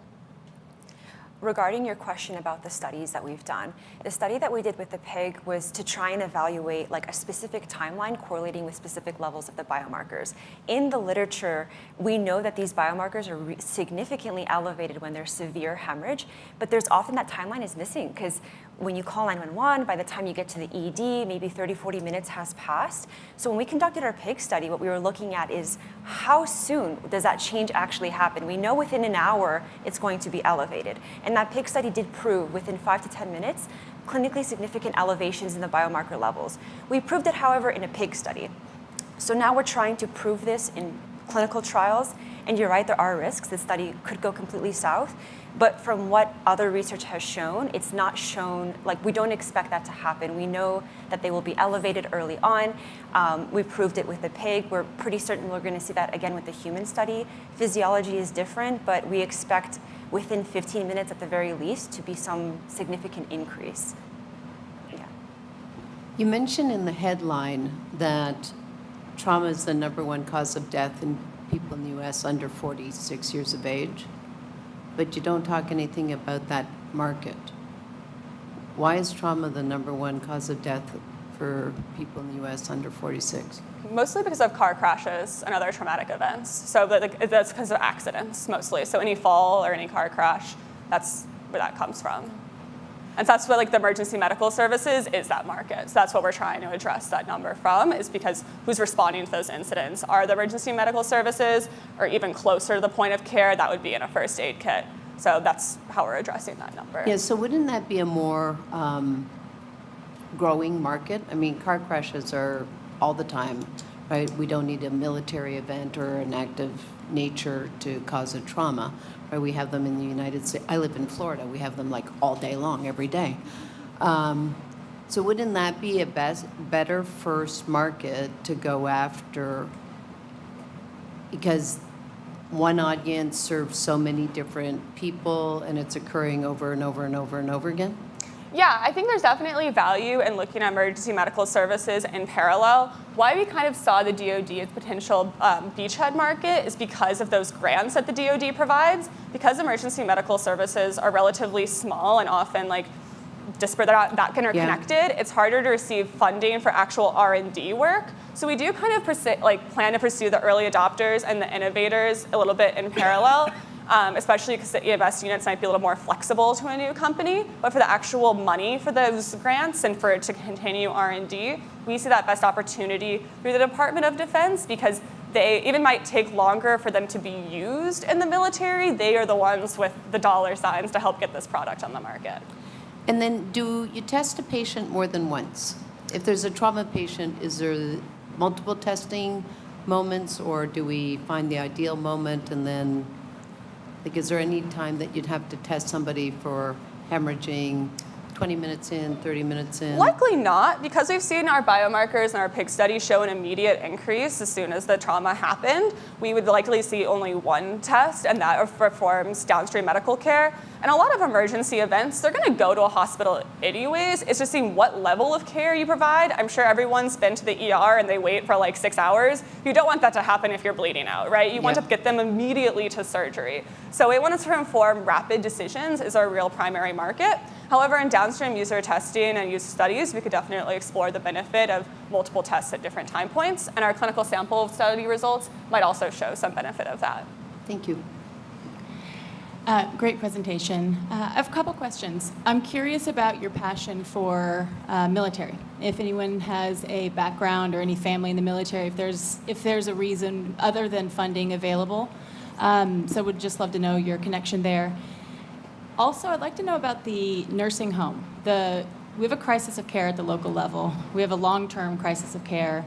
Speaker 19: regarding your question about the studies that we've done, the study that we did with the pig was to try and evaluate like a specific timeline correlating with specific levels of the biomarkers. In the literature, we know that these biomarkers are significantly elevated when there's severe hemorrhage, but there's often that timeline is missing because when you call 911, by the time you get to the ED, maybe 30, 40 minutes has passed. So when we conducted our pig study, what we were looking at is how soon does that change actually happen? We know within an hour it's going to be elevated. And that pig study did prove within 5 to 10 minutes, clinically significant elevations in the biomarker levels. We proved it, however, in a pig study. So now we're trying to prove this in clinical trials. And you're right, there are risks. This study could go completely south. But from what other research has shown, it's not shown, like we don't expect that to happen. We know that they will be elevated early on. We proved it with the pig. We're pretty certain we're going to see that again with the human study. Physiology is different, but we expect within 15 minutes at the very least to be some significant increase. Yeah.
Speaker 17: You mentioned in the headline that trauma is the #1 cause of death in people in the U.S. under 46 years of age, but you don't talk anything about that market. Why is trauma the #1 cause of death for people in the U.S. under 46?
Speaker 10: Mostly because of car crashes and other traumatic events. So that's because of accidents, mostly. So any fall or any car crash, that's where that comes from. And so that's what the emergency medical services is, that market. So that's what we're trying to address that number from, is because who's responding to those incidents? Are the emergency medical services, or even closer to the point of care, that would be in a first aid kit. So that's how we're addressing that number.
Speaker 17: Yeah, so wouldn't that be a more growing market? I mean, car crashes are all the time, right? We don't need a military event or an act of nature to cause a trauma. Right, we have them in the United States. I live in Florida. We have them all day long, every day. So wouldn't that be a better first market to go after? Because one audience serves so many different people, and it's occurring over and over and over and over again?
Speaker 10: Yeah, I think there's definitely value in looking at emergency medical services in parallel. Why we kind of saw the DoD as potential beachhead market is because of those grants that the DoD provides. Because emergency medical services are relatively small and often disparate, they're not that interconnected, it's harder to receive funding for actual R&D work. So we do kind of plan to pursue the early adopters and the innovators a little bit in parallel. Especially because the EMS units might be a little more flexible to a new company. But for the actual money for those grants and for it to continue R&D, we see that best opportunity through the Department of Defense, because they even might take longer for them to be used in the military. They are the ones with the dollar signs to help get this product on the market.
Speaker 17: And then do you test a patient more than once? If there's a trauma patient, is there multiple testing moments, or do we find the ideal moment and then is there any time that you'd have to test somebody for hemorrhaging 20 minutes in, 30 minutes in?
Speaker 10: Likely not, because we've seen our biomarkers and our pig study show an immediate increase as soon as the trauma happened. We would likely see only one test, and that performs downstream medical care. And a lot of emergency events, they're going to go to a hospital anyways. It's just seeing what level of care you provide. I'm sure everyone's been to the ER and they wait for 6 hours. You don't want that to happen if you're bleeding out, right? You want to get them immediately to surgery. So we want to inform rapid decisions is our real primary market. However, in downstream user testing and user studies, we could definitely explore the benefit of multiple tests at different time points. And our clinical sample study results might also show some benefit of that.
Speaker 17: Thank you.
Speaker 16: Great presentation. I have a couple questions. I'm curious about your passion for military. If anyone has a background or any family in the military, if there's a reason other than funding available. So would just love to know your connection there. Also, I'd like to know about the nursing home. We have a crisis of care at the local level. We have a long-term crisis of care.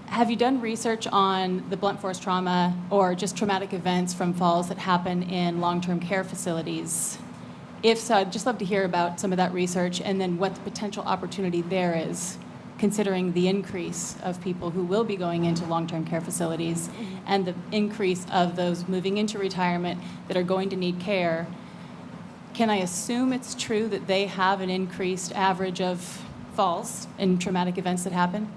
Speaker 16: Have you done research on the blunt force trauma or just traumatic events from falls that happen in long-term care facilities? If so, I'd just love to hear about some of that research and then what the potential opportunity there is, considering the increase of people who will be going into long-term care facilities and the increase of those moving into retirement that are going to need care. Can I assume it's true that they have an increased average of falls and traumatic events that happen?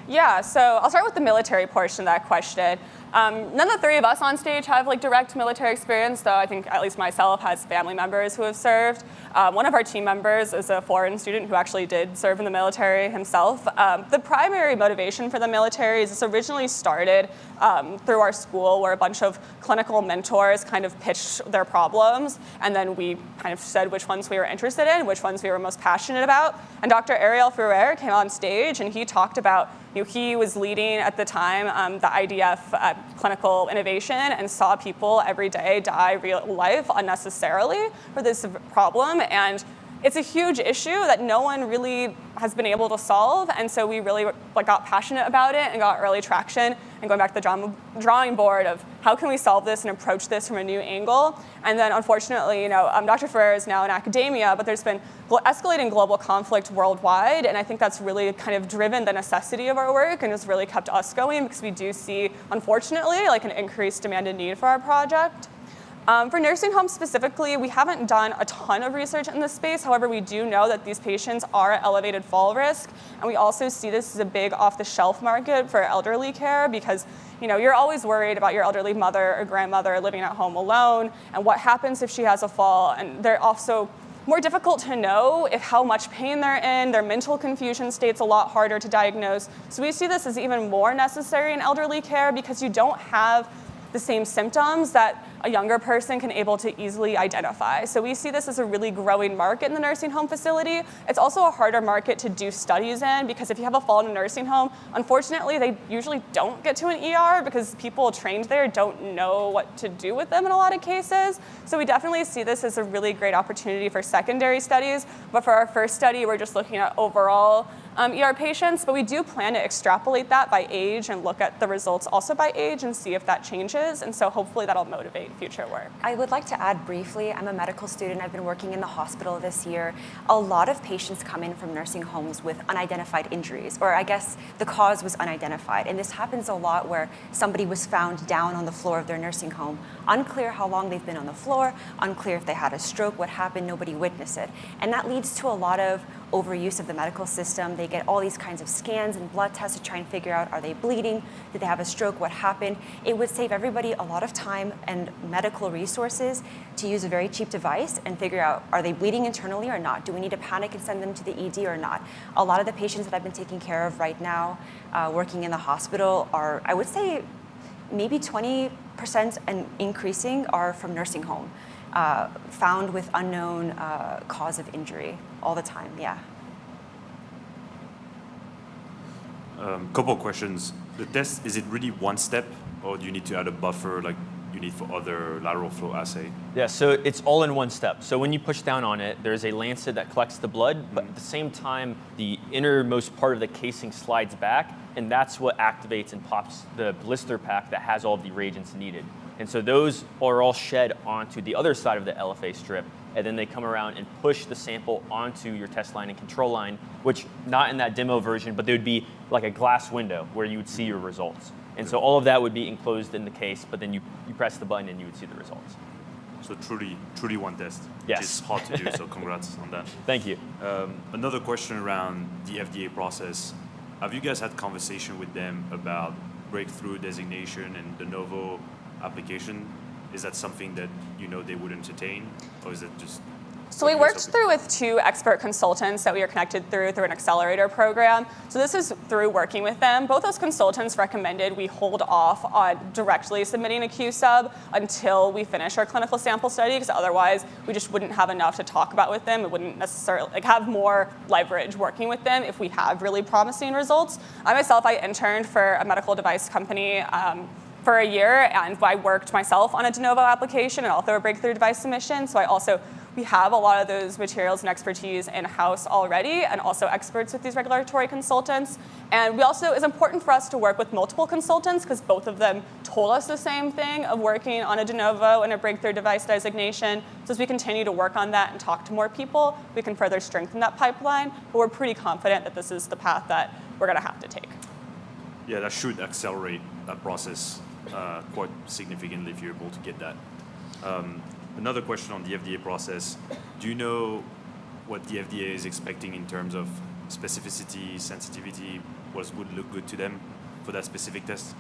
Speaker 10: Yeah, so I'll start with the military portion of that question. None of the three of us on stage have like direct military experience, though I think at least myself has family members who have served. One of our team members is a foreign student who actually did serve in the military himself. The primary motivation for the military is this originally started through our school, where a bunch of clinical mentors kind of pitched their problems, and then we kind of said which ones we were interested in, which ones we were most passionate about. And Dr. Ariel Ferrer came on stage and he talked about, he was leading at the time the IDF clinical innovation and saw people every day die real life unnecessarily for this problem. And it's a huge issue that no one really has been able to solve, and so we really got passionate about it and got early traction and going back to the drawing board of how can we solve this and approach this from a new angle. And then unfortunately, Dr. Ferrer is now in academia, but there's been escalating global conflict worldwide, and I think that's really kind of driven the necessity of our work and has really kept us going because we do see, unfortunately, an increased demand and need for our project. For nursing homes specifically, we haven't done a ton of research in this space. However, we do know that these patients are at elevated fall risk. And we also see this as a big off-the-shelf market for elderly care because you're always worried about your elderly mother or grandmother living at home alone and what happens if she has a fall. And they're also more difficult to know how much pain they're in. Their mental confusion state's a lot harder to diagnose. So we see this as even more necessary in elderly care because you don't have the same symptoms that a younger person can able to easily identify. So we see this as a really growing market in the nursing home facility. It's also a harder market to do studies in because if you have a fall in a nursing home, unfortunately, they usually don't get to an ER because people trained there don't know what to do with them in a lot of cases. So we definitely see this as a really great opportunity for secondary studies. But for our first study, we're just looking at overall ER patients, but we do plan to extrapolate that by age and look at the results also by age and see if that changes. And so hopefully that'll motivate future work.
Speaker 19: I would like to add briefly, I'm a medical student. I've been working in the hospital this year. A lot of patients come in from nursing homes with unidentified injuries, or I guess the cause was unidentified. And this happens a lot where somebody was found down on the floor of their nursing home. Unclear how long they've been on the floor, unclear if they had a stroke, what happened, nobody witnessed it. And that leads to a lot of overuse of the medical system. They get all these kinds of scans and blood tests to try and figure out, are they bleeding? Did they have a stroke? What happened? It would save everybody a lot of time and medical resources to use a very cheap device and figure out, are they bleeding internally or not? Do we need to panic and send them to the ED or not? A lot of the patients that I've been taking care of right now, working in the hospital are, I would say, maybe 20% and increasing are from nursing home. Found with unknown cause of injury all the time, yeah.
Speaker 13: Couple questions. The test, is it really one step, or do you need to add a buffer like you need for other lateral flow assay?
Speaker 18: Yeah, so it's all in one step. So when you push down on it, there's a lancet that collects the blood, but at the same time, the innermost part of the casing slides back, and that's what activates and pops the blister pack that has all of the reagents needed. And so those are all shed onto the other side of the LFA strip, and then they come around and push the sample onto your test line and control line, which not in that demo version, but there would be like a glass window where you would see your results. And so all of that would be enclosed in the case, but then you press the button and you would see the results.
Speaker 13: So truly one test,
Speaker 18: yes.
Speaker 13: Which is hard to do, so congrats on that.
Speaker 18: Thank you.
Speaker 13: Another question around the FDA process. Have you guys had conversation with them about breakthrough designation and de novo application? Is that something that they would entertain, or is it just?
Speaker 10: So we worked through with 2 expert consultants that we are connected through an accelerator program. So this is through working with them. Both those consultants recommended we hold off on directly submitting a Q-sub until we finish our clinical sample study, because otherwise we just wouldn't have enough to talk about with them. It wouldn't necessarily have more leverage working with them if we have really promising results. I interned for a medical device company for a year, and I worked myself on a de novo application and also a breakthrough device submission. So we have a lot of those materials and expertise in-house already, and also experts with these regulatory consultants. And it's important for us to work with multiple consultants because both of them told us the same thing of working on a de novo and a breakthrough device designation. So as we continue to work on that and talk to more people, we can further strengthen that pipeline. But we're pretty confident that this is the path that we're going to have to take.
Speaker 13: Yeah, that should accelerate that process quite significantly if you're able to get that. Another question on the FDA process. Do you know what the FDA is expecting in terms of specificity, sensitivity, what would look good to them for that specific test?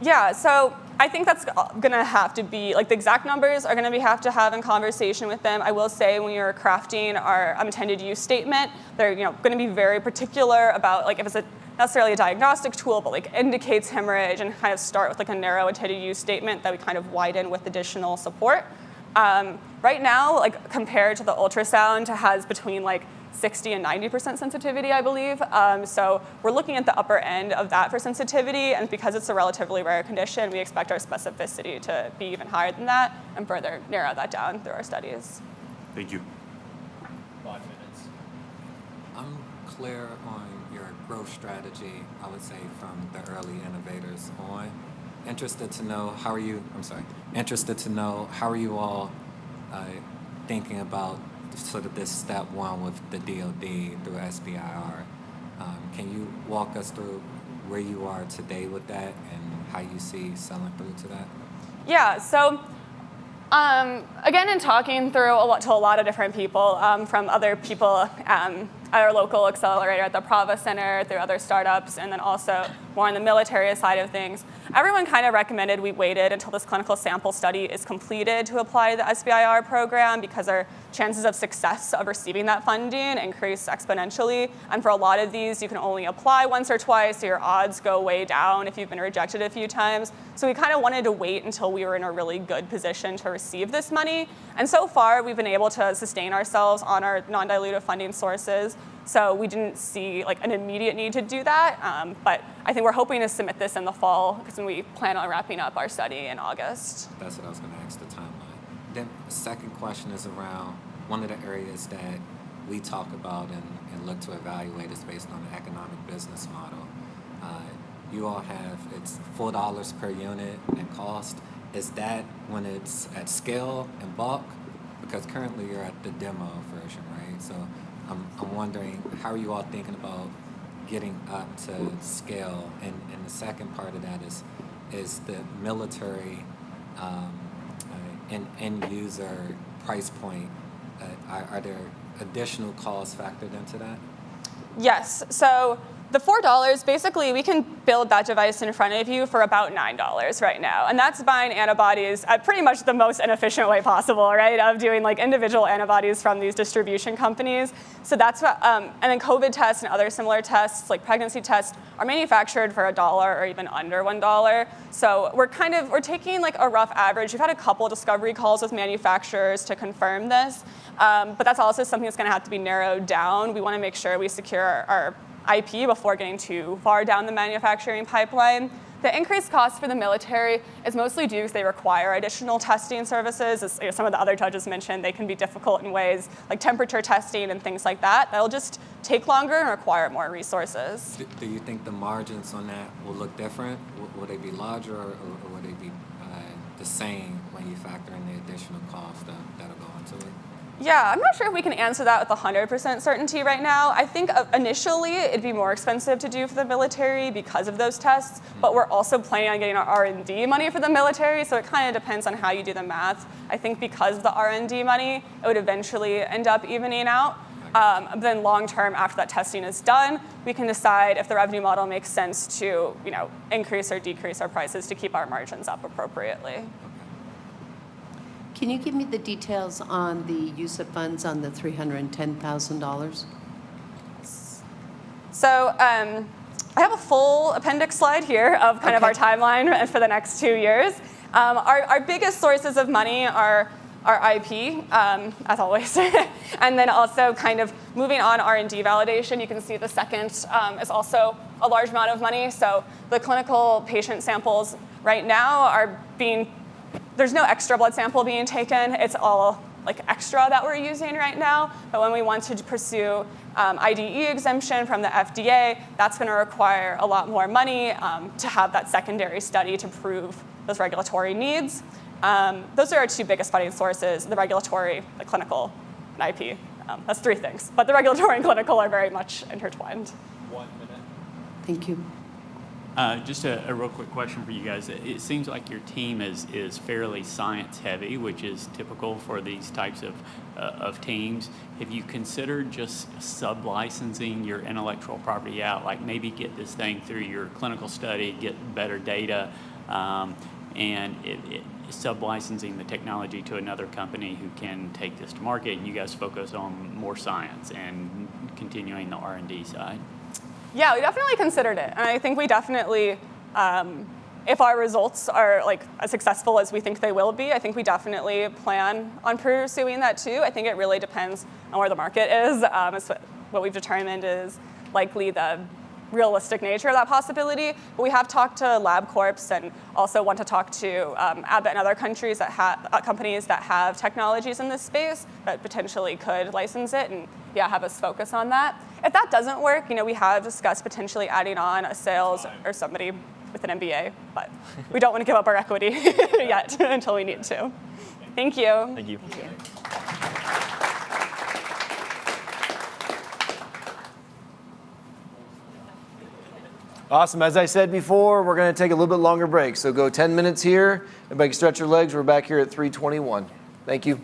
Speaker 10: Yeah, so I think that's gonna have to be, like the exact numbers are gonna have to have in conversation with them. I will say when you're crafting our intended use statement, they're gonna be very particular about like if it's necessarily a diagnostic tool, but like indicates hemorrhage, and kind of start with like a narrow intended use statement that we kind of widen with additional support. Right now, like compared to the ultrasound, it has between like 60 and 90% sensitivity, I believe. So we're looking at the upper end of that for sensitivity, and because it's a relatively rare condition, we expect our specificity to be even higher than that and further narrow that down through our studies.
Speaker 13: Thank you.
Speaker 7: 5 minutes. I'm clear on your growth strategy, I would say, from the early innovators on. Interested to know how are you all thinking about sort of this step one with the DoD through SBIR. Can you walk us through where you are today with that and how you see selling through to that?
Speaker 10: Yeah, so again, in talking through to a lot of different people, from other people at our local accelerator at the Prava Center, through other startups, and then also more on the military side of things, everyone kind of recommended we waited until this clinical sample study is completed to apply to the SBIR program, because our chances of success of receiving that funding increase exponentially. And for a lot of these, you can only apply once or twice, so your odds go way down if you've been rejected a few times. So we kind of wanted to wait until we were in a really good position to receive this money. And so far, we've been able to sustain ourselves on our non-dilutive funding sources. So we didn't see like an immediate need to do that. But I think we're hoping to submit this in the fall, because we plan on wrapping up our study in August.
Speaker 7: That's what I was going to ask, the timeline. Then the second question is around one of the areas that we talk about and look to evaluate is based on the economic business model. You all have, it's $4 per unit in cost. Is that when it's at scale and bulk? Because currently you're at the demo version, right? So I'm wondering, how are you all thinking about getting up to scale? And the second part of that is the military end user price point. Are there additional costs factored into that?
Speaker 10: Yes. So the $4, basically, we can build that device in front of you for about $9 right now. And that's buying antibodies at pretty much the most inefficient way possible, right, of doing like individual antibodies from these distribution companies. So that's what, and then COVID tests and other similar tests, like pregnancy tests, are manufactured for $1 or even under $1. So we're taking like a rough average. We've had a couple discovery calls with manufacturers to confirm this, but that's also something that's going to have to be narrowed down. We want to make sure we secure our IP before getting too far down the manufacturing pipeline. The increased cost for the military is mostly due because they require additional testing services. As some of the other judges mentioned, they can be difficult in ways like temperature testing and things like that. That'll just take longer and require more resources.
Speaker 7: Do you think the margins on that will look different? Will they be larger, or will they be the same when you factor in the additional cost that'll go into it?
Speaker 10: Yeah, I'm not sure if we can answer that with 100% certainty right now. I think initially it'd be more expensive to do for the military because of those tests, but we're also planning on getting our R&D money for the military, so it kind of depends on how you do the math. I think because of the R&D money, it would eventually end up evening out. Then long term, after that testing is done, we can decide if the revenue model makes sense to increase or decrease our prices to keep our margins up appropriately.
Speaker 17: Can you give me the details on the use of funds on the $310,000?
Speaker 10: So I have a full appendix slide here of kind of our timeline for the next 2 years. Our biggest sources of money are our IP, as always, and then also kind of moving on R&D validation. You can see the second is also a large amount of money. So the clinical patient samples right now are there's no extra blood sample being taken. It's all like extra that we're using right now. But when we want to pursue IDE exemption from the FDA, that's going to require a lot more money to have that secondary study to prove those regulatory needs. Those are our two biggest funding sources, the regulatory, the clinical, and IP. That's three things. But the regulatory and clinical are very much intertwined.
Speaker 7: 1 minute.
Speaker 17: Thank you.
Speaker 8: Just a real quick question for you guys. It seems like your team is fairly science heavy, which is typical for these types of teams. Have you considered just sub-licensing your intellectual property out, like maybe get this thing through your clinical study, get better data, and sub-licensing the technology to another company who can take this to market, and you guys focus on more science and continuing the R&D side?
Speaker 10: Yeah, we definitely considered it. And I think we definitely, if our results are like as successful as we think they will be, I think we definitely plan on pursuing that too. I think it really depends on where the market is. What we've determined is likely the realistic nature of that possibility. But we have talked to LabCorps and also want to talk to Abbott and other companies that have technologies in this space that potentially could license it and have us focus on that. If that doesn't work, we have discussed potentially adding on a sales or somebody with an MBA, but we don't want to give up our equity yet until we need to. Thank you.
Speaker 18: Thank you.
Speaker 10: Thank you.
Speaker 2: Awesome. As I said before, we're going to take a little bit longer break. So go 10 minutes here. Everybody can stretch your legs. We're back here at 3:21. Thank you.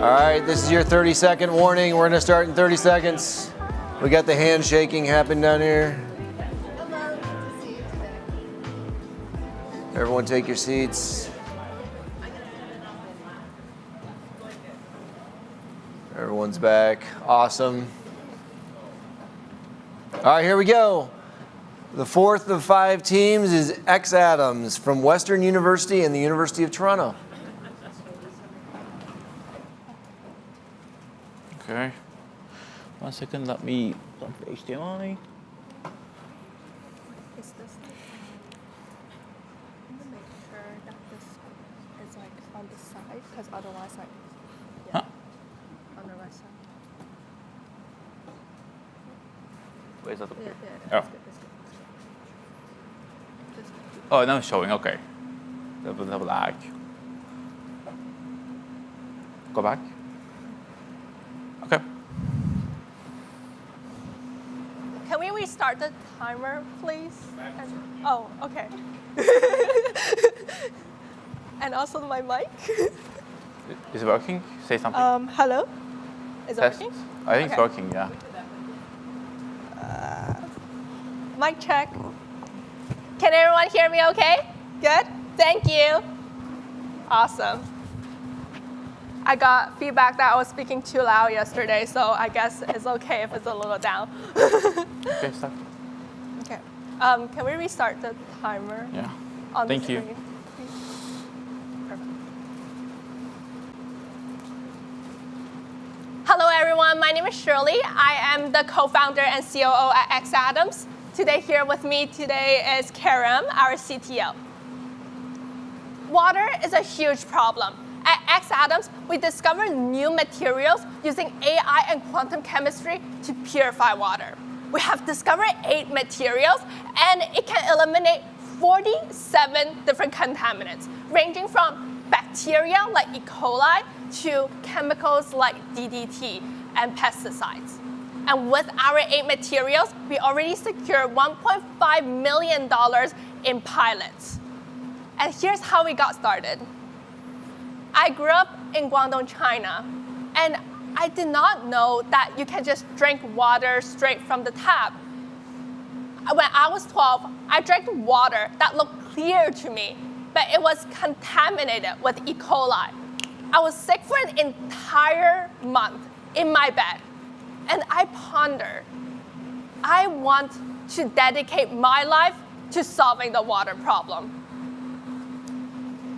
Speaker 2: All right, this is your 30-second warning. We're gonna start in 30 seconds. We got the hand shaking happening down here. Everyone take your seats. Everyone's back. Awesome. All right, here we go. The fourth of 5 teams is X Adams from Western University and the University of Toronto.
Speaker 20: Okay. 1 second, let me dump the HDMI.
Speaker 11: Is this I'm gonna make sure that this is like on the side, because otherwise, like, yeah, on the right side.
Speaker 20: Where's that?
Speaker 11: Yeah,
Speaker 20: Oh.
Speaker 11: it's good, it's good.
Speaker 20: Oh, now it's showing. Okay. Double lag. Go back. Okay.
Speaker 11: Can we restart the timer, please? Oh, okay. And also my mic.
Speaker 20: Is it working? Say something.
Speaker 11: Hello? Is it
Speaker 20: Test.
Speaker 11: working?
Speaker 20: I think it's
Speaker 11: Okay.
Speaker 20: working, yeah.
Speaker 11: Mic check. Can everyone hear me okay? Good? Thank you. Awesome. I got feedback that I was speaking too loud yesterday, so I guess it's okay if it's a little down.
Speaker 20: Okay, stop.
Speaker 11: Okay. Can we restart the timer?
Speaker 20: Yeah.
Speaker 11: On
Speaker 20: Thank
Speaker 11: the
Speaker 20: you.
Speaker 11: screen, please? Perfect. Hello, everyone. My name is Shirley. I am the co-founder and COO at X Adams. Today, here with me today is Karam, our CTO. Water is a huge problem. At X Adams, we discover new materials using AI and quantum chemistry to purify water. We have discovered 8 materials, and it can eliminate 47 different contaminants, ranging from bacteria like E. coli to chemicals like DDT and pesticides. And with our 8 materials, we already secured $1.5 million in pilots. And here's how we got started. I grew up in Guangdong, China, and I did not know that you can just drink water straight from the tap. When I was 12, I drank water that looked clear to me, but it was contaminated with E. coli. I was sick for an entire month in my bed, and I pondered, I want to dedicate my life to solving the water problem.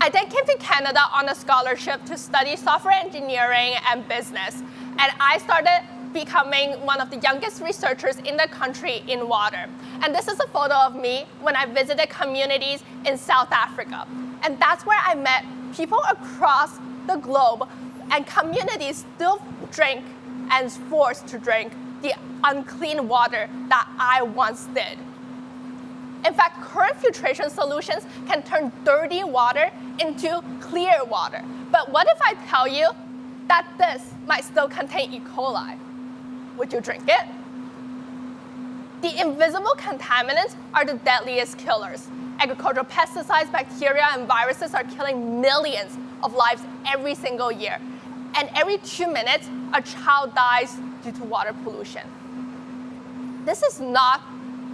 Speaker 11: I then came to Canada on a scholarship to study software engineering and business, and I started becoming one of the youngest researchers in the country in water. And this is a photo of me when I visited communities in South Africa. And that's where I met people across the globe, and communities still drink and forced to drink the unclean water that I once did. In fact, current filtration solutions can turn dirty water into clear water. But what if I tell you that this might still contain E. coli? Would you drink it? The invisible contaminants are the deadliest killers. Agricultural pesticides, bacteria, and viruses are killing millions of lives every single year. And every 2 minutes, a child dies due to water pollution. This is not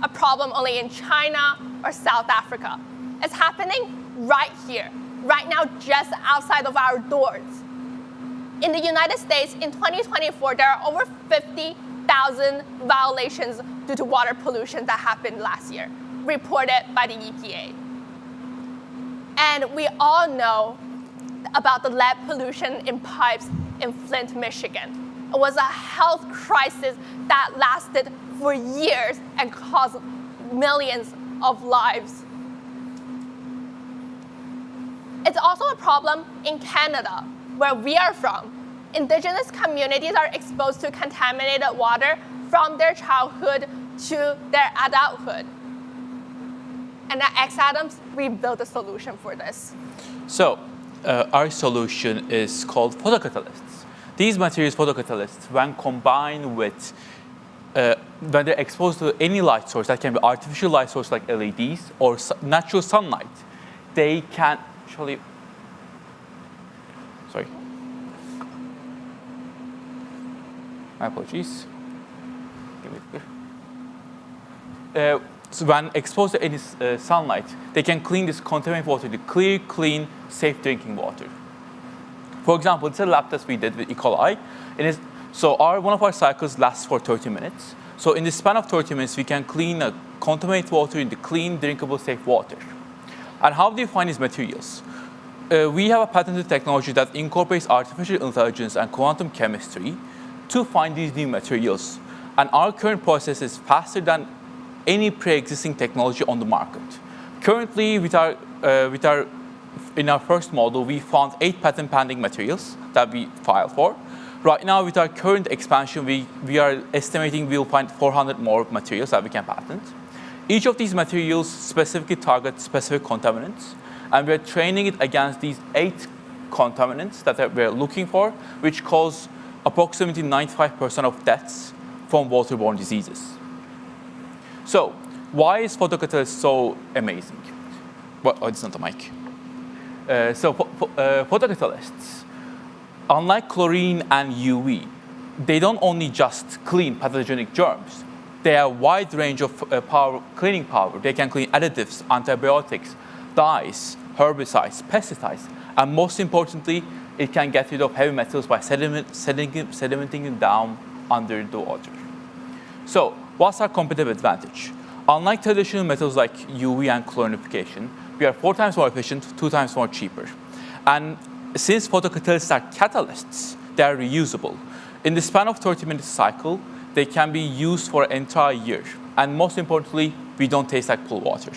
Speaker 11: a problem only in China or South Africa. It's happening right here, right now, just outside of our doors. In the United States, in 2024, there are over 50,000 violations due to water pollution that happened last year, reported by the EPA. And we all know about the lead pollution in pipes in Flint, Michigan. It was a health crisis that lasted for years and caused millions of lives. It's also a problem in Canada, where we are from. Indigenous communities are exposed to contaminated water from their childhood to their adulthood. And at X Adams, we built a solution for this.
Speaker 20: So, our solution is called photocatalysts. These materials, photocatalysts, when combined with, when they're exposed to any light source, that can be artificial light source like LEDs or natural sunlight, they can actually, sorry. My apologies. So when exposed to any sunlight, they can clean this contaminated water to clear, clean, safe drinking water. For example, it's a lab test we did with E. coli. So one of our cycles lasts for 30 minutes. So in the span of 30 minutes, we can clean a contaminated water into clean, drinkable, safe water. And how do you find these materials? We have a patented technology that incorporates artificial intelligence and quantum chemistry to find these new materials. And our current process is faster than any pre-existing technology on the market. Currently, in our first model, we found 8 patent-pending materials that we filed for. Right now, with our current expansion, we are estimating we'll find 400 more materials that we can patent. Each of these materials specifically targets specific contaminants, and we're training it against these 8 contaminants that we're looking for, which cause approximately 95% of deaths from waterborne diseases. So, why is photocatalyst so amazing? Well, it's not a mic. Photocatalysts, unlike chlorine and UV, they don't only just clean pathogenic germs. They have a wide range of cleaning power. They can clean additives, antibiotics, dyes, herbicides, pesticides, and most importantly, it can get rid of heavy metals by sedimenting them down under the water. So, what's our competitive advantage? Unlike traditional metals like UV and chlorinification, we are 4 times more efficient, 2 times more cheaper. And since photocatalysts are catalysts, they are reusable. In the span of 30-minute cycle, they can be used for an entire year. And most importantly, we don't taste like pool water.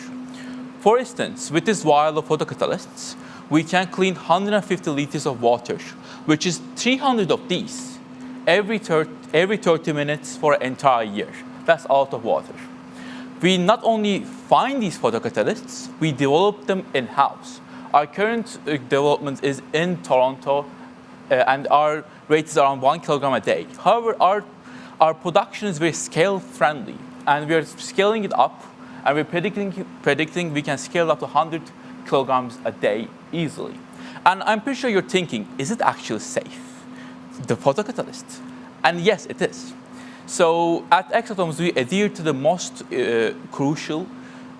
Speaker 20: For instance, with this vial of photocatalysts, we can clean 150 liters of water, which is 300 of these every 30 minutes for an entire year. That's a lot of water. We not only find these photocatalysts, we develop them in-house. Our current development is in Toronto, and our rate is around 1 kilogram a day. However, our production is very scale-friendly, and we are scaling it up, and we're predicting we can scale up to 100 kilograms a day easily. And I'm pretty sure you're thinking, is it actually safe, the photocatalyst? And yes, it is. So at Exatoms, we adhere to the most crucial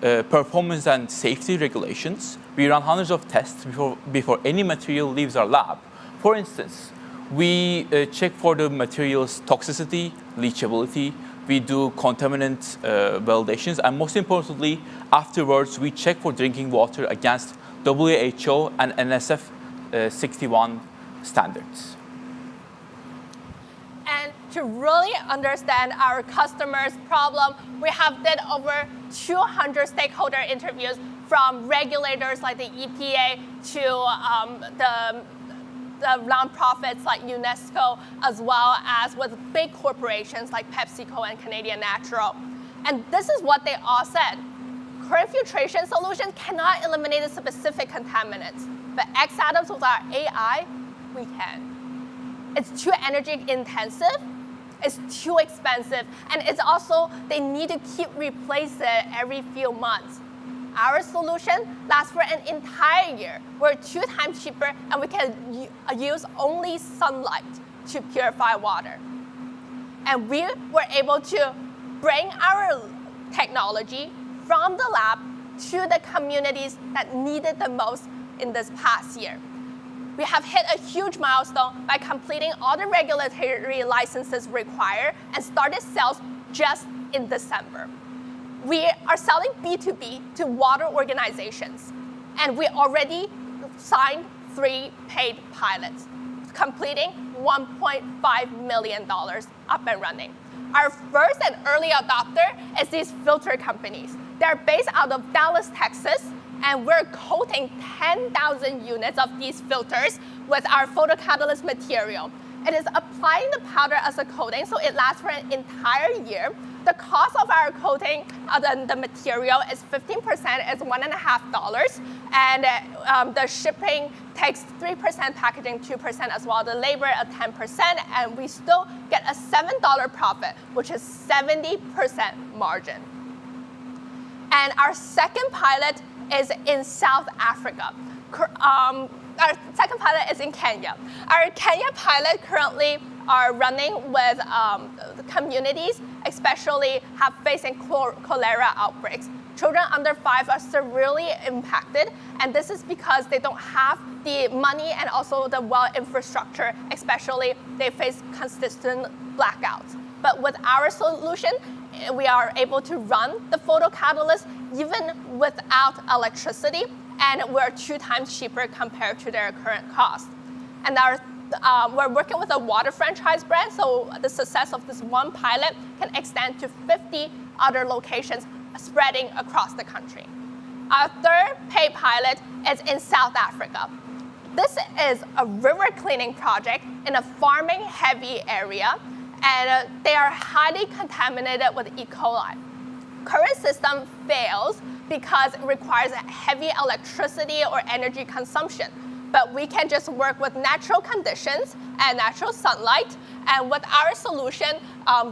Speaker 20: performance and safety regulations. We run hundreds of tests before any material leaves our lab. For instance, we check for the material's toxicity, leachability. We do contaminant validations, and most importantly, afterwards, we check for drinking water against WHO and NSF 61 standards.
Speaker 11: And to really understand our customers' problem, we have did over 200 stakeholder interviews, from regulators like the EPA to the nonprofits like UNESCO, as well as with big corporations like PepsiCo and Canadian Natural. And this is what they all said. Current filtration solutions cannot eliminate the specific contaminants, but Exatoms with our AI, we can. It's too energy intensive, it's too expensive, and it's also, they need to keep replacing it every few months. Our solution lasts for an entire year. We're 2 times cheaper, and we can use only sunlight to purify water. And we were able to bring our technology from the lab to the communities that needed the most in this past year. We have hit a huge milestone by completing all the regulatory licenses required and started sales just in December. We are selling B2B to water organizations, and we already signed 3 paid pilots, completing $1.5 million up and running. Our first and early adopter is these filter companies. They're based out of Dallas, Texas, and we're coating 10,000 units of these filters with our photocatalyst material. It is applying the powder as a coating, so it lasts for an entire year. The cost of our coating, the material, is 15%, is $1.50, and the shipping takes 3%, packaging 2% as well, the labor at 10%, and we still get a $7 profit, which is 70% margin. And our second pilot is in South Africa. Our second pilot is in Kenya. Our Kenya pilot currently are running with communities, especially facing cholera outbreaks. Children under 5 are severely impacted, and this is because they don't have the money and also the well infrastructure, especially they face consistent blackouts. But with our solution, we are able to run the photocatalyst even without electricity, and we're 2 times cheaper compared to their current cost. And we're working with a water franchise brand, so the success of this one pilot can extend to 50 other locations spreading across the country. Our third paid pilot is in South Africa. This is a river cleaning project in a farming heavy area, and they are highly contaminated with E. coli. Current system fails because it requires heavy electricity or energy consumption. But we can just work with natural conditions and natural sunlight. And with our solution,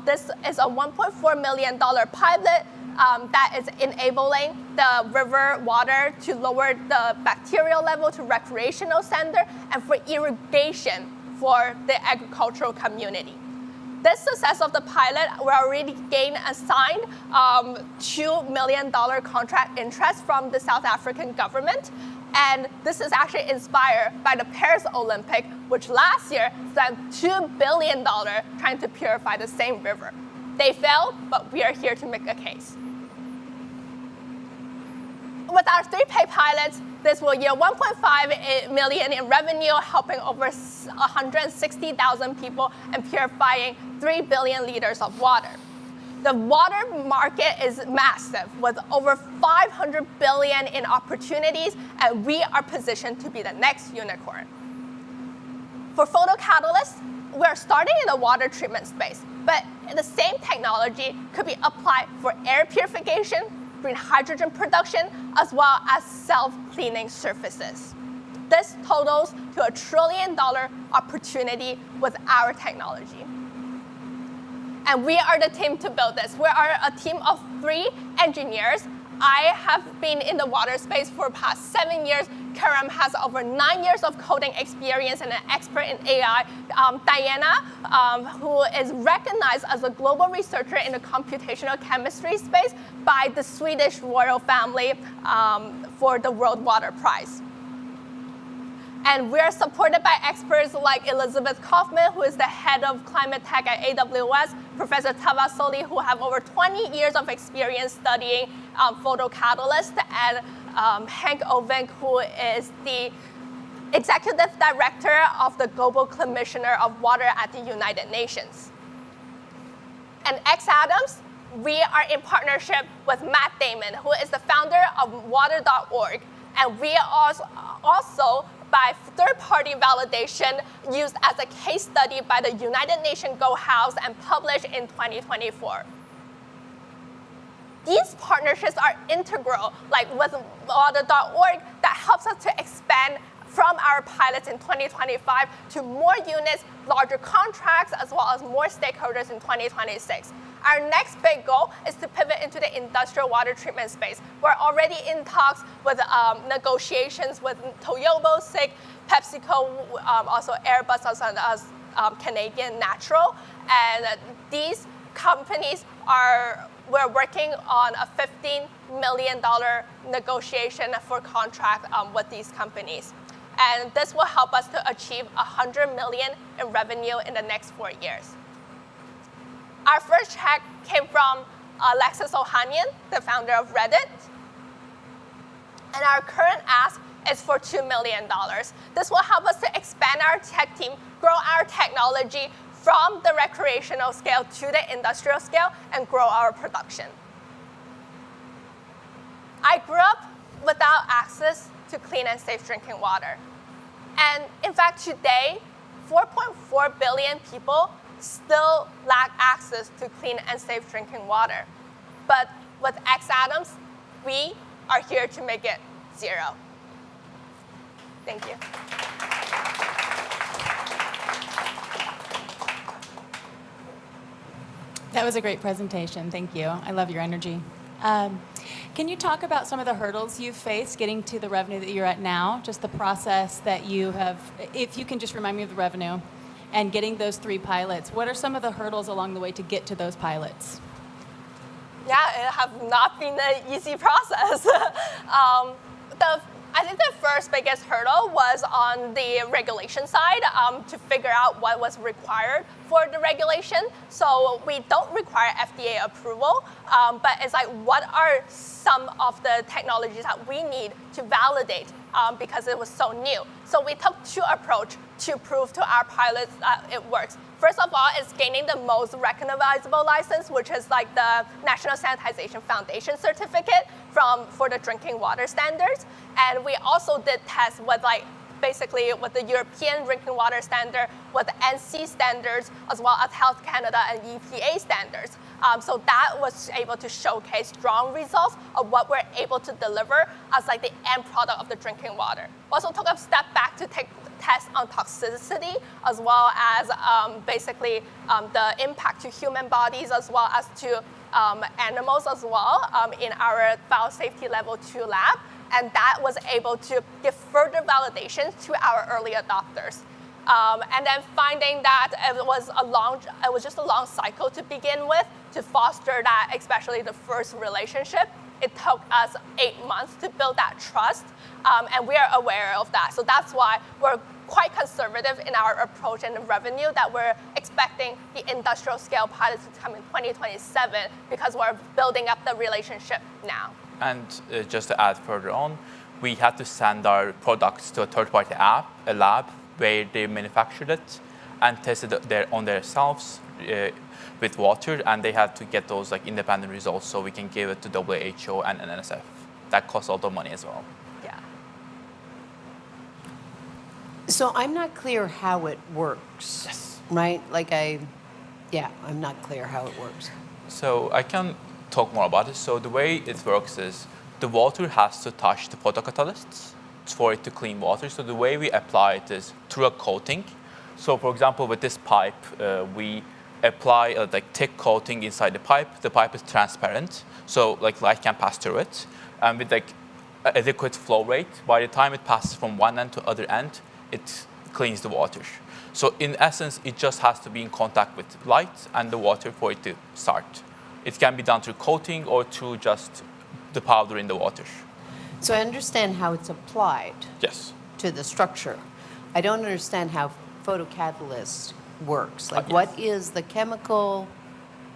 Speaker 11: this is a $1.4 million pilot that is enabling the river water to lower the bacterial level to recreational standard and for irrigation for the agricultural community. This success of the pilot, we already gained a signed $2 million contract interest from the South African government. And this is actually inspired by the Paris Olympic, which last year spent $2 billion trying to purify the same river. They failed, but we are here to make a case. With our 3 paid pilots, this will yield $1.5 million in revenue, helping over 160,000 people and purifying 3 billion liters of water. The water market is massive with over 500 billion in opportunities, and we are positioned to be the next unicorn. For photocatalysts, we're starting in the water treatment space, but the same technology could be applied for air purification, green hydrogen production, as well as self-cleaning surfaces. This totals to $1 trillion opportunity with our technology. And we are the team to build this. We are a team of 3 engineers. I have been in the water space for the past 7 years. Karam has over 9 years of coding experience and an expert in AI. Diana, who is recognized as a global researcher in the computational chemistry space by the Swedish royal family for the World Water Prize. And we're supported by experts like Elizabeth Kaufman, who is the head of climate tech at AWS, Professor Tava Soli, who have over 20 years of experience studying photocatalysts, and Henk Ovink, who is the executive director of the Global Commissioner of Water at the United Nations. And X Adams, we are in partnership with Matt Damon, who is the founder of water.org. And we are also by third-party validation used as a case study by the United Nations Go House and published in 2024. These partnerships are integral, like with water.org, that helps us to expand from our pilots in 2025 to more units, larger contracts, as well as more stakeholders in 2026. Our next big goal is to pivot into the industrial water treatment space. We're already in talks with negotiations with Toyobo, SIG, PepsiCo, also Airbus, as well as Canadian Natural. And these companies we're working on a $15 million negotiation for contract with these companies. And this will help us to achieve $100 million in revenue in the next 4 years. Our first check came from Alexis Ohanian, the founder of Reddit. And our current ask is for $2 million. This will help us to expand our tech team, grow our technology from the recreational scale to the industrial scale, and grow our production. I grew up without access to clean and safe drinking water. And in fact, today, 4.4 billion people still lack access to clean and safe drinking water. But with X Adams, we are here to make it 0. Thank you.
Speaker 16: That was a great presentation. Thank you. I love your energy. Can you talk about some of the hurdles you've faced getting to the revenue that you're at now? Just the process that you have, if you can just remind me of the revenue, and getting those 3 pilots. What are some of the hurdles along the way to get to those pilots?
Speaker 21: Yeah, it have not been an easy process. I think the first biggest hurdle was on the regulation side to figure out what was required for the regulation. So we don't require FDA approval, but it's like, what are some of the technologies that we need to validate because it was so new. So we took 2 approaches to prove to our pilots that it works. First of all, it's gaining the most recognizable license, which is like the National Sanitization Foundation certificate for the drinking water standards. And we also did tests with basically with the European drinking water standard, with the NC standards, as well as Health Canada and EPA standards. So that was able to showcase strong results of what we're able to deliver as like the end product of the drinking water. We also took a step back to take tests on toxicity, as well as basically the impact to human bodies, as well as to animals as well in our biosafety level 2 lab. And that was able to give further validation to our early adopters. And then finding that it was just a long cycle to begin with to foster that, especially the first relationship. It took us 8 months to build that trust, and we are aware of that. So that's why we're quite conservative in our approach and the revenue that we're expecting the industrial scale pilots to come in 2027 because we're building up the relationship now.
Speaker 20: And just to add further on, we had to send our products to a third-party lab where they manufactured it and tested it on themselves with water, and they had to get those like independent results so we can give it to WHO and NSF. That costs a lot of money as well.
Speaker 21: Yeah.
Speaker 17: So I'm not clear how it works.
Speaker 20: Yes.
Speaker 17: Right? I'm not clear how it works.
Speaker 20: So I can talk more about it. So the way it works is the water has to touch the photocatalysts for it to clean water. So the way we apply it is through a coating. So for example, with this pipe, we apply a thick coating inside the pipe. The pipe is transparent, so light can pass through it. And with adequate flow rate, by the time it passes from one end to other end, it cleans the water. So in essence, it just has to be in contact with light and the water for it to start. It can be done through coating or through just the powder in the water.
Speaker 17: So I understand how it's applied
Speaker 20: Yes.
Speaker 17: to the structure. I don't understand how photocatalyst works.
Speaker 20: Yes.
Speaker 17: What is the chemical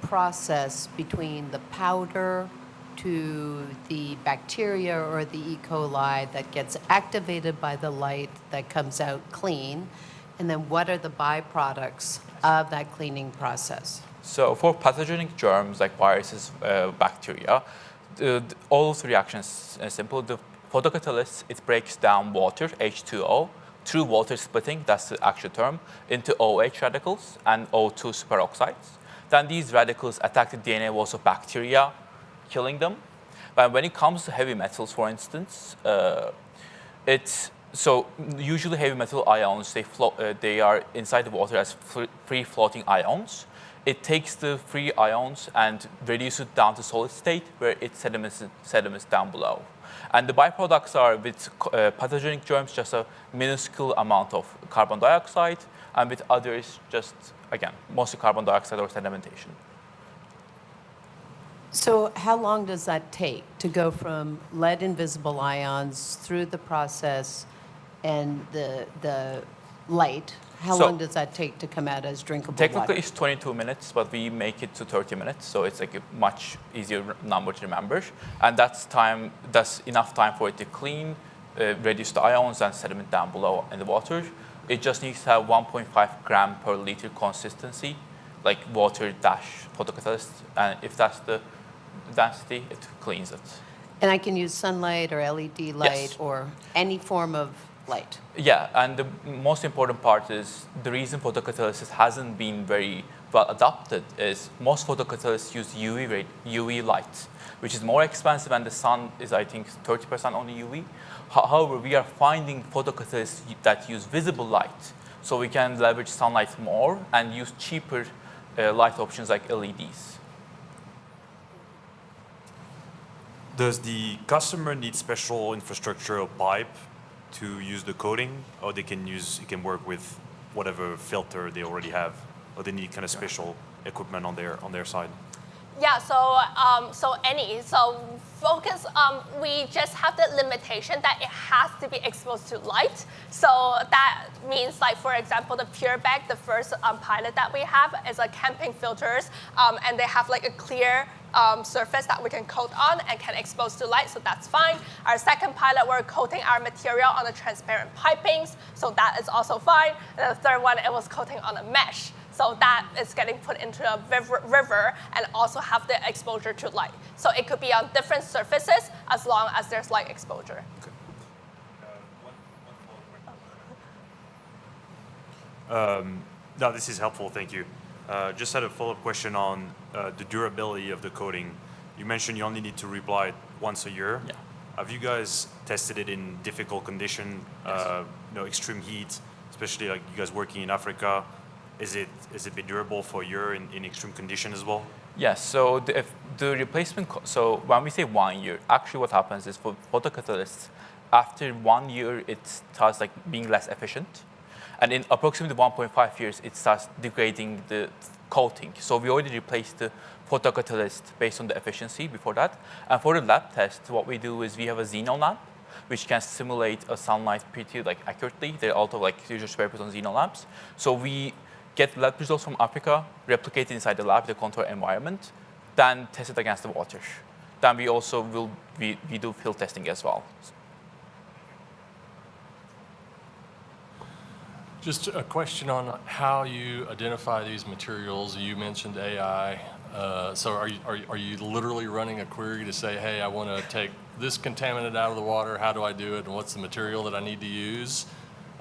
Speaker 17: process between the powder to the bacteria or the E. coli that gets activated by the light that comes out clean? And then what are the byproducts of that cleaning process?
Speaker 20: So for pathogenic germs like viruses, bacteria, all of the reactions are simple. The photocatalyst, it breaks down water, H2O, through water splitting, that's the actual term, into OH radicals and O2 superoxides. Then these radicals attack the DNA walls of bacteria, killing them. But when it comes to heavy metals, for instance, so usually heavy metal ions, they are inside the water as free floating ions. It takes the free ions and reduces it down to solid state where it sediments down below. And the byproducts are with pathogenic germs just a minuscule amount of carbon dioxide, and with others just, again, mostly carbon dioxide or sedimentation.
Speaker 17: So how long does that take to go from lead invisible ions through the process and the light? How long does that take to come out as drinkable
Speaker 20: Technically,
Speaker 17: water?
Speaker 20: it's 22 minutes, but we make it to 30 minutes, so it's like a much easier number to remember. And that's enough time for it to clean, reduce the ions and sediment down below in the water. It just needs to have 1.5 gram per liter consistency, like water dash photocatalyst. And if that's the density, it cleans it.
Speaker 17: And I can use sunlight or LED light
Speaker 20: Yes.
Speaker 17: or any form of light.
Speaker 20: Yeah, and the most important part is the reason photocatalysis hasn't been very well adopted is most photocatalysts use UV light, which is more expensive, and the sun is, I think, 30% on the UV. However, we are finding photocatalysts that use visible light, so we can leverage sunlight more and use cheaper light options like LEDs.
Speaker 13: Does the customer need special infrastructure or pipe to use the coating, or it can work with whatever filter they already have, or they need kind of special equipment on their side?
Speaker 21: Yeah, so any. So focus, we just have the limitation that it has to be exposed to light. So that means, like, for example, the Pure Bag, the first pilot that we have is a camping filters, and they have like a clear surface that we can coat on and can expose to light, so that's fine. Our second pilot, we're coating our material on the transparent pipings, so that is also fine. And the third one, it was coating on a mesh. So that is getting put into a river and also have the exposure to light. So it could be on different surfaces as long as there's light exposure.
Speaker 13: No, this is helpful, thank you. Just had a follow-up question on the durability of the coating. You mentioned you only need to reapply it once a year.
Speaker 20: Yeah.
Speaker 13: Have you guys tested it in difficult condition, extreme heat, especially like you guys working in Africa? Is it been durable for a year in extreme condition as well?
Speaker 20: Yes, so the replacement, so when we say 1 year, actually what happens is for photocatalysts, after 1 year, it starts like being less efficient. And in approximately 1.5 years, it starts degrading the coating. So we already replaced the photocatalyst based on the efficiency before that. And for the lab test, what we do is we have a xenon lamp, which can simulate a sunlight pretty accurately. They're also usually purpose on xenon lamps. So we get lab results from Africa, replicate it inside the lab, the control environment, then test it against the water. Then we also we do field testing as well.
Speaker 9: Just a question on how you identify these materials. You mentioned AI. So are you literally running a query to say, hey, I want to take this contaminant out of the water, how do I do it, and what's the material that I need to use?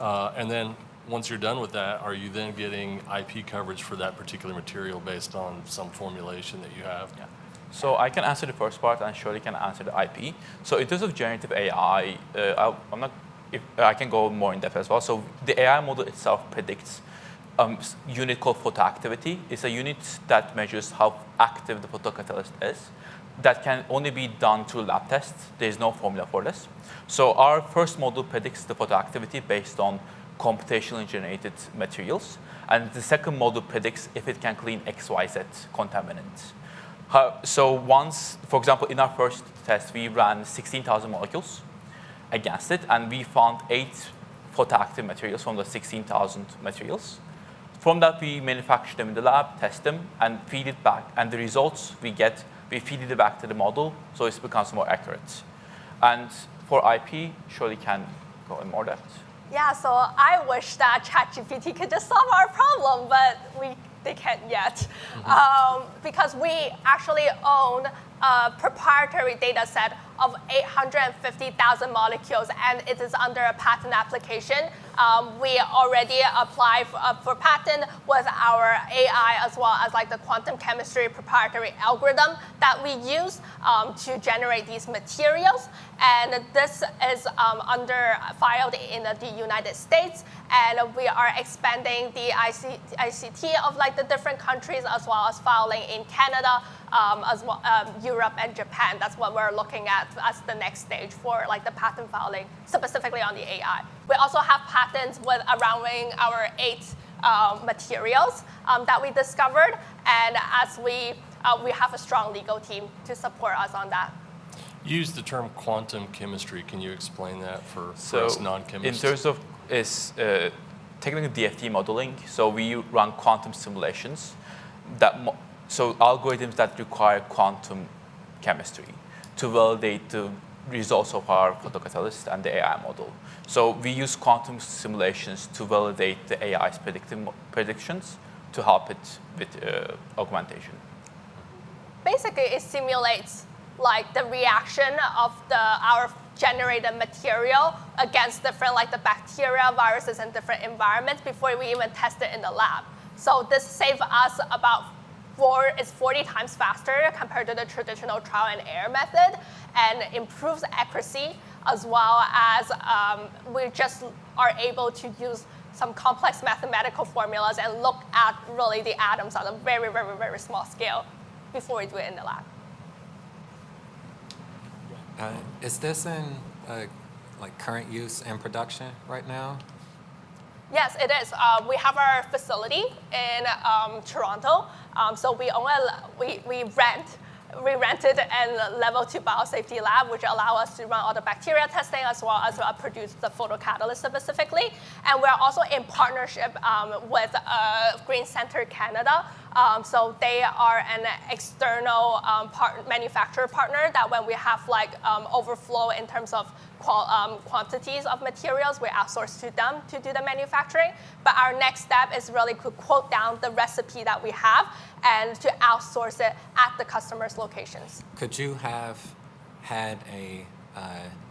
Speaker 9: And then once you're done with that, are you then getting IP coverage for that particular material based on some formulation that you have?
Speaker 20: Yeah. So I can answer the first part, and Shirley can answer the IP. So in terms of generative AI, I can go more in depth as well. So the AI model itself predicts unit called photoactivity. It's a unit that measures how active the photocatalyst is. That can only be done through lab tests. There's no formula for this. So our first model predicts the photoactivity based on computationally generated materials. And the second model predicts if it can clean XYZ contaminants. So once, for example, in our first test, we ran 16,000 molecules against it, and we found 8 photoactive materials from the 16,000 materials. From that, we manufacture them in the lab, test them, and feed it back. And the results we get, we feed it back to the model, so it becomes more accurate. And for IP, Shirley can go in more depth.
Speaker 21: Yeah, so I wish that ChatGPT could just solve our problem, but they can't yet. Because we actually own a proprietary data set of 850,000 molecules, and it is under a patent application. We already applied for patent with our AI as well as the quantum chemistry proprietary algorithm that we use to generate these materials. And this is filed in the United States, and we are expanding the ICT of the different countries as well as filing in Canada, as well, Europe and Japan. That's what we're looking at as the next stage for the patent filing, specifically on the AI. We also have patents around our 8 materials that we discovered, and as we have a strong legal team to support us on that.
Speaker 9: You used the term quantum chemistry. Can you explain that for us non-chemists?
Speaker 20: In terms of technical DFT modeling, so we run quantum simulations, so algorithms that require quantum chemistry to validate the results of our photocatalyst and the AI model. So we use quantum simulations to validate the AI's predictions to help it with augmentation.
Speaker 21: Basically, it simulates the reaction of our generated material against different the bacteria, viruses, and different environments before we even test it in the lab. So this saves us about 40 times faster compared to the traditional trial and error method, and improves accuracy, as well as we just are able to use some complex mathematical formulas and look at really the atoms on a very, very, very small scale before we do it in the lab.
Speaker 7: Is this in current use and production right now?
Speaker 21: Yes, it is. We have our facility in Toronto. So we rented a level 2 biosafety lab, which allow us to run all the bacteria testing as well as produce the photocatalyst specifically. And we're also in partnership with Green Center Canada. So they are an external manufacturer partner that when we have like overflow in terms of quantities of materials, we outsource to them to do the manufacturing. But our next step is really to quote down the recipe that we have and to outsource it at the customer's locations.
Speaker 1: Could you have had a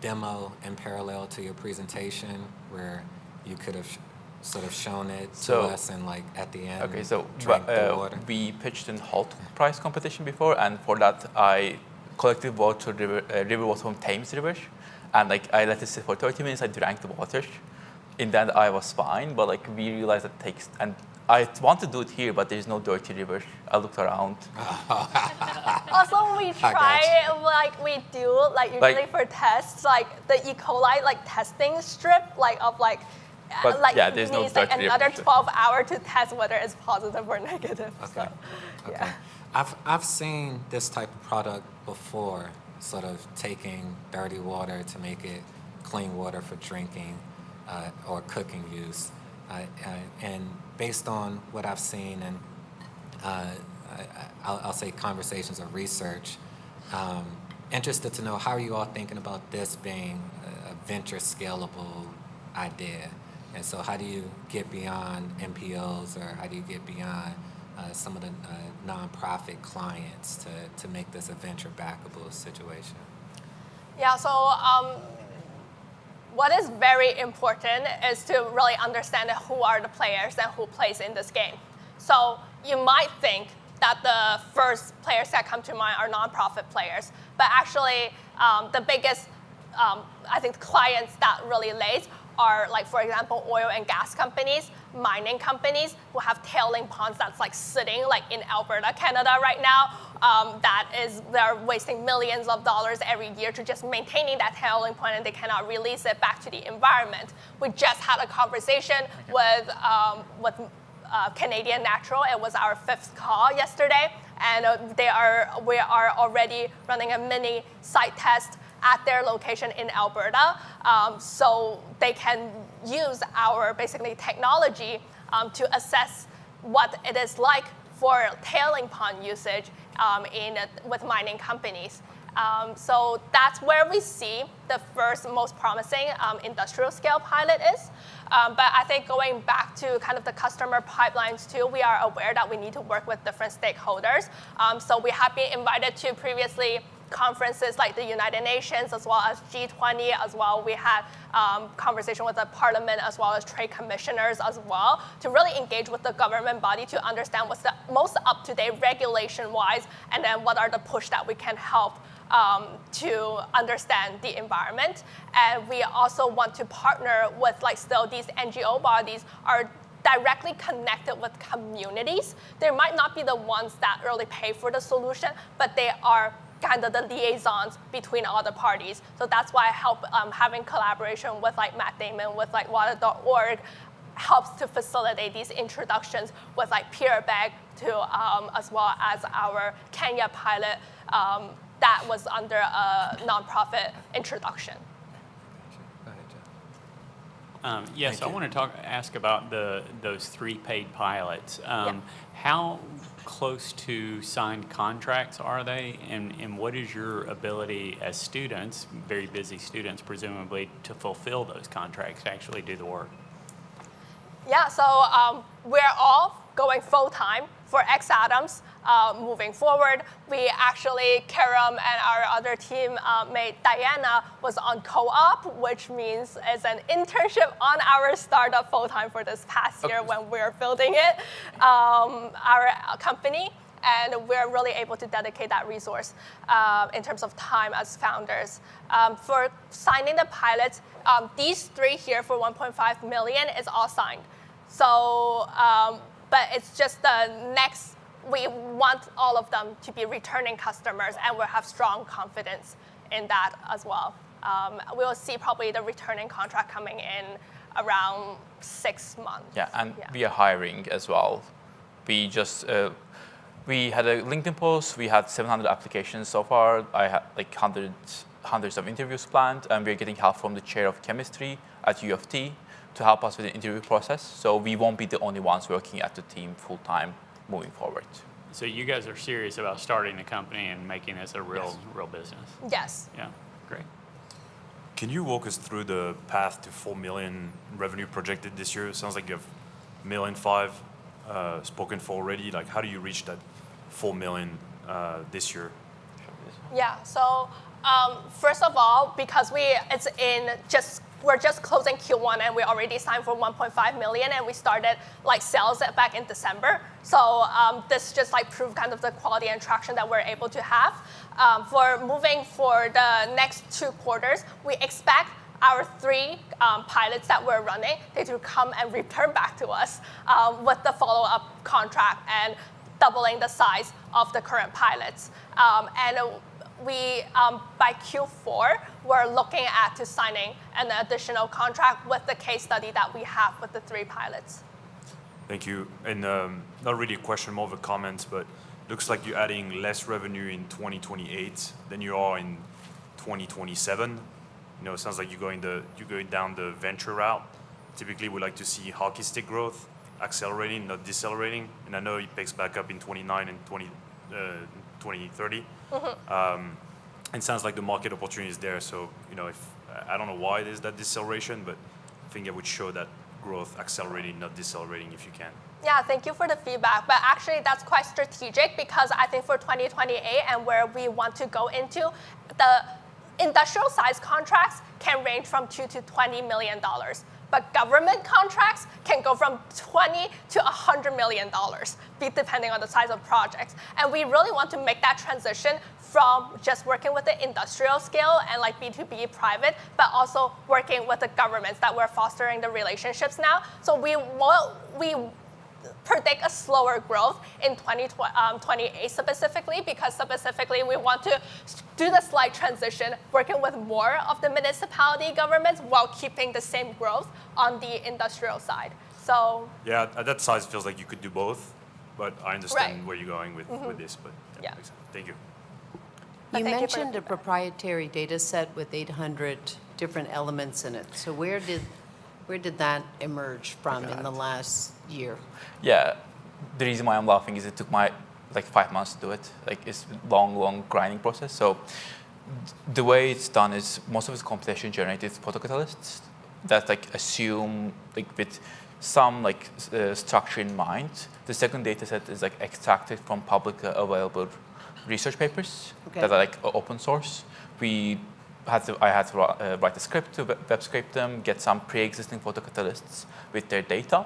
Speaker 1: demo in parallel to your presentation where you could have sort of shown it to us and like at the end drink the water?
Speaker 20: We pitched in halt price competition before, and for that I collected water, river water from Thames River, and like I let it sit for 30 minutes. I drank the water. In the end, I was fine, but like we realized it takes, and I want to do it here, but there's no dirty river. I looked around.
Speaker 21: Also, we try, like we do, like usually for tests, like the E. coli like testing strip, like of like,
Speaker 20: but
Speaker 21: like
Speaker 20: yeah, there's
Speaker 21: needs
Speaker 20: no
Speaker 21: like another 12 hours to test whether it's positive or negative.
Speaker 1: Okay.
Speaker 21: So, yeah.
Speaker 1: I've seen this type of product before, sort of taking dirty water to make it clean water for drinking or cooking use. And based on what I've seen and I'll say conversations or research, interested to know how are you all thinking about this being a venture scalable idea? And so how do you get beyond NPOs or how do you get beyond some of the nonprofit clients to make this a venture backable situation?
Speaker 21: Yeah, so what is very important is to really understand who are the players and who plays in this game. So you might think that the first players that come to mind are nonprofit players, but actually the biggest, I think, clients that really lays are, like, for example, oil and gas companies, mining companies who have tailing ponds that's like sitting like in Alberta, Canada right now. They're wasting millions of dollars every year to just maintaining that tailing pond, and they cannot release it back to the environment. We just had a conversation with Canadian Natural. It was our 5th call yesterday, and we are already running a mini site test at their location in Alberta, so they can use our basically technology to assess what it is like for tailing pond usage with mining companies. So that's where we see the first most promising industrial scale pilot is. But I think going back to kind of the customer pipelines too, we are aware that we need to work with different stakeholders. So we have been invited to previously conferences like the United Nations as well as G20 as well. We had conversation with the parliament as well as trade commissioners as well to really engage with the government body to understand what's the most up-to-date regulation-wise, and then what are the push that we can help to understand the environment. And we also want to partner with still these NGO bodies are directly connected with communities. They might not be the ones that really pay for the solution, but they are kind of the liaisons between all the parties. So that's why I help having collaboration with Matt Damon, with water.org, helps to facilitate these introductions with PeerBag as well as our Kenya pilot that was under a nonprofit introduction.
Speaker 8: Yes, I want to ask about those 3 paid pilots. How close to signed contracts are they, and what is your ability as students, very busy students presumably, to fulfill those contracts, to actually do the work?
Speaker 21: Yeah, so we're all going full-time for X-Atoms moving forward. We actually, Karam and our other teammate Diana was on co-op, which means it's an internship on our startup full-time for this past year when we're building it, our company. And we're really able to dedicate that resource in terms of time as founders. For signing the pilots, these 3 here for 1.5 million is all signed. So, but it's just the next, we want all of them to be returning customers, and we'll have strong confidence in that as well. We'll see probably the returning contract coming in around 6 months.
Speaker 20: Yeah, and we are hiring as well. We just we had a LinkedIn post. We had 700 applications so far. I had like hundreds of interviews planned, and we're getting help from the chair of chemistry at U of T to help us with the interview process. So we won't be the only ones working at the team full time moving forward.
Speaker 8: So you guys are serious about starting a company and making this a real business?
Speaker 21: Yes.
Speaker 8: Yeah, great.
Speaker 13: Can you walk us through the path to 4 million revenue projected this year? It sounds like you have $1.5 million spoken for already. Like, how do you reach that 4 million this year?
Speaker 21: Yeah. So first of all, because we're just closing Q1 and we already signed for 1.5 million and we started like sales back in December. So this just like proved kind of the quality and traction that we're able to have. For moving for the next 2 quarters, we expect our 3 pilots that we're running, they to come and return back to us with the follow-up contract and doubling the size of the current pilots. And we, by Q4, we're looking at to signing an additional contract with the case study that we have with the 3 pilots.
Speaker 13: Thank you. And not really a question, more of a comment, but looks like you're adding less revenue in 2028 than you are in 2027. You know, it sounds like you're going down the venture route. Typically, we like to see hockey stick growth, accelerating, not decelerating. And I know it picks back up in 29 and 2030. And it sounds like the market opportunity is there. So, you know, I don't know why there's that deceleration, but I think it would show that growth accelerating, not decelerating, if you can.
Speaker 21: Yeah, thank you for the feedback. But actually, that's quite strategic because I think for 2028 and where we want to go into, the industrial size contracts can range from $2 to $20 million. But government contracts can go from $20 to $100 million, depending on the size of projects. And we really want to make that transition from just working with the industrial scale and like B2B private, but also working with the governments that we're fostering the relationships now. So we predict a slower growth in 2028 specifically, because specifically we want to do the slight transition, working with more of the municipality governments while keeping the same growth on the industrial side. So
Speaker 13: yeah, at that size, it feels like you could do both, but I understand where you're going with this. But yeah, makes sense. Thank you.
Speaker 4: You mentioned a proprietary data set with 800 different elements in it. So where did that emerge from in the last year?
Speaker 20: Yeah, the reason why I'm laughing is it took my like 5 months to do it. Like it's a long grinding process. So the way it's done is most of it's computation generated photocatalysts that like assume like with some like structure in mind. The second data set is like extracted from publicly available research papers that are like open source. I had to write a script to web scrape them, get some pre-existing photocatalysts with their data,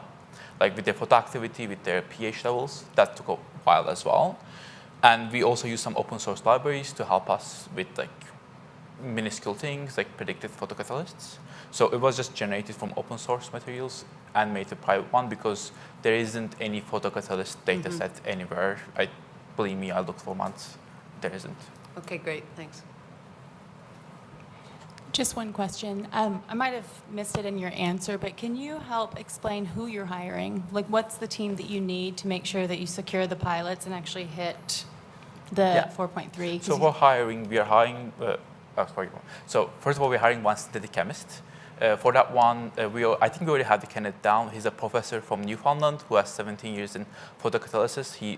Speaker 20: like with their photoactivity, with their pH levels. That took a while as well. And we also use some open source libraries to help us with like minuscule things like predicted photocatalysts. So it was just generated from open source materials and made a private one because there isn't any photocatalyst data set anywhere. Believe me, I looked for months. There isn't.
Speaker 4: Okay, great. Thanks.
Speaker 16: Just one question. I might have missed it in your answer, but can you help explain who you're hiring? Like, what's the team that you need to make sure that you secure the pilots and actually hit the 4.3?
Speaker 20: So we are hiring. So first of all, we're hiring one synthetic chemist. For that one, I think we already have the candidate down. He's a professor from Newfoundland who has 17 years in photocatalysis. He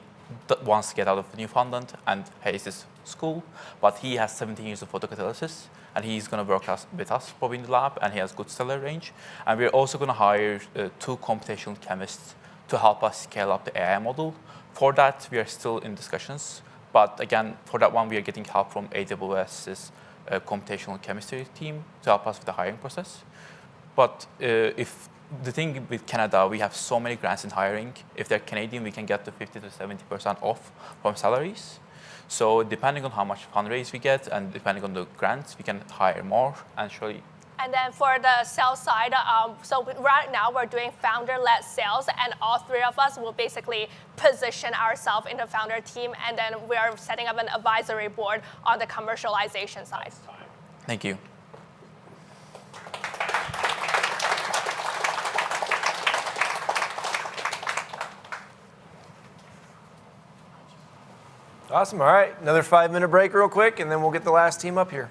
Speaker 20: wants to get out of Newfoundland and hates his school, but he has 17 years of photocatalysis, and he's going to work with us probably in the lab, and he has good stellar range. And we're also going to hire 2 computational chemists to help us scale up the AI model. For that, we are still in discussions, but again, for that one, we are getting help from AWS's computational chemistry team to help us with the hiring process. But if the thing with Canada, we have so many grants in hiring. If they're Canadian, we can get to 50 to 70% off from salaries. So depending on how much fundraise we get and depending on the grants, we can hire more and surely.
Speaker 21: And then for the sales side, so right now we're doing founder-led sales, and all 3 of us will basically position ourselves in the founder team, and then we are setting up an advisory board on the commercialization side.
Speaker 20: Thank you.
Speaker 2: Awesome. All right, another 5-minute break real quick, and then we'll get the last team up here.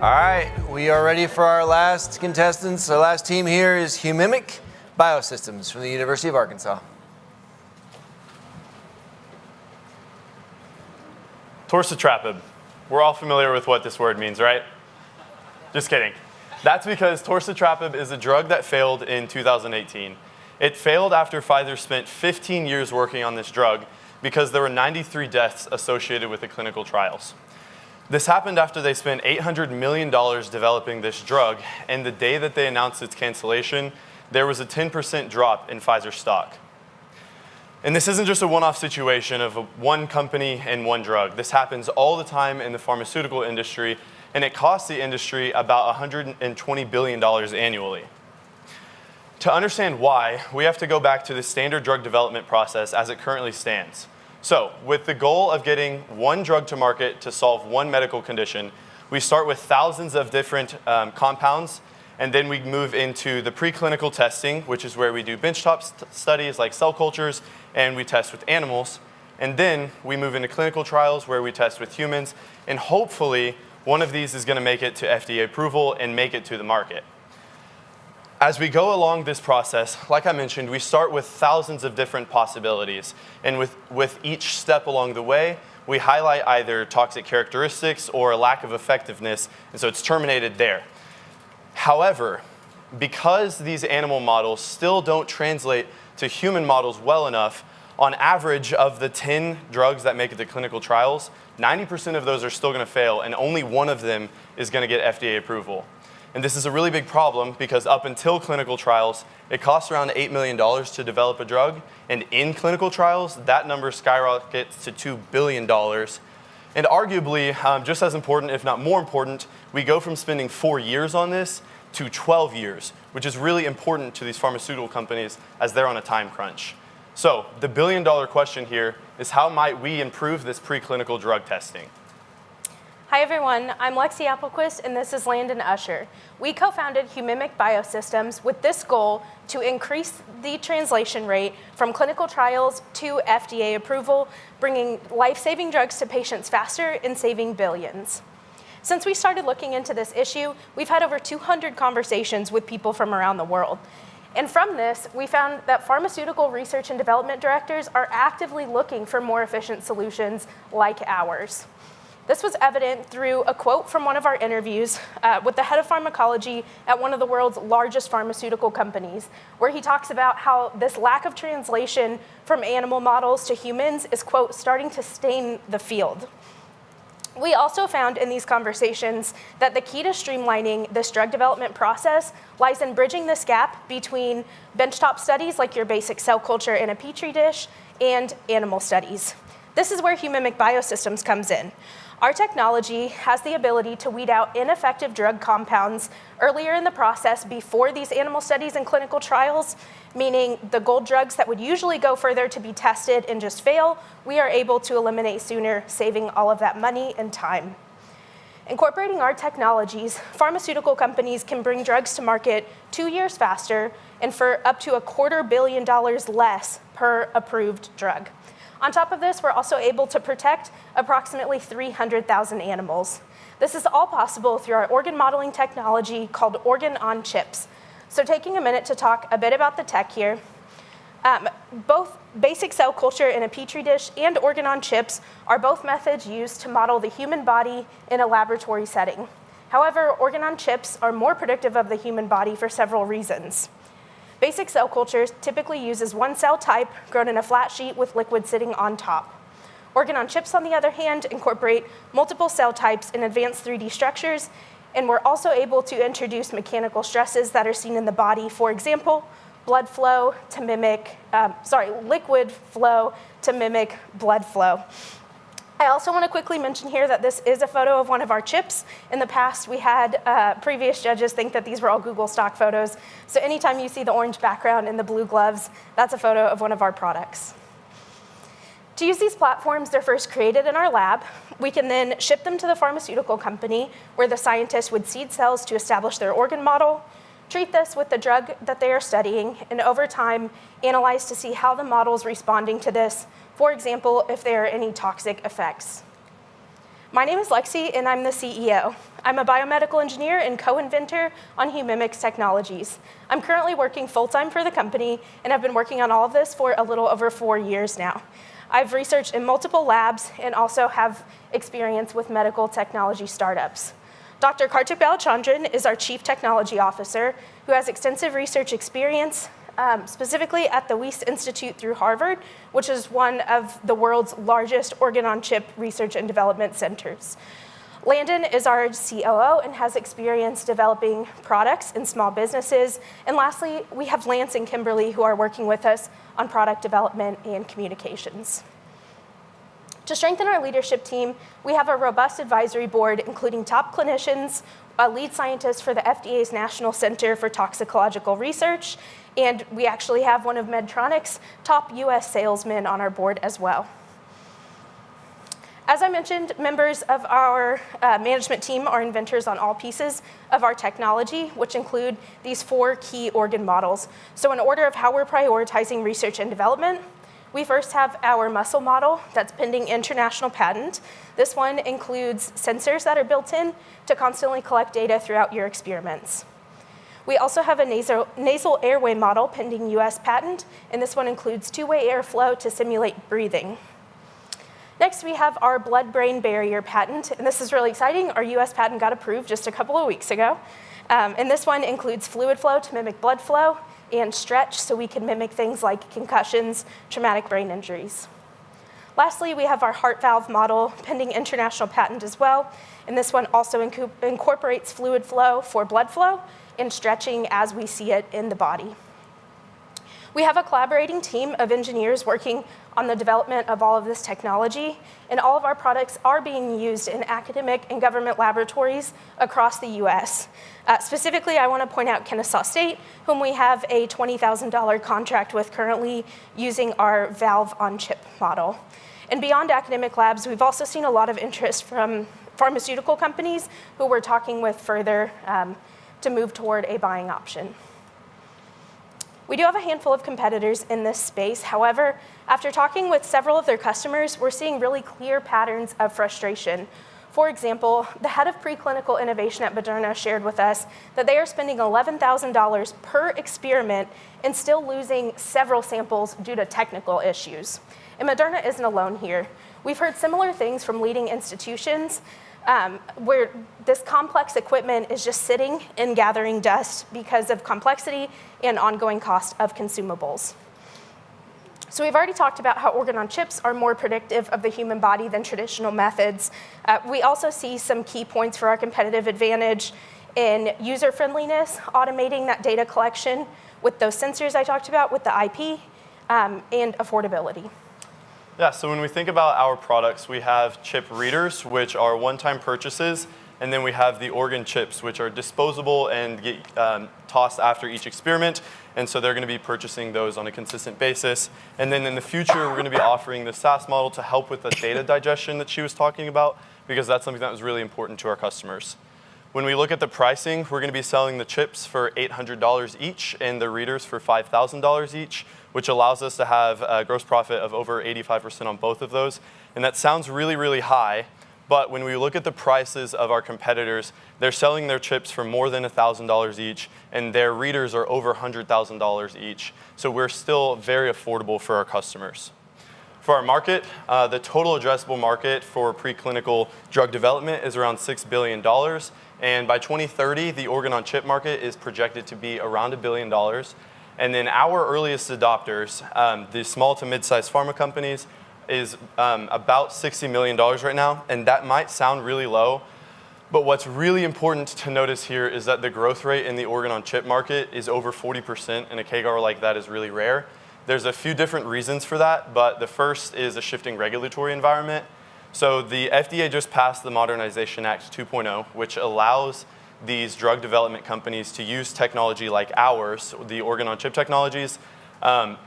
Speaker 2: All right, we are ready for our last contestants. Our last team here is Humimic Biosystems from the University of Arkansas.
Speaker 3: Torcetrapib. We're all familiar with what this word means, right? Just kidding. That's because torcetrapib is a drug that failed in 2018. It failed after Pfizer spent 15 years working on this drug because there were 93 deaths associated with the clinical trials. This happened after they spent $800 million developing this drug, and the day that they announced its cancellation, there was a 10% drop in Pfizer stock. And this isn't just a one-off situation of one company and one drug. This happens all the time in the pharmaceutical industry, and it costs the industry about $120 billion annually. To understand why, we have to go back to the standard drug development process as it currently stands. So, with the goal of getting one drug to market to solve one medical condition, we start with thousands of different compounds, and then we move into the preclinical testing, which is where we do benchtop studies like cell cultures, and we test with animals. And then we move into clinical trials where we test with humans, and hopefully one of these is going to make it to FDA approval and make it to the market. As we go along this process, like I mentioned, we start with thousands of different possibilities. And with each step along the way, we highlight either toxic characteristics or a lack of effectiveness, and so it's terminated there. However, because these animal models still don't translate to human models well enough, on average of the 10 drugs that make it to clinical trials, 90% of those are still going to fail, and only one of them is going to get FDA approval. And this is a really big problem because up until clinical trials, it costs around $8 million to develop a drug, and in clinical trials, that number skyrockets to $2 billion. And arguably, just as important, if not more important, we go from spending 4 years on this to 12 years, which is really important to these pharmaceutical companies as they're on a time crunch. So the billion-dollar question here is how might we improve this preclinical drug testing?
Speaker 21: Hi everyone, I'm Lexi Applequist and this is Landon Usher. We co-founded Humimic Biosystems with this goal to increase the translation rate from clinical trials to FDA approval, bringing life-saving drugs to patients faster and saving billions. Since we started looking into this issue, we've had over 200 conversations with people from around the world. And from this, we found that pharmaceutical research and development directors are actively looking for more efficient solutions like ours. This was evident through a quote from one of our interviews with the head of pharmacology at one of the world's largest pharmaceutical companies, where he talks about how this lack of translation from animal models to humans is, quote, starting to stain the field. We also found in these conversations that the key to streamlining this drug development process lies in bridging this gap between benchtop studies like your basic cell culture in a petri dish and animal studies. This is where Humimic Biosystems comes in. Our technology has the ability to weed out ineffective drug compounds earlier in the process before these animal studies and clinical trials, meaning the gold drugs that would usually go further to be tested and just fail, we are able to eliminate sooner, saving all of that money and time. Incorporating our technologies, pharmaceutical companies can bring drugs to market 2 years faster and for up to $250 million less per approved drug. On top of this, we're also able to protect approximately 300,000 animals. This is all possible through our organ modeling technology called Organ on Chips. So taking a minute to talk a bit about the tech here, both basic cell culture in a petri dish and organ on chips are both methods used to model the human body in a laboratory setting. However, organ on chips are more predictive of the human body for several reasons. Basic cell culture typically uses one cell type grown in a flat sheet with liquid sitting on top. Organ on chips, on the other hand, incorporate multiple cell types in advanced 3D structures, and we're also able to introduce mechanical stresses that are seen in the body. For example, liquid flow to mimic blood flow. I also want to quickly mention here that this is a photo of one of our chips. In the past, we had previous judges think that these were all Google stock photos. So anytime you see the orange background and the blue gloves, that's a photo of one of our products. To use these platforms, they're first created in our lab. We can then ship them to the pharmaceutical company, where the scientists would seed cells to establish their organ model, treat this with the drug that they are studying, and over time, analyze to see how the model's responding to this. For example, if there are any toxic effects.
Speaker 5: My name is Lexi, and I'm the CEO. I'm a biomedical engineer and co-inventor on Humimic technologies. I'm currently working full-time for the company, and I've been working on all of this for a little over 4 years now. I've researched in multiple labs and also have experience with medical technology startups. Dr. Kartik Balachandran is our Chief Technology Officer, who has extensive research experience, specifically at the Wyss Institute through Harvard, which is one of the world's largest organ-on-chip research and development centers. Landon is our COO and has experience developing products in small businesses. And lastly, we have Lance and Kimberly, who are working with us on product development and communications. To strengthen our leadership team, we have a robust advisory board, including top clinicians, a lead scientist for the FDA's National Center for Toxicological Research, and we actually have one of Medtronic's top US salesmen on our board as well. As I mentioned, members of our management team are inventors on all pieces of our technology, which include these 4 key organ models. So in order of how we're prioritizing research and development, we first have our muscle model that's pending international patent. This one includes sensors that are built in to constantly collect data throughout your experiments. We also have a nasal airway model pending US patent, and this one includes 2-way airflow to simulate breathing. Next, we have our blood-brain barrier patent, and this is really exciting. Our US patent got approved just a couple of weeks ago. And this one includes fluid flow to mimic blood flow and stretch so we can mimic things like concussions, traumatic brain injuries. Lastly, we have our heart valve model pending international patent as well, and this one also incorporates fluid flow for blood flow and stretching as we see it in the body. We have a collaborating team of engineers working on the development of all of this technology, and all of our products are being used in academic and government laboratories across the US. Specifically, I want to point out Kennesaw State, whom we have a $20,000 contract with currently using our valve-on-chip model. And beyond academic labs, we've also seen a lot of interest from pharmaceutical companies who we're talking with further to move toward a buying option. We do have a handful of competitors in this space. However, after talking with several of their customers, we're seeing really clear patterns of frustration. For example, the head of preclinical innovation at Moderna shared with us that they are spending $11,000 per experiment and still losing several samples due to technical issues. And Moderna isn't alone here. We've heard similar things from leading institutions where this complex equipment is just sitting and gathering dust because of complexity and ongoing cost of consumables. So we've already talked about how organ-on-chips are more predictive of the human body than traditional methods. We also see some key points for our competitive advantage in user-friendliness, automating that data collection with those sensors I talked about, with the IP, and affordability.
Speaker 3: Yeah, so when we think about our products, we have chip readers, which are one-time purchases, and then we have the organ chips, which are disposable and get tossed after each experiment, and so they're going to be purchasing those on a consistent basis. And then in the future, we're going to be offering the SaaS model to help with the data digestion that she was talking about, because that's something that was really important to our customers. When we look at the pricing, we're going to be selling the chips for $800 each and the readers for $5,000 each, which allows us to have a gross profit of over 85% on both of those. And that sounds really, really high, but when we look at the prices of our competitors, they're selling their chips for more than $1,000 each, and their readers are over $100,000 each. So we're still very affordable for our customers. For our market, the total addressable market for preclinical drug development is around $6 billion. And by 2030, the organ-on-chip market is projected to be around $1 billion. And then our earliest adopters, the small to mid-sized pharma companies, is about $60 million right now. And that might sound really low, but what's really important to notice here is that the growth rate in the organ-on-chip market is over 40%, and a CAGR like that is really rare. There's a few different reasons for that, but the first is a shifting regulatory environment. So the FDA just passed the Modernization Act 2.0, which allows these drug development companies to use technology like ours, the organ-on-chip technologies,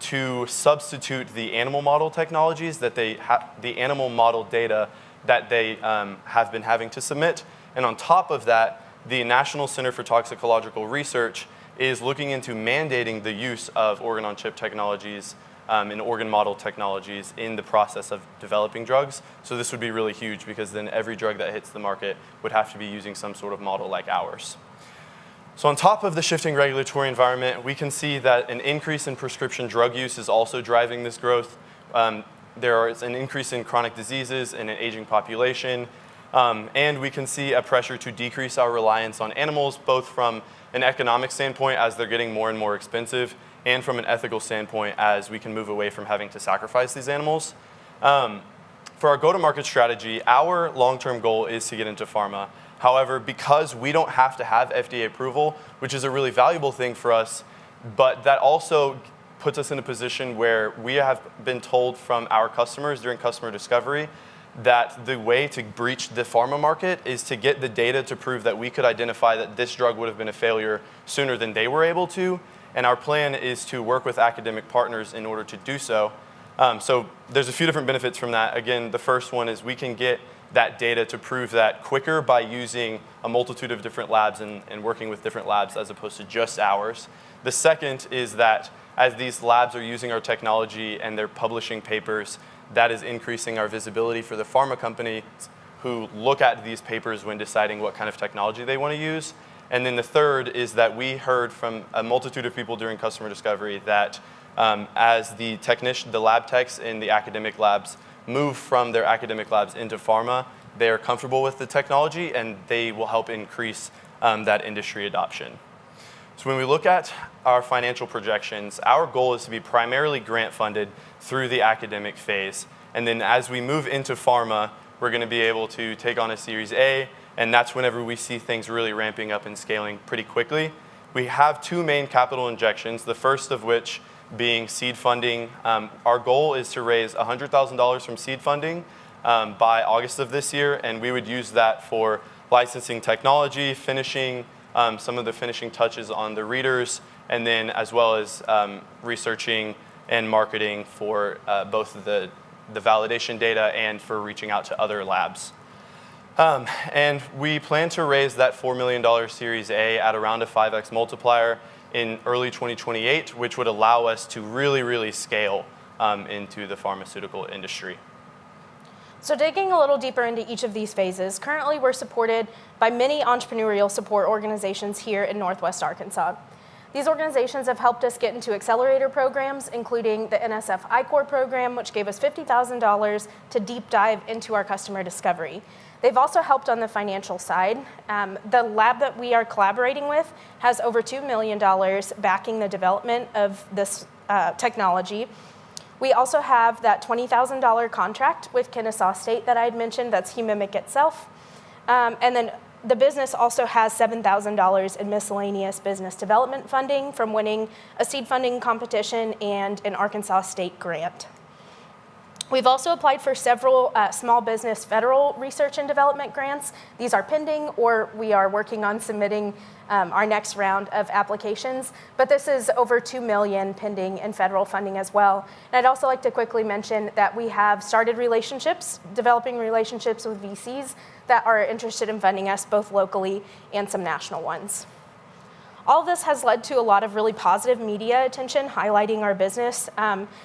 Speaker 3: to substitute the animal model technologies that the animal model data that they have been having to submit. And on top of that, the National Center for Toxicological Research is looking into mandating the use of organ-on-chip technologies in organ model technologies in the process of developing drugs. So this would be really huge because then every drug that hits the market would have to be using some sort of model like ours. So on top of the shifting regulatory environment, we can see that an increase in prescription drug use is also driving this growth. There is an increase in chronic diseases in an aging population. And we can see a pressure to decrease our reliance on animals, both from an economic standpoint as they're getting more and more expensive, and from an ethical standpoint as we can move away from having to sacrifice these animals. For our go-to-market strategy, our long-term goal is to get into pharma. However, because we don't have to have FDA approval, which is a really valuable thing for us, but that also puts us in a position where we have been told from our customers during customer discovery that the way to breach the pharma market is to get the data to prove that we could identify that this drug would have been a failure sooner than they were able to. And our plan is to work with academic partners in order to do so. So there's a few different benefits from that. Again, the first one is we can get that data to prove that quicker by using a multitude of different labs and working with different labs as opposed to just ours. The second is that as these labs are using our technology and they're publishing papers, that is increasing our visibility for the pharma companies who look at these papers when deciding what kind of technology they want to use. And then the third is that we heard from a multitude of people during customer discovery that as the lab techs in the academic labs move from their academic labs into pharma, they are comfortable with the technology and they will help increase that industry adoption. So when we look at our financial projections, our goal is to be primarily grant funded through the academic phase. And then as we move into pharma, we're going to be able to take on a Series A, and that's whenever we see things really ramping up and scaling pretty quickly. We have two main capital injections, the first of which being seed funding. Our goal is to raise $100,000 from seed funding by August of this year, and we would use that for licensing technology, finishing some of the finishing touches on the readers, and then as well as researching and marketing for both the validation data and for reaching out to other labs. And we plan to raise that $4 million Series A at around a 5x multiplier in early 2028, which would allow us to really, really scale into the pharmaceutical industry.
Speaker 5: So digging a little deeper into each of these phases, currently we're supported by many entrepreneurial support organizations here in Northwest Arkansas. These organizations have helped us get into accelerator programs, including the NSF I-Core program, which gave us $50,000 to deep dive into our customer discovery. They've also helped on the financial side. The lab that we are collaborating with has over $2 million backing the development of this technology. We also have that $20,000 contract with Kennesaw State that I had mentioned, that's Humimic itself. And then the business also has $7,000 in miscellaneous business development funding from winning a seed funding competition and an Arkansas State grant. We've also applied for several small business federal research and development grants. These are pending, or we are working on submitting our next round of applications. But this is over $2 million pending in federal funding as well. And I'd also like to quickly mention that we have started developing relationships with VCs that are interested in funding us both locally and some national ones. All of this has led to a lot of really positive media attention highlighting our business,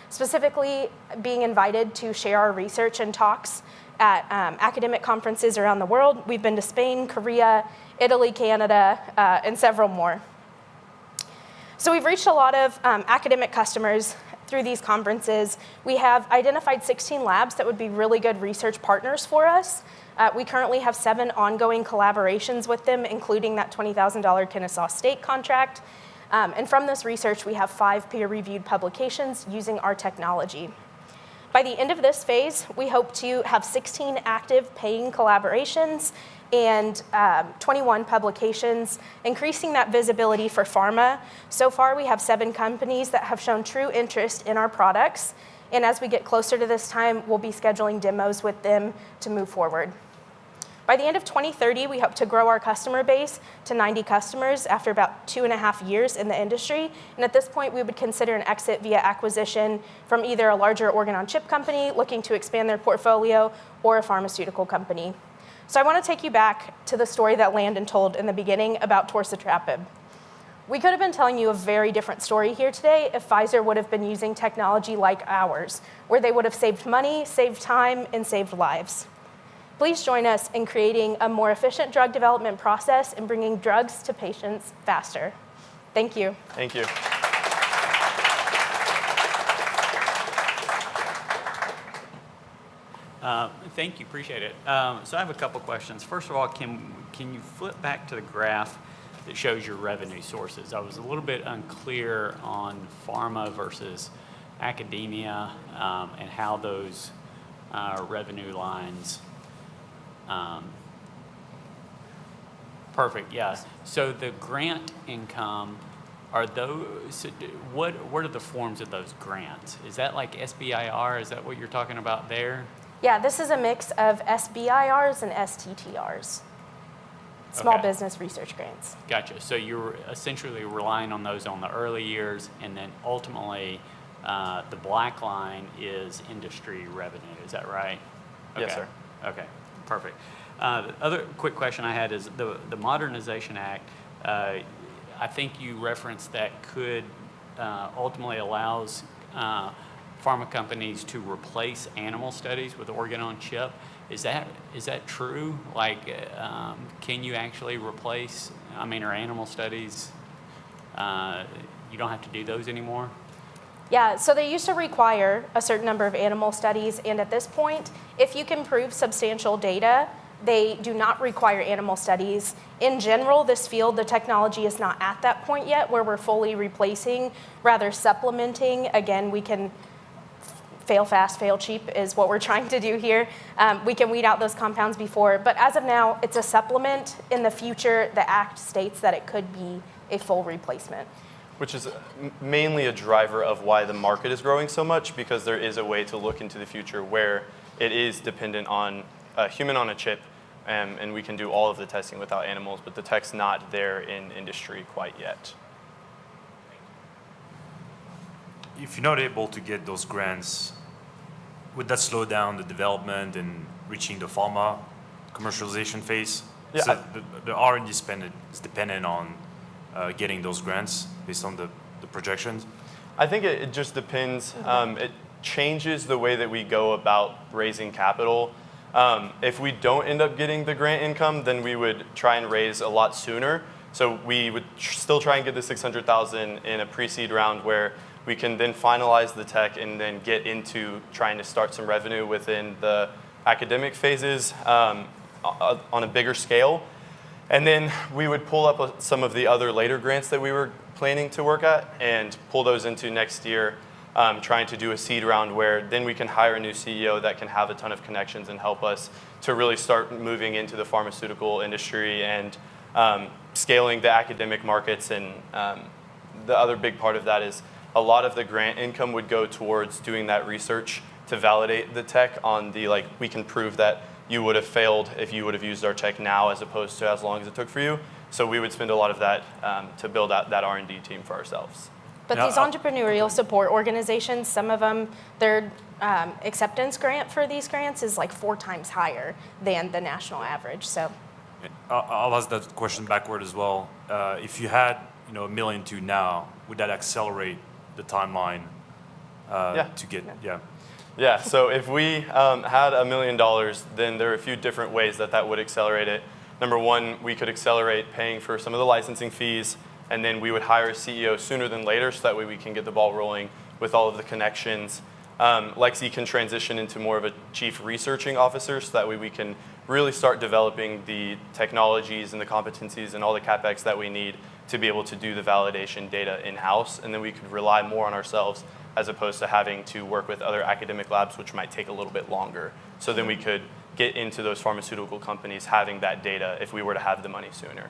Speaker 5: specifically being invited to share our research and talks at academic conferences around the world. We've been to Spain, Korea, Italy, Canada, and several more. So we've reached a lot of academic customers through these conferences. We have identified 16 labs that would be really good research partners for us. We currently have 7 ongoing collaborations with them, including that $20,000 Kennesaw State contract. And from this research, we have 5 peer-reviewed publications using our technology. By the end of this phase, we hope to have 16 active paying collaborations and 21 publications, increasing that visibility for pharma. So far, we have 7 companies that have shown true interest in our products. And as we get closer to this time, we'll be scheduling demos with them to move forward. By the end of 2030, we hope to grow our customer base to 90 customers after about 2.5 years in the industry. And at this point, we would consider an exit via acquisition from either a larger organ-on-chip company looking to expand their portfolio or a pharmaceutical company. So I want to take you back to the story that Landon told in the beginning about torcetrapib. We could have been telling you a very different story here today if Pfizer would have been using technology like ours, where they would have saved money, saved time, and saved lives. Please join us in creating a more efficient drug development process and bringing drugs to patients faster. Thank you.
Speaker 3: Thank you.
Speaker 8: Thank you, appreciate it. So I have a couple questions. First of all, can you flip back to the graph that shows your revenue sources? I was a little bit unclear on pharma versus academia and how those revenue lines. Perfect, yeah. So the grant income, are those, what are the forms of those grants? Is that like SBIR? Is that what you're talking about there?
Speaker 5: Yeah, this is a mix of SBIRs and STTRs, small
Speaker 8: Okay.
Speaker 5: business research grants.
Speaker 8: Gotcha. So you're essentially relying on those on the early years, and then ultimately the black line is industry revenue. Is that right?
Speaker 3: Yes,
Speaker 8: Okay.
Speaker 3: sir.
Speaker 8: Okay, perfect. The other quick question I had is the Modernization Act, I think you referenced that could ultimately allows pharma companies to replace animal studies with organ on chip. Is that true? Like, can you actually replace, are animal studies, you don't have to do those anymore?
Speaker 5: Yeah, so they used to require a certain number of animal studies, and at this point, if you can prove substantial data, they do not require animal studies. In general, this field, the technology is not at that point yet where we're fully replacing, rather supplementing. Again, we can fail fast, fail cheap is what we're trying to do here. We can weed out those compounds before, but as of now, it's a supplement. In the future, the Act states that it could be a full replacement.
Speaker 3: Which is mainly a driver of why the market is growing so much, because there is a way to look into the future where it is dependent on a human on a chip, and we can do all of the testing without animals, but the tech's not there in industry quite yet.
Speaker 13: If you're not able to get those grants, would that slow down the development and reaching the pharma commercialization phase?
Speaker 3: Yeah,
Speaker 13: So the R&D spend is dependent on getting those grants based on the projections?
Speaker 3: I think it just depends. It changes the way that we go about raising capital. If we don't end up getting the grant income, then we would try and raise a lot sooner. So we would still try and get the $600,000 in a pre-seed round where we can then finalize the tech and then get into trying to start some revenue within the academic phases on a bigger scale. And then we would pull up some of the other later grants that we were planning to work at and pull those into next year, trying to do a seed round where then we can hire a new CEO that can have a ton of connections and help us to really start moving into the pharmaceutical industry and scaling the academic markets. And the other big part of that is a lot of the grant income would go towards doing that research to validate the tech on the, like, we can prove that you would have failed if you would have used our tech now as opposed to as long as it took for you. So we would spend a lot of that to build out that R&D team for ourselves.
Speaker 5: But these entrepreneurial support organizations, some of them, their acceptance grant for these grants is like 4 times higher than the national average. So
Speaker 13: I'll ask that question backward as well. If you had $1 million to now, would that accelerate the timeline to get?
Speaker 3: Yeah, so if we had $1 million, then there are a few different ways that would accelerate it. Number one, we could accelerate paying for some of the licensing fees, and then we would hire a CEO sooner than later, so that way we can get the ball rolling with all of the connections. Lexi can transition into more of a chief researching officer, so that way we can really start developing the technologies and the competencies and all the CapEx that we need to be able to do the validation data in-house, and then we could rely more on ourselves as opposed to having to work with other academic labs, which might take a little bit longer. So then we could get into those pharmaceutical companies having that data if we were to have the money sooner.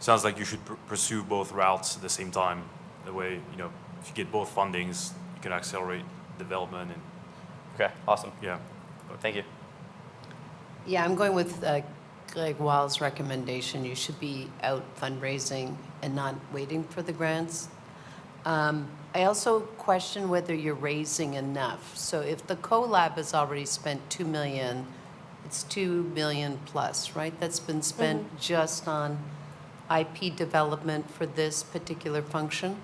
Speaker 13: Sounds like you should pursue both routes at the same time. The way, if you get both fundings, you can accelerate development.
Speaker 3: Okay, awesome.
Speaker 13: Yeah.
Speaker 3: Thank you.
Speaker 17: Yeah, I'm going with Greg Wall's recommendation. You should be out fundraising and not waiting for the grants. I also question whether you're raising enough. So if the co-lab has already spent $2 million, it's $2 million plus, right? That's been spent just on
Speaker 4: IP development for this particular function.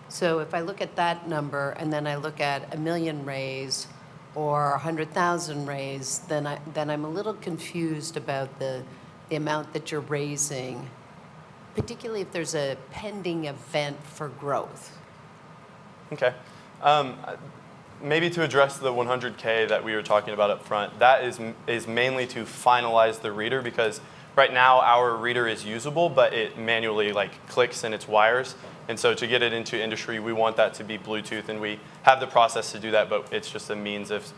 Speaker 4: So if I look at that number and then I look at 1 million raised or 100,000 raised, then I'm a little confused about the amount that you're raising, particularly if there's a pending event for growth.
Speaker 3: Okay. Maybe to address the 100K that we were talking about up front, that is mainly to finalize the reader, because right now our reader is usable, but it manually clicks in its wires. And so to get it into industry, we want that to be Bluetooth, and we have the process to do that, but it's just a means of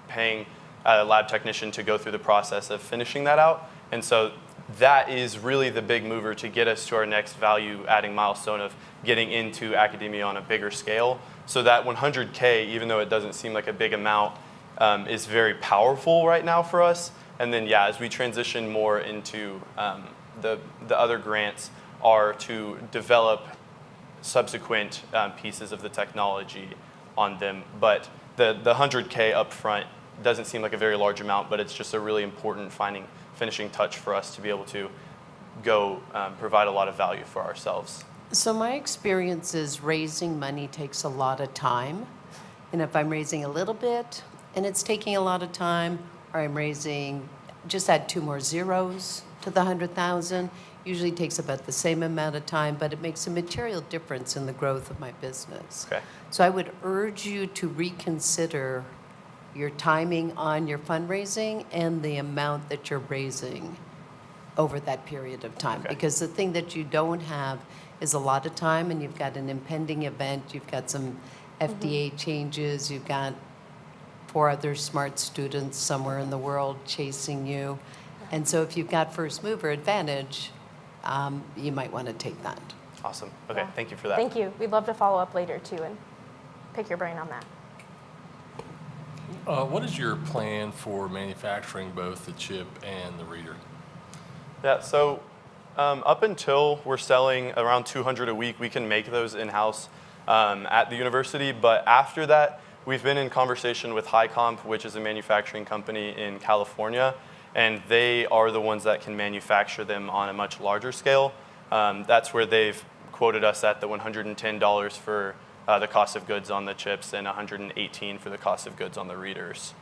Speaker 3: paying a lab technician to go through the process of finishing that out. And so that is really the big mover to get us to our next value-adding milestone of getting into academia on a bigger scale. So that 100K, even though it doesn't seem like a big amount, is very powerful right now for us. And then, yeah, as we transition more into the other grants are to develop subsequent pieces of the technology on them. But the 100K up front doesn't seem like a very large amount, but it's just a really important finishing touch for us to be able to go provide a lot of value for ourselves.
Speaker 4: So my experience is raising money takes a lot of time. And if I'm raising a little bit and it's taking a lot of time, or I'm raising, just add 2 more zeros to the 100,000, usually takes about the same amount of time, but it makes a material difference in the growth of my business.
Speaker 3: Okay.
Speaker 4: So I would urge you to reconsider your timing on your fundraising and the amount that you're raising over that period of time.
Speaker 3: Okay.
Speaker 4: Because the thing that you don't have is a lot of time, and you've got an impending event, you've got some FDA changes, you've got 4 other smart students somewhere in the world chasing you. And so if you've got first mover advantage, you might want to take that.
Speaker 3: Awesome. Okay,
Speaker 5: Yeah.
Speaker 3: Thank you for that.
Speaker 5: Thank you. We'd love to follow up later too and pick your brain on that.
Speaker 9: What is your plan for manufacturing both the chip and the reader?
Speaker 3: Yeah, so up until we're selling around 200 a week, we can make those in-house at the university. But after that, we've been in conversation with HighComp, which is a manufacturing company in California, and they are the ones that can manufacture them on a much larger scale. That's where they've quoted us at the $110 for the cost of goods on the chips and $118 for the cost of goods on the readers.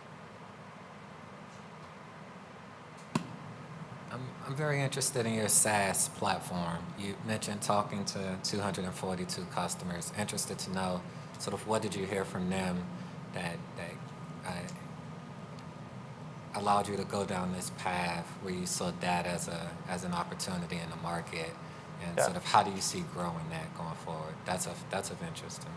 Speaker 1: I'm very interested in your SaaS platform. You mentioned talking to 242 customers. Interested to know sort of what did you hear from them that allowed you to go down this path where you saw that as an opportunity in the market, and sort of how do you see growing that going forward? That's of interest to me.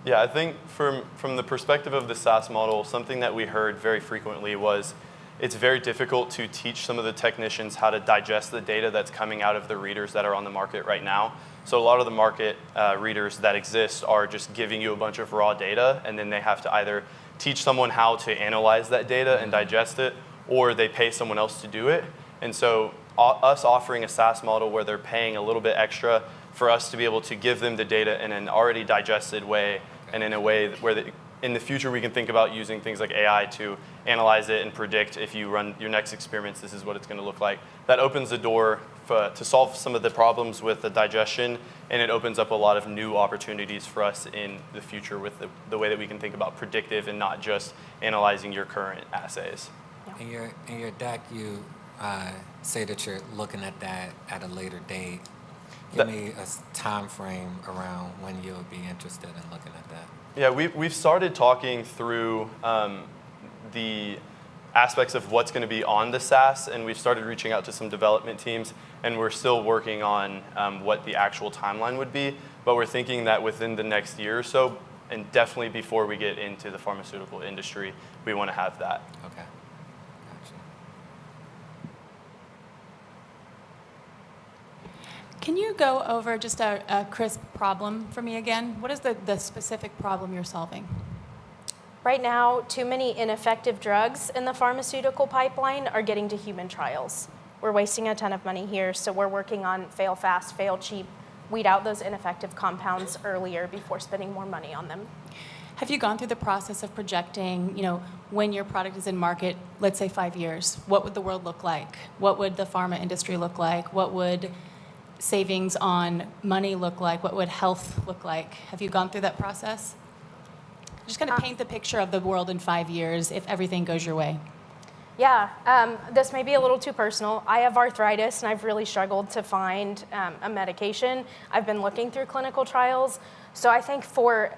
Speaker 3: Yeah, I think from the perspective of the SaaS model, something that we heard very frequently was it's very difficult to teach some of the technicians how to digest the data that's coming out of the readers that are on the market right now. So a lot of the market readers that exist are just giving you a bunch of raw data, and then they have to either teach someone how to analyze that data and digest it, or they pay someone else to do it. And so us offering a SaaS model where they're paying a little bit extra for us to be able to give them the data in an already digested way, and in a way where in the future we can think about using things like AI to analyze it and predict if you run your next experiments, this is what it's going to look like. That opens the door to solve some of the problems with the digestion, and it opens up a lot of new opportunities for us in the future with the way that we can think about predictive and not just analyzing your current assays.
Speaker 1: In your deck, you say that you're looking at that at a later date. Give me a time frame around when you'll be interested in looking at that.
Speaker 3: Yeah, we've started talking through the aspects of what's going to be on the SaaS, and we've started reaching out to some development teams, and we're still working on what the actual timeline would be, but we're thinking that within the next year or so, and definitely before we get into the pharmaceutical industry, we want to have that.
Speaker 1: Okay.
Speaker 16: Can you go over just a crisp problem for me again? What is the specific problem you're solving?
Speaker 5: Right now, too many ineffective drugs in the pharmaceutical pipeline are getting to human trials. We're wasting a ton of money here, so we're working on fail fast, fail cheap, weed out those ineffective compounds earlier before spending more money on them.
Speaker 16: Have you gone through the process of projecting, when your product is in market, let's say 5 years, what would the world look like? What would the pharma industry look like? What would savings on money look like? What would health look like? Have you gone through that process? Just kind of paint the picture of the world in 5 years if everything goes your way.
Speaker 5: Yeah, this may be a little too personal. I have arthritis, and I've really struggled to find a medication. I've been looking through clinical trials. So I think for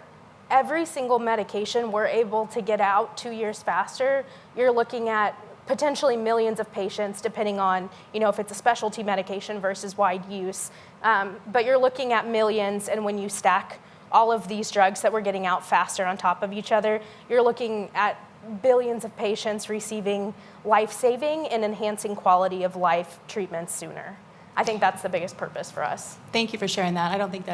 Speaker 5: every single medication we're able to get out 2 years faster, you're looking at potentially millions of patients, depending on if it's a specialty medication versus wide use. But you're looking at millions, and when you stack all of these drugs that we're getting out faster on top of each other, you're looking at billions of patients receiving life-saving and enhancing quality of life treatments sooner. I think that's the biggest purpose for us.
Speaker 16: Thank you for sharing that. I don't think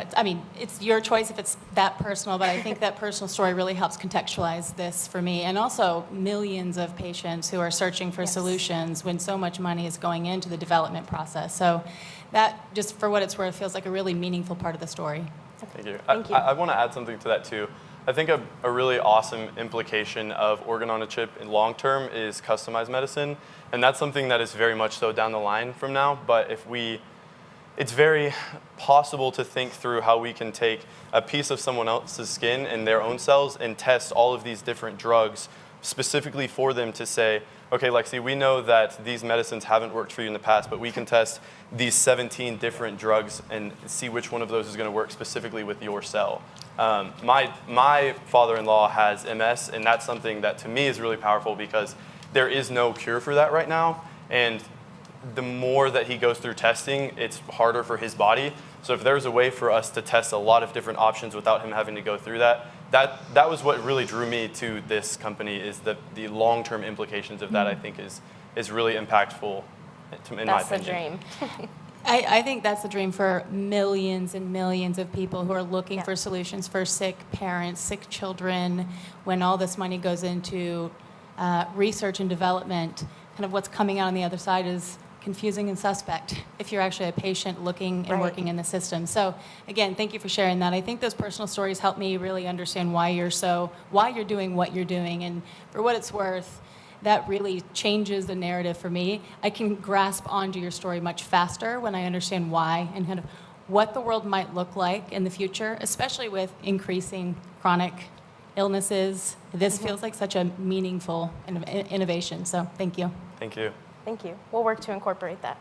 Speaker 16: it's your choice if it's that personal, but I think that personal story really helps contextualize this for me. And also millions of patients who are searching for solutions when so much money is going into the development process. So that, just for what it's worth, feels like a really meaningful part of the story.
Speaker 3: Thank you.
Speaker 5: Thank you.
Speaker 3: I want to add something to that too. I think a really awesome implication of organ on a chip in long term is customized medicine. And that's something that is very much so down the line from now. But it's very possible to think through how we can take a piece of someone else's skin and their own cells and test all of these different drugs specifically for them to say, okay, Lexi, we know that these medicines haven't worked for you in the past, but we can test these 17 different drugs and see which one of those is going to work specifically with your cell. My father-in-law has MS, and that's something that to me is really powerful because there is no cure for that right now. And the more that he goes through testing, it's harder for his body. So if there's a way for us to test a lot of different options without him having to go through that was what really drew me to this company, is the long-term implications of that. I think is really impactful in my opinion.
Speaker 5: That's the dream.
Speaker 16: I think that's the dream for millions and millions of people who are looking for solutions for sick parents, sick children. When all this money goes into research and development, kind of what's coming out on the other side is confusing and suspect if you're actually a patient looking and working in the system. So again, thank you for sharing that. I think those personal stories help me really understand why you're doing what you're doing. And for what it's worth, that really changes the narrative for me. I can grasp onto your story much faster when I understand why and kind of what the world might look like in the future, especially with increasing chronic illnesses. This feels like such a meaningful innovation. So thank you.
Speaker 3: Thank you.
Speaker 5: Thank you. We'll work to incorporate that.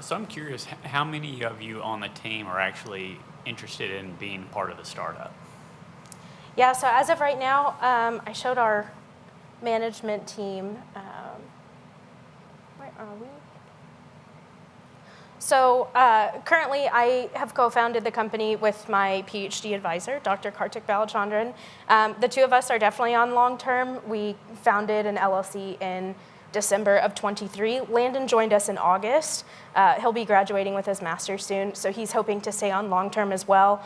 Speaker 6: So I'm curious, how many of you on the team are actually interested in being part of the startup?
Speaker 5: Yeah, so as of right now, I showed our management team. Where are we? So currently, I have co-founded the company with my PhD advisor, Dr. Kartik Balachandran. The two of us are definitely on long-term. We founded an LLC in December of 23. Landon joined us in August. He'll be graduating with his master's soon, so he's hoping to stay on long-term as well.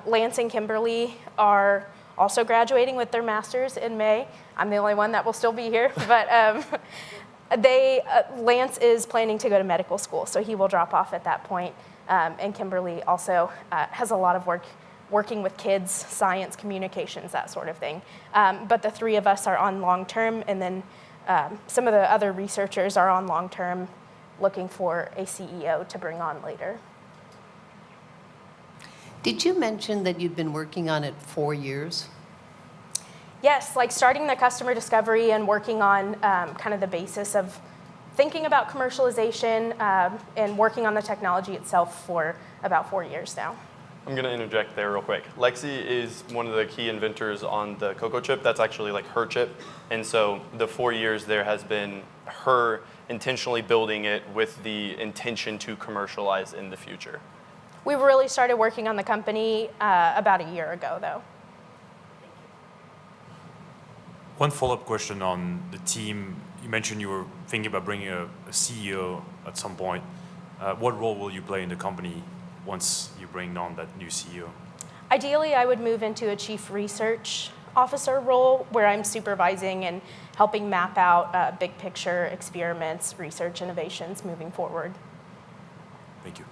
Speaker 5: Lance and Kimberly are also graduating with their master's in May. I'm the only one that will still be here, but Lance is planning to go to medical school, so he will drop off at that point. And Kimberly also has a lot of working with kids, science, communications, that sort of thing. But the three of us are on long-term, and then some of the other researchers are on long-term, looking for a CEO to bring on later.
Speaker 17: Did you mention that you'd been working on it 4 years?
Speaker 5: Yes, like starting the customer discovery and working on kind of the basis of thinking about commercialization and working on the technology itself for about 4 years now.
Speaker 3: I'm going to interject there real quick. Lexi is one of the key inventors on the Cocoa chip. That's actually like her chip. And so the 4 years there has been her intentionally building it with the intention to commercialize in the future.
Speaker 5: We really started working on the company about a year ago, though.
Speaker 13: One follow-up question on the team. You mentioned you were thinking about bringing a CEO at some point. What role will you play in the company once you bring on that new CEO?
Speaker 5: Ideally, I would move into a chief research officer role where I'm supervising and helping map out big picture experiments, research innovations moving forward.
Speaker 13: Thank you.